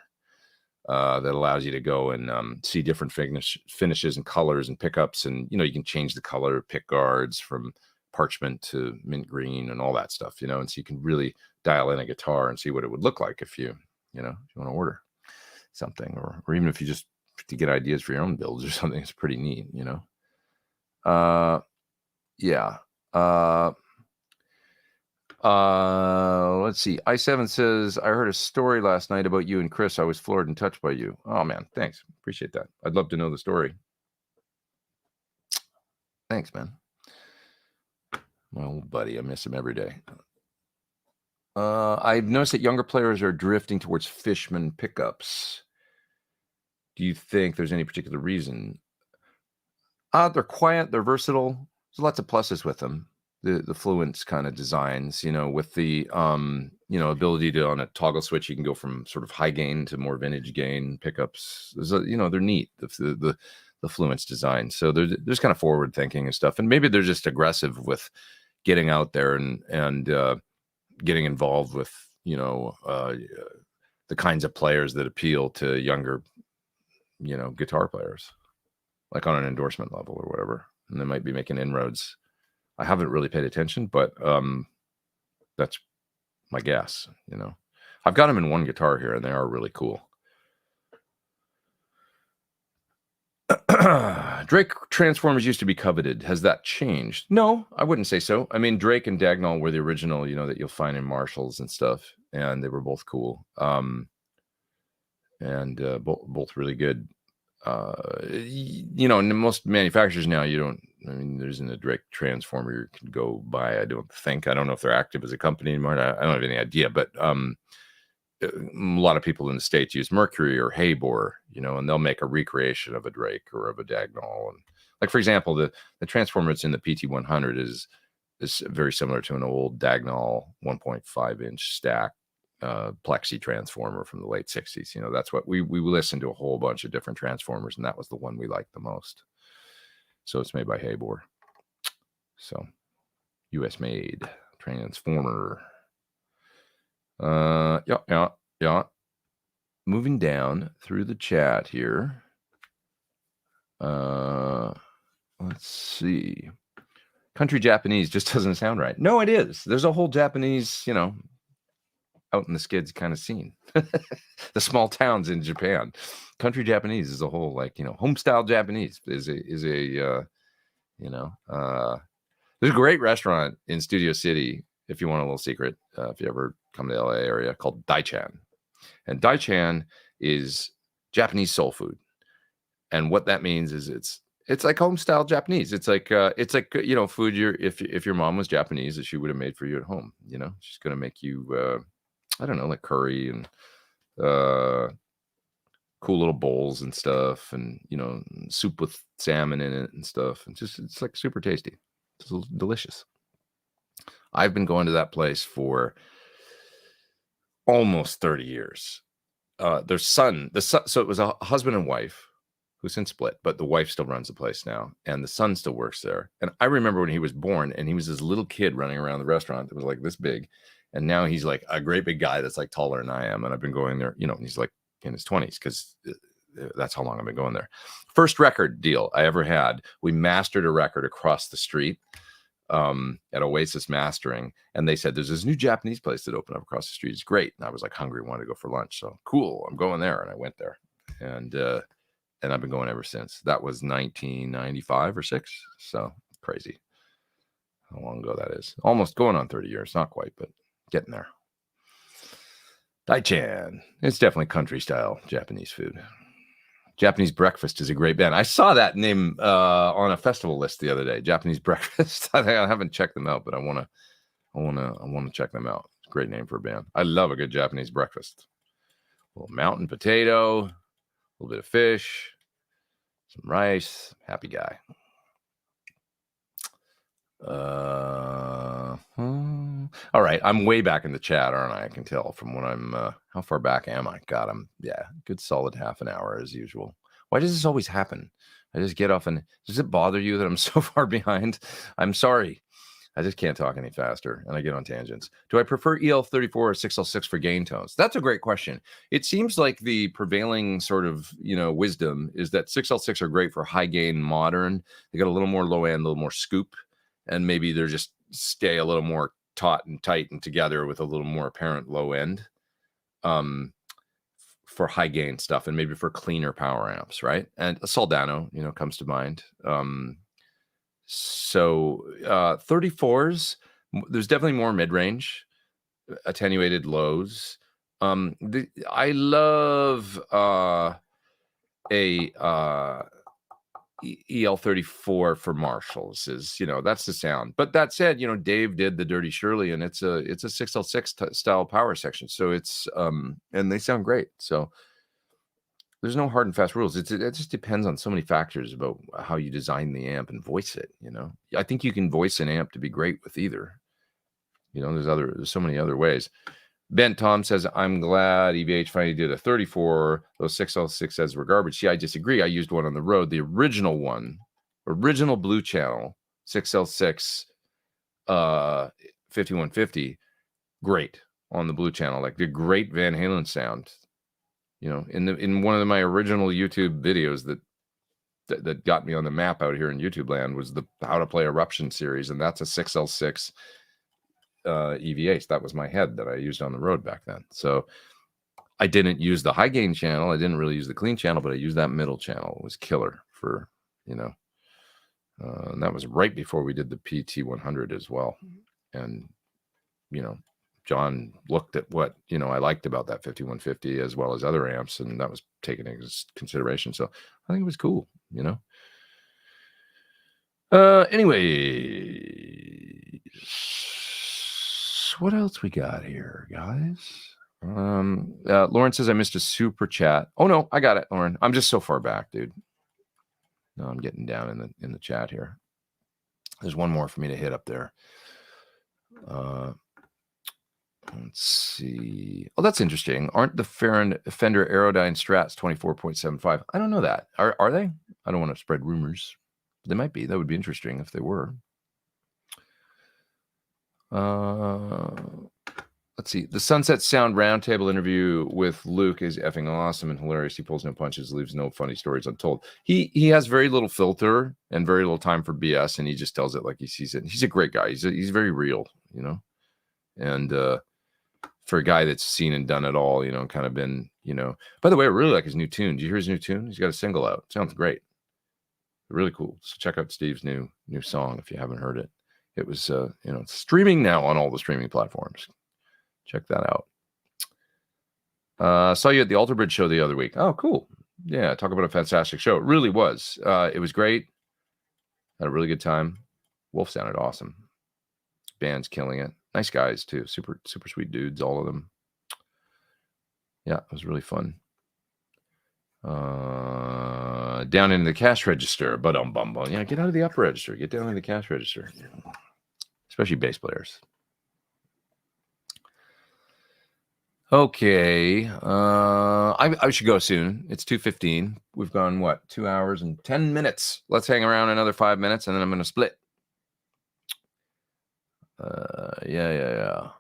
that allows you to go and see different finishes and colors and pickups. And, you can change the color, pick guards from parchment to mint green and all that stuff, and so you can really dial in a guitar and see what it would look like if you want to order something, or even if you just to get ideas for your own builds or something. It's pretty neat, yeah. Let's see. I7 says, I heard a story last night about you and Chris. I was floored and touched by you. Oh man, thanks. Appreciate that. I'd love to know the story. Thanks, man. My old buddy. I miss him every day. I've noticed that younger players are drifting towards Fishman pickups. Do you think there's any particular reason? They're quiet. They're versatile. There's lots of pluses with them. The Fluence kind of designs, with the ability to, on a toggle switch, you can go from sort of high gain to more vintage gain pickups. They're neat. The Fluence design. So there's kind of forward thinking and stuff, and maybe they're just aggressive with getting out there and getting involved with the kinds of players that appeal to younger guitar players, like on an endorsement level or whatever, and they might be making inroads. I haven't really paid attention, but that's my guess. I've got them in one guitar here, and they are really cool. Drake transformers used to be coveted. Has that changed? No, I wouldn't say so. I mean, Drake and Dagnall were the original, that you'll find in Marshalls and stuff, and they were both cool. And both really good. In most manufacturers now, there isn't a Drake transformer you can go buy. I don't know if they're active as a company anymore. I don't have any idea, but a lot of people in the States use Mercury or Haybor, and they'll make a recreation of a Drake or of a Dagnall. And like, for example, the transformer that's in the PT100 is very similar to an old Dagnall 1.5 inch stack plexi transformer from the late 60s. That's what we listened to, a whole bunch of different transformers, and that was the one we liked the most. So it's made by Haybor. So US made transformer. Yeah. moving down through the chat here. Let's see. Country Japanese just doesn't sound right. No, it is. There's a whole Japanese, out in the skids kind of scene. The small towns in Japan. Country Japanese is a whole, home style Japanese is a there's a great restaurant in Studio City, if you want a little secret, if you ever come to the LA area, called Daichan. And Daichan is Japanese soul food. And what that means is it's like home style Japanese. It's like food if your mom was Japanese, that she would have made for you at home. She's gonna make you I don't know, like curry and cool little bowls and stuff, and soup with salmon in it and stuff. And it's like super tasty. It's delicious. I've been going to that place for almost 30 years. Their son, so it was a husband and wife who since split, but the wife still runs the place now, and the son still works there. And I remember when he was born, and he was this little kid running around the restaurant that was like this big, and now he's like a great big guy that's like taller than I am. And I've been going there, and he's like in his 20s, because that's how long I've been going there. First record deal I ever had, we mastered a record across the street at Oasis Mastering, and they said there's this new Japanese place that opened up across the street. It's great. And I was like hungry, wanted to go for lunch, so cool, I'm going there. And I went there, and I've been going ever since. That was 1995 or 6, so crazy how long ago that is. Almost going on 30 years, not quite, but getting there. Daichan, it's definitely country style Japanese food. Japanese Breakfast is a great band. I saw that name on a festival list the other day. Japanese Breakfast. I haven't checked them out, but I want to check them out. It's a great name for a band. I love a good Japanese breakfast. A little mountain potato, a little bit of fish, some rice. Happy guy. All right, I'm way back in the chat, aren't I? I can tell from when I'm how far back am I? God, I'm good solid half an hour as usual. Why does this always happen? I just get off, and does it bother you that I'm so far behind? I'm sorry, I just can't talk any faster, and I get on tangents. Do I prefer EL34 or 6L6 for gain tones? That's a great question. It seems like the prevailing sort of wisdom is that 6L6 are great for high gain modern. They got a little more low end, a little more scoop, and maybe they're just stay a little more taut and tight and together with a little more apparent low end for high gain stuff, and maybe for cleaner power amps, right? And a Soldano, comes to mind. So 34s, there's definitely more mid-range, attenuated lows. I love EL34 for Marshalls is, that's the sound. But that said, Dave did the Dirty Shirley, and it's a 6L6 style power section. So it's and they sound great. So there's no hard and fast rules. It just depends on so many factors about how you design the amp and voice it. I think you can voice an amp to be great with either. There's so many other ways. Ben Tom says, I'm glad EVH finally did a 34. Those 6L6s were garbage. Yeah, I disagree. I used one on the road. The original one, original Blue Channel, 6L6 5150, great on the Blue Channel. Like the great Van Halen sound. In one of my original YouTube videos that got me on the map out here in YouTube land was the How to Play Eruption series, and that's a 6L6 EVH. That was my head that I used on the road back then. So I didn't use the high gain channel. I didn't really use the clean channel, but I used that middle channel. It was killer for, and that was right before we did the PT100 as well. And, John looked at what, I liked about that 5150 as well as other amps, and that was taken into consideration. So I think it was cool, Anyway, what else we got here, guys? Lauren says I missed a super chat. Oh no, I got it, Lauren. I'm just so far back, dude. No, I'm getting down in the chat here. There's one more for me to hit up there. Let's see. Oh, that's interesting. Aren't the Fender Aerodyne Strats 24.75? I don't know that. Are they? I don't want to spread rumors. They might be. That would be interesting if they were. let's see. The Sunset Sound Roundtable interview with Luke is effing awesome and hilarious. He pulls no punches, leaves no funny stories untold. He has very little filter and very little time for BS, and he just tells it like he sees it. And he's a great guy. He's very real, you know. And for a guy that's seen and done it all, you know, kind of been, you know. By the way, I really like his new tune. Did you hear his new tune? He's got a single out. Sounds great. Really cool. So check out Steve's new song if you haven't heard it. It was, you know, it's streaming now on all the streaming platforms. Check that out. Saw you at the Alter Bridge show the other week. Oh, cool. Yeah, talk about a fantastic show. It really was. It was great. Had a really good time. Wolf sounded awesome. Band's killing it. Nice guys too. Super sweet dudes, all of them. Yeah, it was really fun. Down into the cash register, but yeah, get out of the upper register. Get down in the cash register. Especially bass players. Okay. I should go soon. It's 2:15. We've gone, what, 2 hours and 10 minutes. Let's hang around another 5 minutes, and then I'm going to split. Yeah.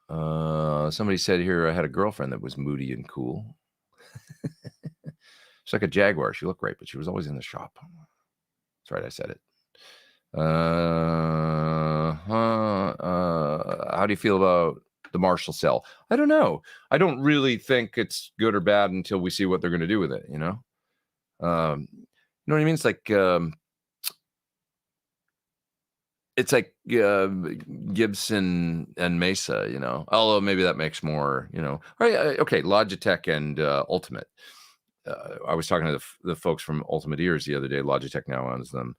Somebody said here I had a girlfriend that was moody and cool. She's like a Jaguar. She looked great, but she was always in the shop. That's right, I said it. How do you feel about the Marshall cell? I don't know. I don't really think it's good or bad until we see what they're going to do with it, you know? You know what I mean? It's like Gibson and Mesa, you know, although maybe that makes more, you know. Okay, Logitech and Ultimate. I was talking to the folks from Ultimate Ears the other day. Logitech now owns them.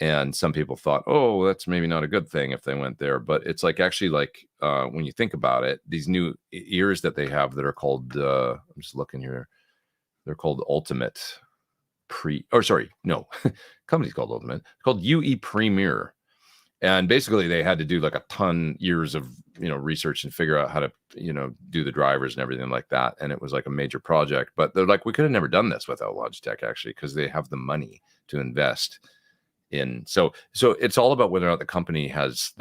And some people thought, oh, that's maybe not a good thing if they went there. But it's like actually like when you think about it, these new ears that they have that are called, I'm just looking here. They're called Ultimate company's called Ultimate. It's called UE Premier. And basically they had to do like a ton years of, you know, research and figure out how to, you know, do the drivers and everything like that. And it was like a major project, but they're like, we could have never done this without Logitech actually, because they have the money to invest in. So it's all about whether or not the company has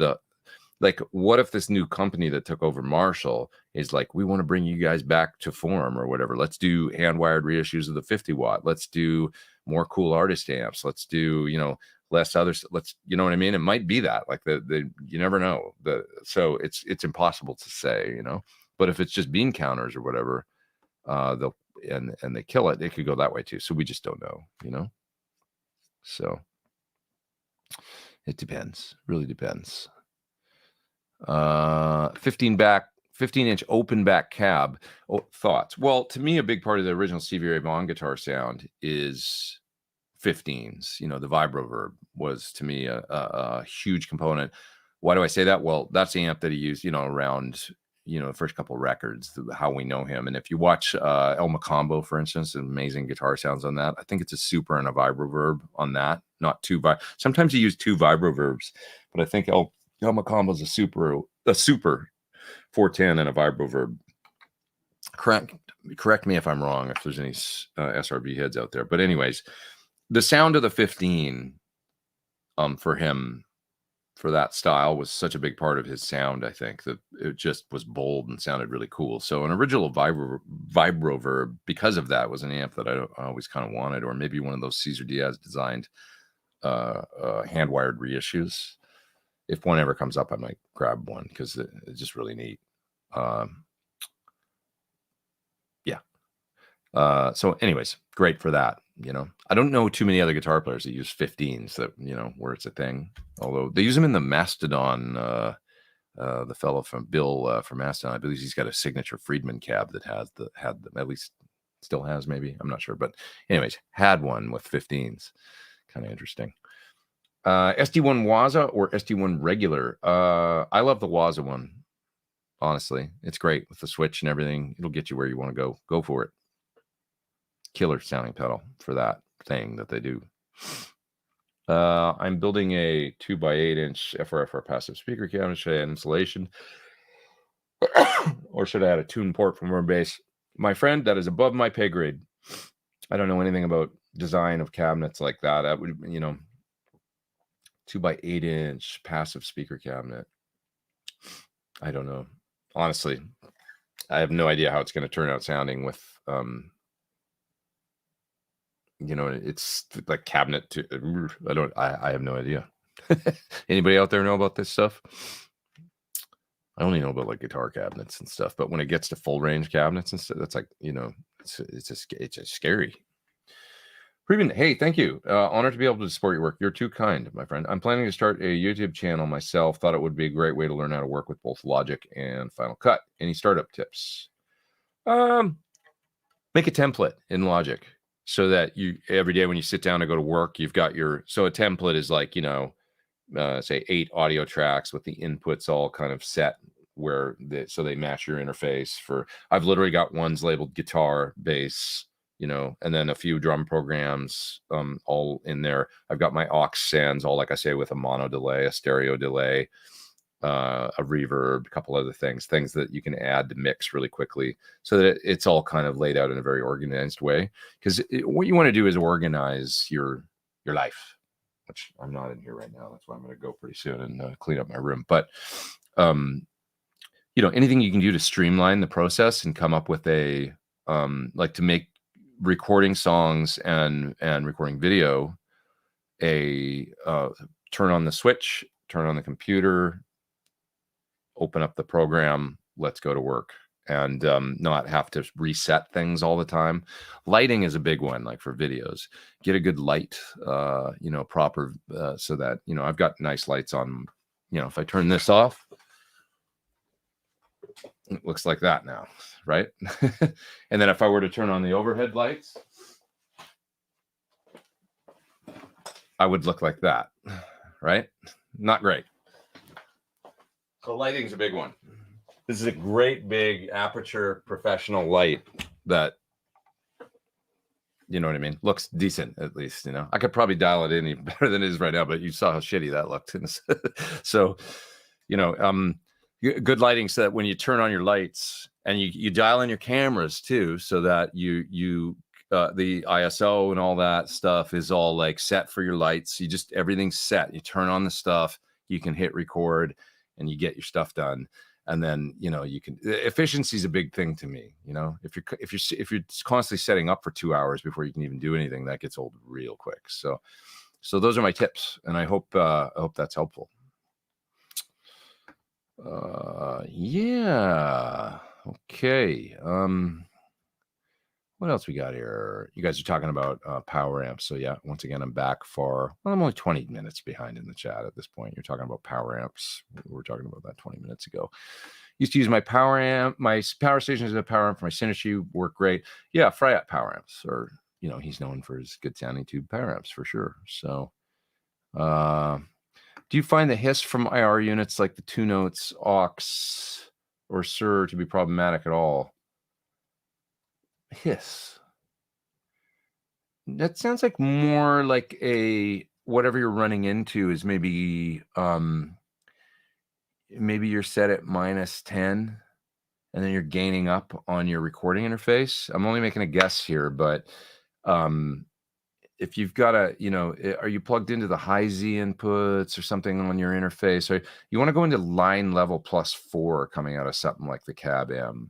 like, what if this new company that took over Marshall is like, we want to bring you guys back to form or whatever. Let's do hand-wired reissues of the 50 watt. Let's do more cool artist amps. Let's do, you know, less others. Let's, you know what I mean? It might be that, like you never know. So it's impossible to say, you know. But if it's just bean counters or whatever, they'll and they kill it, it could go that way too. So we just don't know, you know. So it depends. Really depends. 15-inch open back cab. Thoughts? Well, to me, a big part of the original Stevie Ray Vaughan guitar sound is 15s. You know, the Vibroverb was to me a huge component. Why do I say that? Well, that's the amp that he used, you know, around, you know, the first couple of records, how we know him. And if you watch El Macombo, for instance, amazing guitar sounds on that. I think it's a super and a Vibroverb on that, not two. Sometimes you use two Vibroverbs, but I think El Macombo's a super 410 and a Vibroverb. Correct me if I'm wrong, if there's any SRB heads out there. But anyways, the sound of the 15 for him, for that style, was such a big part of his sound. I think that it just was bold and sounded really cool. So an original Vibroverb, because of that, was an amp that I always kind of wanted, or maybe one of those Cesar Diaz designed hand-wired reissues. If one ever comes up, I might grab one because it's just really neat. So anyways, great for that. You know, I don't know too many other guitar players that use 15s that, you know, where it's a thing, although they use them in the Mastodon. The fellow from Bill from Mastodon, I believe he's got a signature Friedman cab that had them, at least still has, maybe, I'm not sure, but anyways, had one with 15s. Kind of interesting. SD1 Waza or SD1 regular? I love the Waza one. Honestly, it's great with the switch and everything. It'll get you where you want to go. Go for it. Killer sounding pedal for that thing that they do. I'm building a 2x8-inch FRFR passive speaker cabinet. Should I add insulation? Or should I add a tune port from our bass? My friend, that is above my pay grade. I don't know anything about design of cabinets like that. That would, you know, 2x8-inch passive speaker cabinet. I don't know. honestly, I have no idea how it's going to turn out sounding with, you know, it's like cabinet to, I have no idea. Anybody out there know about this stuff? I only know about like guitar cabinets and stuff, but when it gets to full range cabinets and stuff, that's like, you know, it's just scary. Preben, hey, thank you. Honored to be able to support your work. You're too kind, my friend. I'm planning to start a YouTube channel myself. Thought it would be a great way to learn how to work with both Logic and Final Cut. Any startup tips? Make a template in Logic so that you every day when you sit down to go to work, you've got your, so a template is like, you know, say 8 audio tracks with the inputs all kind of set where so they match your interface. For I've literally got ones labeled guitar, bass, you know, and then a few drum programs all in there. I've got my aux sends all, like I say, with a mono delay, a stereo delay, a reverb, a couple other things that you can add to mix really quickly so that it's all kind of laid out in a very organized way. Because what you want to do is organize your life, which I'm not in here right now. That's why I'm going to go pretty soon and clean up my room. But, you know, anything you can do to streamline the process and come up with a, like to make recording songs and recording video, turn on the switch, turn on the computer, open up the program, let's go to work, and not have to reset things all the time. Lighting is a big one, like for videos. Get a good light, you know, proper, so that, you know, I've got nice lights on. You know, if I turn this off, it looks like that now, right? And then if I were to turn on the overhead lights, I would look like that, right? Not great. So lighting's a big one. This is a great big aperture professional light that, you know what I mean, looks decent at least. You know, I could probably dial it in even better than it is right now, but you saw how shitty that looked. So, you know, good lighting so that when you turn on your lights and you dial in your cameras too, so that the ISO and all that stuff is all like set for your lights. You just, everything's set. You turn on the stuff, you can hit record and you get your stuff done. And then, you know, you can, efficiency is a big thing to me. You know, if you're constantly setting up for 2 hours before you can even do anything, that gets old real quick. So those are my tips, and I hope that's helpful. Yeah. Okay. What else we got here? You guys are talking about power amps. So yeah, once again, I'm back for, well, I'm only 20 minutes behind in the chat at this point. You're talking about power amps. We were talking about that 20 minutes ago. Used to use my power amp, my power station as a power amp for my Synergy, work great. Yeah, Fryat power amps, or, you know, he's known for his good sounding tube power amps for sure. So, do you find the hiss from IR units like the 2 notes, aux, or SIR to be problematic at all? Hiss. That sounds like more like a, whatever you're running into is maybe maybe you're set at -10 and then you're gaining up on your recording interface. I'm only making a guess here, but if you've got a, you know, are you plugged into the high Z inputs or something on your interface? Or you want to go into line level +4 coming out of something like the CAB-M.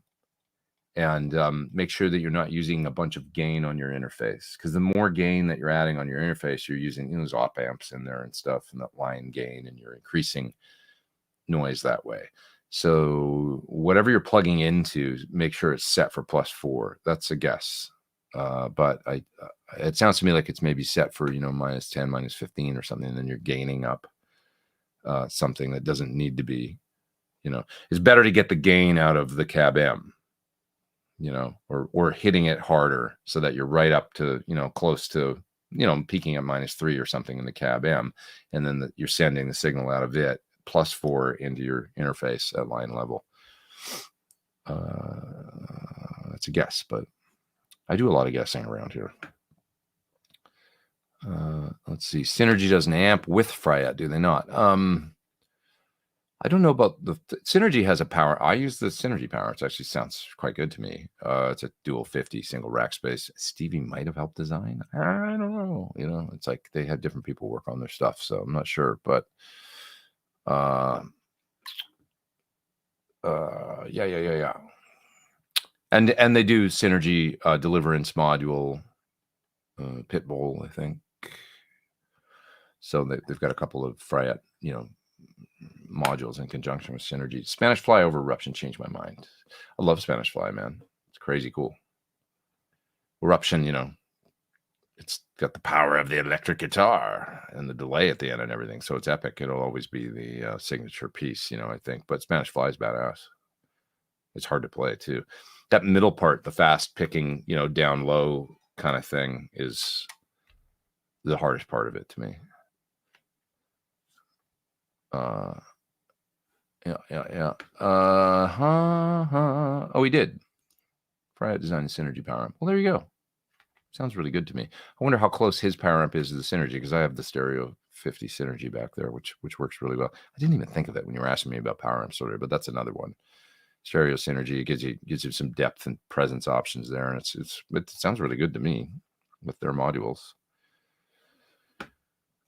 And make sure that you're not using a bunch of gain on your interface, because the more gain that you're adding on your interface, you're using, you know, there's op amps in there and stuff, and that line gain, and you're increasing noise that way. So whatever you're plugging into, make sure it's set for +4. That's a guess, but it sounds to me like it's maybe set for, you know, -10, -15 or something, and then you're gaining up something that doesn't need to be. You know, it's better to get the gain out of the CAB-M, you know, or hitting it harder so that you're right up to, you know, close to, you know, peaking at -3 or something in the CAB-M, and then you're sending the signal out of it +4 into your interface at line level. That's a guess, but I do a lot of guessing around here. Let's see. Synergy does an amp with Fryat, do they not? I don't know about the Synergy has a power. I use the Synergy power. It actually sounds quite good to me. It's a dual 50 single rack space. Stevie might have helped design. I don't know. You know, it's like they had different people work on their stuff, so I'm not sure. But Yeah. And they do Synergy deliverance module, Pitbull, I think. So they've got a couple of Fryette, modules in conjunction with Synergy. Spanish Fly over Eruption changed my mind. I love Spanish Fly, man. It's crazy cool. Eruption, it's got the power of the electric guitar and the delay at the end and everything. So it's epic. It'll always be the signature piece, I think. But Spanish Fly is badass. It's hard to play too. That middle part, the fast picking, down low kind of thing is the hardest part of it to me. Yeah. Oh, we did. Fryette design Synergy power amp. Well, there you go. Sounds really good to me. I wonder how close his power amp is to the Synergy, because I have the Stereo 50 Synergy back there, which works really well. I didn't even think of that when you were asking me about power amps earlier, but that's another one. Stereo Synergy gives you some depth and presence options there, and it sounds really good to me with their modules.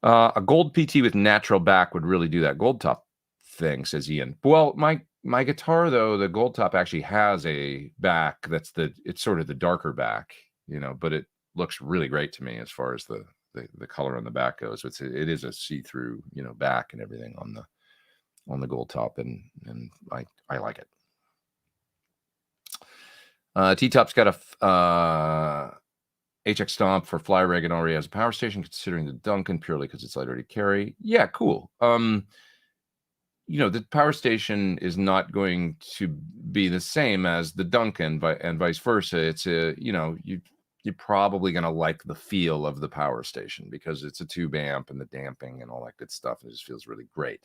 A gold PT with natural back would really do that gold top thing, says Ian. Well, my guitar though, the gold top actually has a back it's sort of the darker back, but it looks really great to me as far as the color on the back goes. It is a see-through, back and everything on the gold top, and I like it. T-Top's got a HX Stomp for Fly Rig and already has a power station, considering the Duncan purely because it's lighter to carry. Yeah, cool. The power station is not going to be the same as the Duncan, and vice versa. It's you're probably going to like the feel of the power station because it's a tube amp and the damping and all that good stuff. It just feels really great.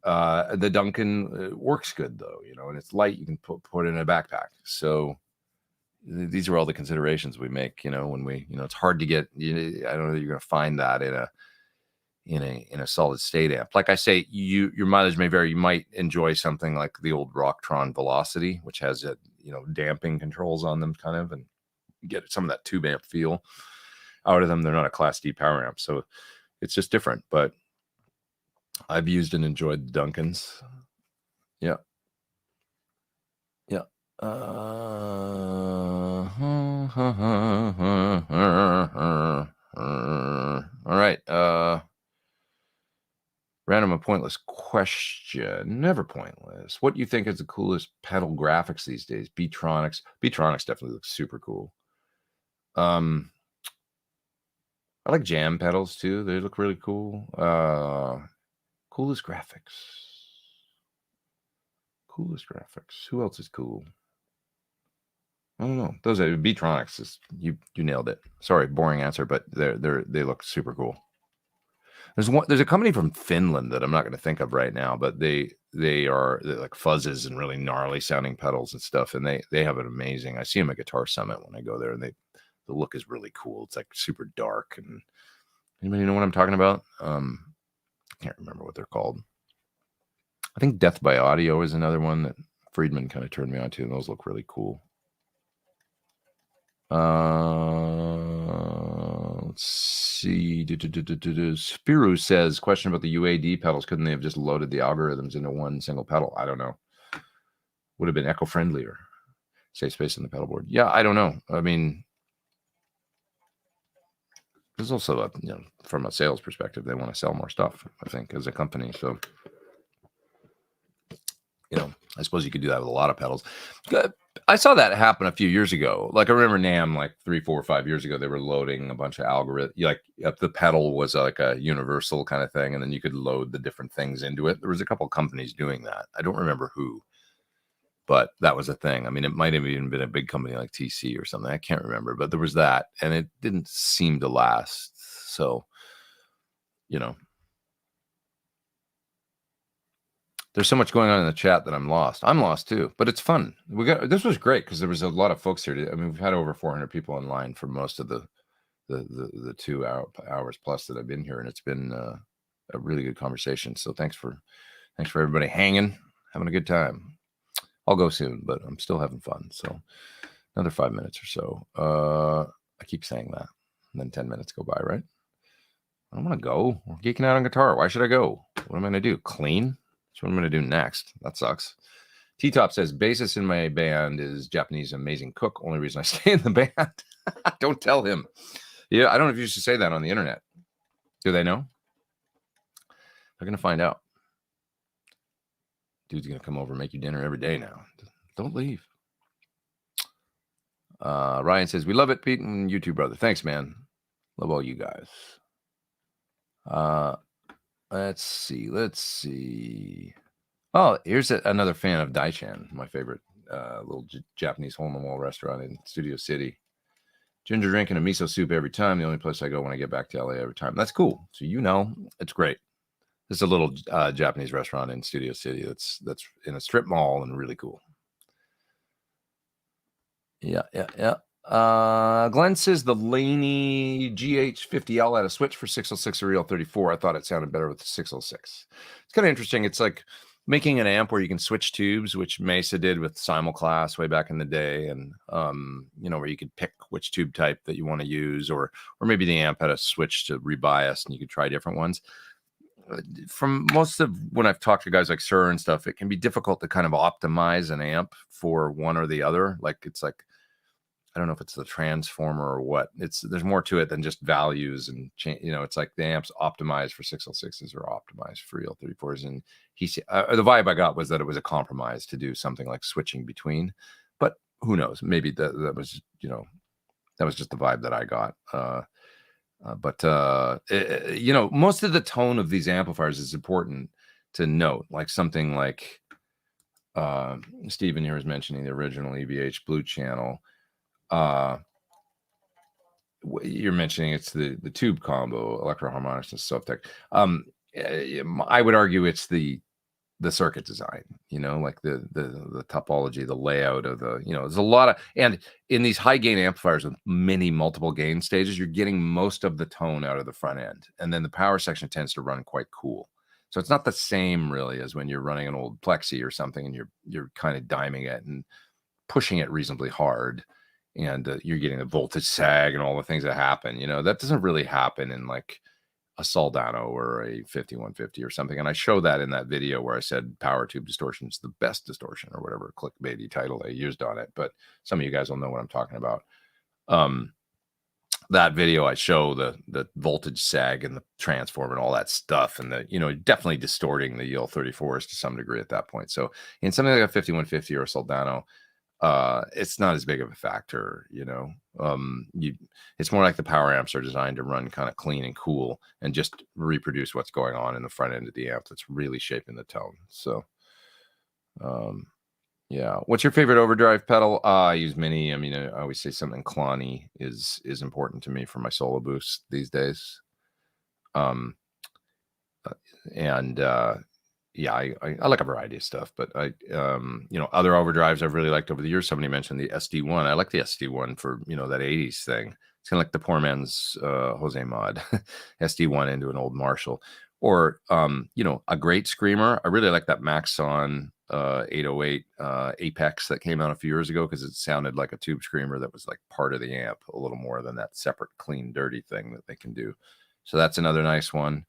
The Duncan works good though, and it's light. You can put it in a backpack. So these are all the considerations we make, when we, it's hard to get, I don't know that you're going to find that in a solid state amp. Like I say, your mileage may vary. You might enjoy something like the old Rocktron Velocity, which has damping controls on them kind of, and get some of that tube amp feel out of them. They're not a Class D power amp, so it's just different. But I've used and enjoyed the Duncans. Yeah. All right. Random and pointless question. Never pointless. What do you think is the coolest pedal graphics these days? Beatronics. Beatronics definitely looks super cool. I like jam pedals too. They look really cool. Coolest graphics. Who else is cool? I don't know. Those are Beatronics. You nailed it. Sorry, boring answer, but they look super cool. There's a company from Finland that I'm not going to think of right now, but they're like fuzzes and really gnarly sounding pedals and stuff, and they have an amazing. I see them at Guitar Summit when I go there, and the look is really cool. It's like super dark. And anybody know what I'm talking about? I can't remember what they're called. I think Death by Audio is another one that Friedman kind of turned me on to, and those look really cool. Let's see. Spiru says, question about the UAD pedals. Couldn't they have just loaded the algorithms into one single pedal? I don't know. Would have been eco-friendlier. Save space on the pedal board. Yeah, I don't know. I mean, there's also from a sales perspective, they want to sell more stuff, I think, as a company. So, I suppose you could do that with a lot of pedals. I saw that happen a few years ago. Like I remember NAMM, like 3, 4, 5 years ago, they were loading a bunch of algorithms. Like the pedal was like a universal kind of thing, and then you could load the different things into it. There was a couple of companies doing that. I don't remember who, but that was a thing. I mean, it might have even been a big company like TC or something. I can't remember, but there was that, and it didn't seem to last. So, there's so much going on in the chat that I'm lost. I'm lost too, but it's fun. This was great because there was a lot of folks here. I mean, we've had over 400 people online for most of the 2 hours plus that I've been here, and it's been a really good conversation. So thanks for everybody having a good time. I'll go soon, but I'm still having fun. So another 5 minutes or so. I keep saying that, and then 10 minutes go by, right? I don't want to go. We're geeking out on guitar. Why should I go? What am I going to do? Clean? That's what I'm going to do next. That sucks. T-Top says, bassist in my band is Japanese amazing cook. Only reason I stay in the band. Don't tell him. Yeah, I don't know if you should say that on the internet. Do they know? They're going to find out. Dude's going to come over and make you dinner every day now. Don't leave. Ryan says, we love it, Pete, and you too, brother. Thanks, man. Love all you guys. Let's see. Oh, here's another fan of Daichan, my favorite little Japanese hole-in-the-wall restaurant in Studio City. Ginger drink and a miso soup every time. The only place I go when I get back to LA every time. That's cool. So it's great. It's a little Japanese restaurant in Studio City that's in a strip mall and really cool. Yeah. Glenn says the Laney GH50L had a switch for 606 or EL34. I thought it sounded better with the 606. It's kind of interesting. It's like making an amp where you can switch tubes, which Mesa did with Simulclass way back in the day, and where you could pick which tube type that you want to use, or maybe the amp had a switch to rebias and you could try different ones. From most of when I've talked to guys like Sir and stuff, it can be difficult to kind of optimize an amp for one or the other. It's like, I don't know if it's the transformer or what. There's more to it than just values and change. It's like the amps optimized for 606s or optimized for EL34s. And the vibe I got was that it was a compromise to do something like switching between. But who knows? Maybe that was that was just the vibe that I got. Most of the tone of these amplifiers is important to note. Like something like Stephen here was mentioning the original EVH Blue Channel. You're mentioning it's the tube combo, Electro Harmonics and Softec. I would argue it's the circuit design, like the topology, the layout of there's a lot of, and in these high gain amplifiers with many multiple gain stages, you're getting most of the tone out of the front end, and then the power section tends to run quite cool. So it's not the same really as when you're running an old Plexi or something and you're kind of diming it and pushing it reasonably hard, and you're getting the voltage sag and all the things that happen. That doesn't really happen in like a Soldano or a 5150 or something. And I show that in that video where I said power tube distortion is the best distortion, or whatever clickbaity title I used on it. But some of you guys will know what I'm talking about. That video, I show the voltage sag and the transformer and all that stuff, and definitely distorting the EL34s to some degree at that point. So in something like a 5150 or a Soldano, it's not as big of a factor. It's more like the power amps are designed to run kind of clean and cool and just reproduce what's going on in the front end of the amp that's really shaping the tone. So yeah, what's your favorite overdrive pedal? I use Mini. I mean, I always say something clonny is important to me for my solo boost these days. Yeah, I like a variety of stuff, but other overdrives I've really liked over the years. Somebody mentioned the SD1. I like the SD1 for, that 80s thing. It's kind of like the poor man's Jose Mod, SD1 into an old Marshall. Or, a great screamer. I really like that Maxon 808 Apex that came out a few years ago, because it sounded like a tube screamer that was like part of the amp a little more than that separate clean, dirty thing that they can do. So that's another nice one.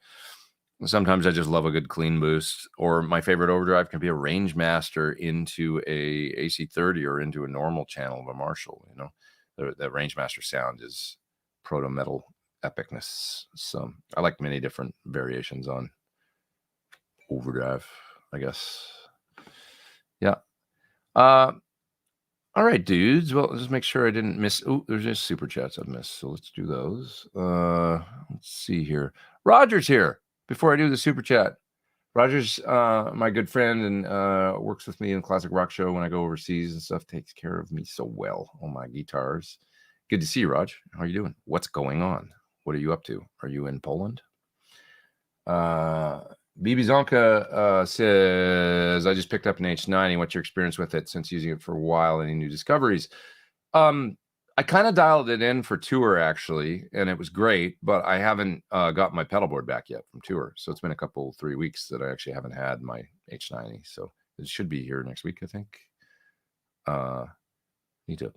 Sometimes I just love a good clean boost, or my favorite overdrive can be a Rangemaster into a AC30 or into a normal channel of a Marshall. The Rangemaster sound is proto metal epicness. So I like many different variations on overdrive, I guess. Yeah. All right, dudes. Well, let's make sure I didn't miss. Oh, there's just super chats I've missed. So let's do those. Let's see here. Roger's here. Before I do the super chat, Roger's my good friend and works with me in Classic Rock Show when I go overseas and stuff. Takes care of me so well on my guitars. Good to see you, Rog. How are you doing? What's going on? What are you up to? Are you in Poland? Bibi Zonka says, I just picked up an H90. What's your experience with it since using it for a while? Any new discoveries? I kind of dialed it in for tour, actually, and it was great, but I haven't got my pedal board back yet from tour. So it's been a 3 weeks that I actually haven't had my H90. So it should be here next week, I think. Need to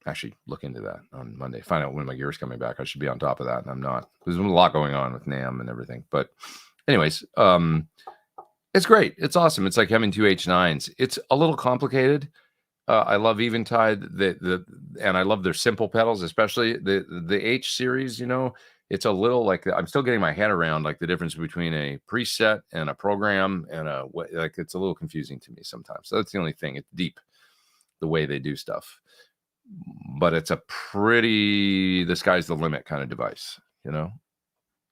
actually look into that on Monday, find out when my gear's coming back. I should be on top of that, and I'm not. There's a lot going on with NAMM and everything. But anyways, It's great. It's awesome. It's like having two H9s. It's a little complicated. I love Eventide, and I love their simple pedals, especially the H series. You know, it's a little like I'm still getting my head around like the difference between a preset and a program, and like it's a little confusing to me sometimes. So that's the only thing. It's deep the way they do stuff, but it's a pretty the sky's the limit kind of device, you know.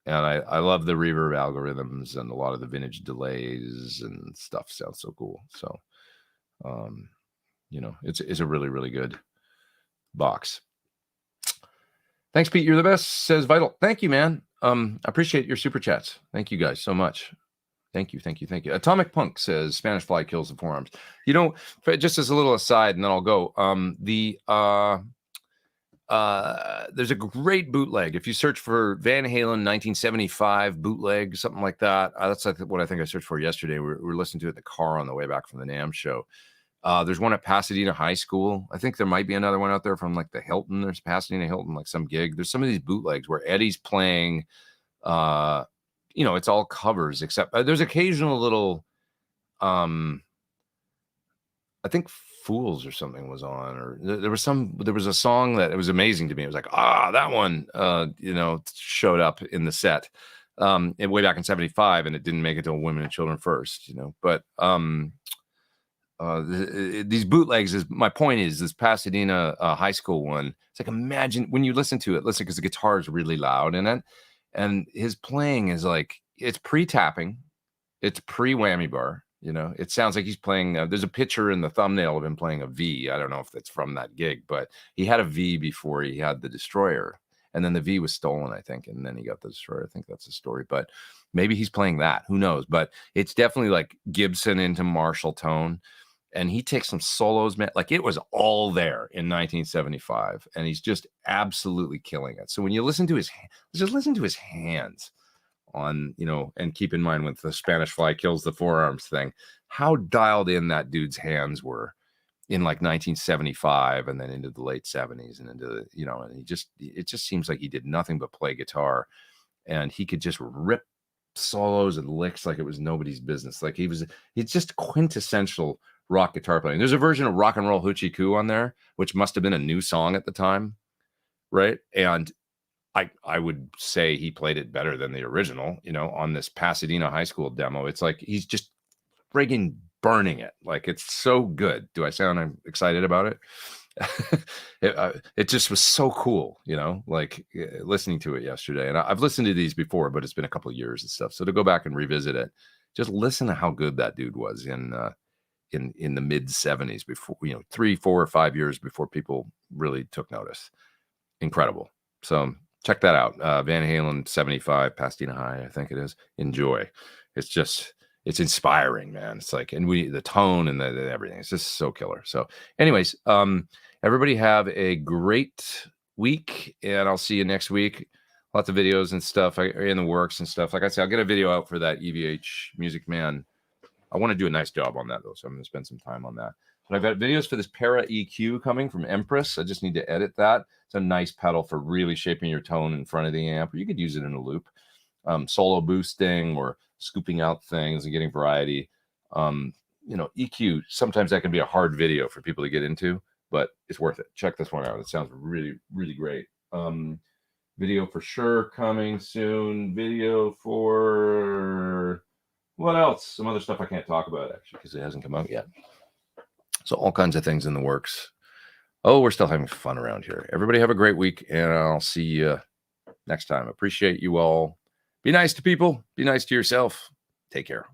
And I love the reverb algorithms, and a lot of the vintage delays and stuff sounds so cool. So, you know, it's a really, really good box. Thanks, Pete. You're the best, says Vital. Thank you, man. I appreciate your super chats. Thank you guys so much. Thank you. Atomic Punk says Spanish Fly kills the forearms. You know, just as a little aside, and then I'll go. There's a great bootleg. If you search for Van Halen 1975 bootleg, something like that. That's what I think I searched for yesterday. We're listening to it in the car on the way back from the NAMM show. There's one at Pasadena High School. I think there might be another one out there from like the Hilton. There's Pasadena Hilton, like some gig. There's some of these bootlegs where Eddie's playing, you know, it's all covers, except there's occasional little, I think Fools or something was on, or there was a song that it was amazing to me. It was like, that one, you know, showed up in the set, and way back in 75, and it didn't make it to Women and Children First, you know, but, these bootlegs is my point is this Pasadena high school one. It's like, imagine when you listen to it, listen, because the guitar is really loud in it, and his playing is like, it's pre-tapping, it's pre-whammy bar. You know, it sounds like he's playing. There's a picture in the thumbnail of him playing a V. I don't know if that's from that gig, but he had a V before he had the Destroyer, and then the V was stolen, I think, and then he got the Destroyer. I think that's the story, but maybe he's playing that. Who knows? But it's definitely like Gibson into Marshall tone, and he takes some solos, man. Like it was all there in 1975, and he's just absolutely killing it. So when you listen to just listen to his hands. On, you know, and keep in mind with the Spanish Fly kills the forearms thing, how dialed in that dude's hands were in like 1975 and then into the late 70s and into the, you know, and it just seems like he did nothing but play guitar, and he could just rip solos and licks like it was nobody's business. Like it's just quintessential rock guitar playing. There's a version of Rock and Roll Hoochie Coo on there, which must have been a new song at the time, right? And I would say he played it better than the original, you know, on this Pasadena High School demo. It's like he's just friggin' burning it. Like it's so good. Do I sound excited about it? It just was so cool, you know, like listening to it yesterday. And I've listened to these before, but it's been a couple of years and stuff. So to go back and revisit it, just listen to how good that dude was in the mid 70s before, you know, 3, 4, or 5 years before people really took notice. Incredible. So check that out. Van Halen 75, Pasadena High, I think it is. Enjoy. It's inspiring, man. It's like, and the tone and the everything. It's just so killer. So anyways, everybody have a great week, and I'll see you next week. Lots of videos and stuff in the works and stuff. Like I said, I'll get a video out for that EVH Music Man. I want to do a nice job on that though, so I'm going to spend some time on that. But I've got videos for this Para EQ coming from Empress. I just need to edit that. It's a nice pedal for really shaping your tone in front of the amp, or you could use it in a loop. Solo boosting or scooping out things and getting variety. You know, EQ, sometimes that can be a hard video for people to get into, but it's worth it. Check this one out. It sounds really, really great. Video for sure coming soon. Video for what else? Some other stuff I can't talk about actually because it hasn't come out yet. So all kinds of things in the works. Oh, we're still having fun around here. Everybody have a great week, and I'll see you next time. Appreciate you all. Be nice to people. Be nice to yourself. Take care.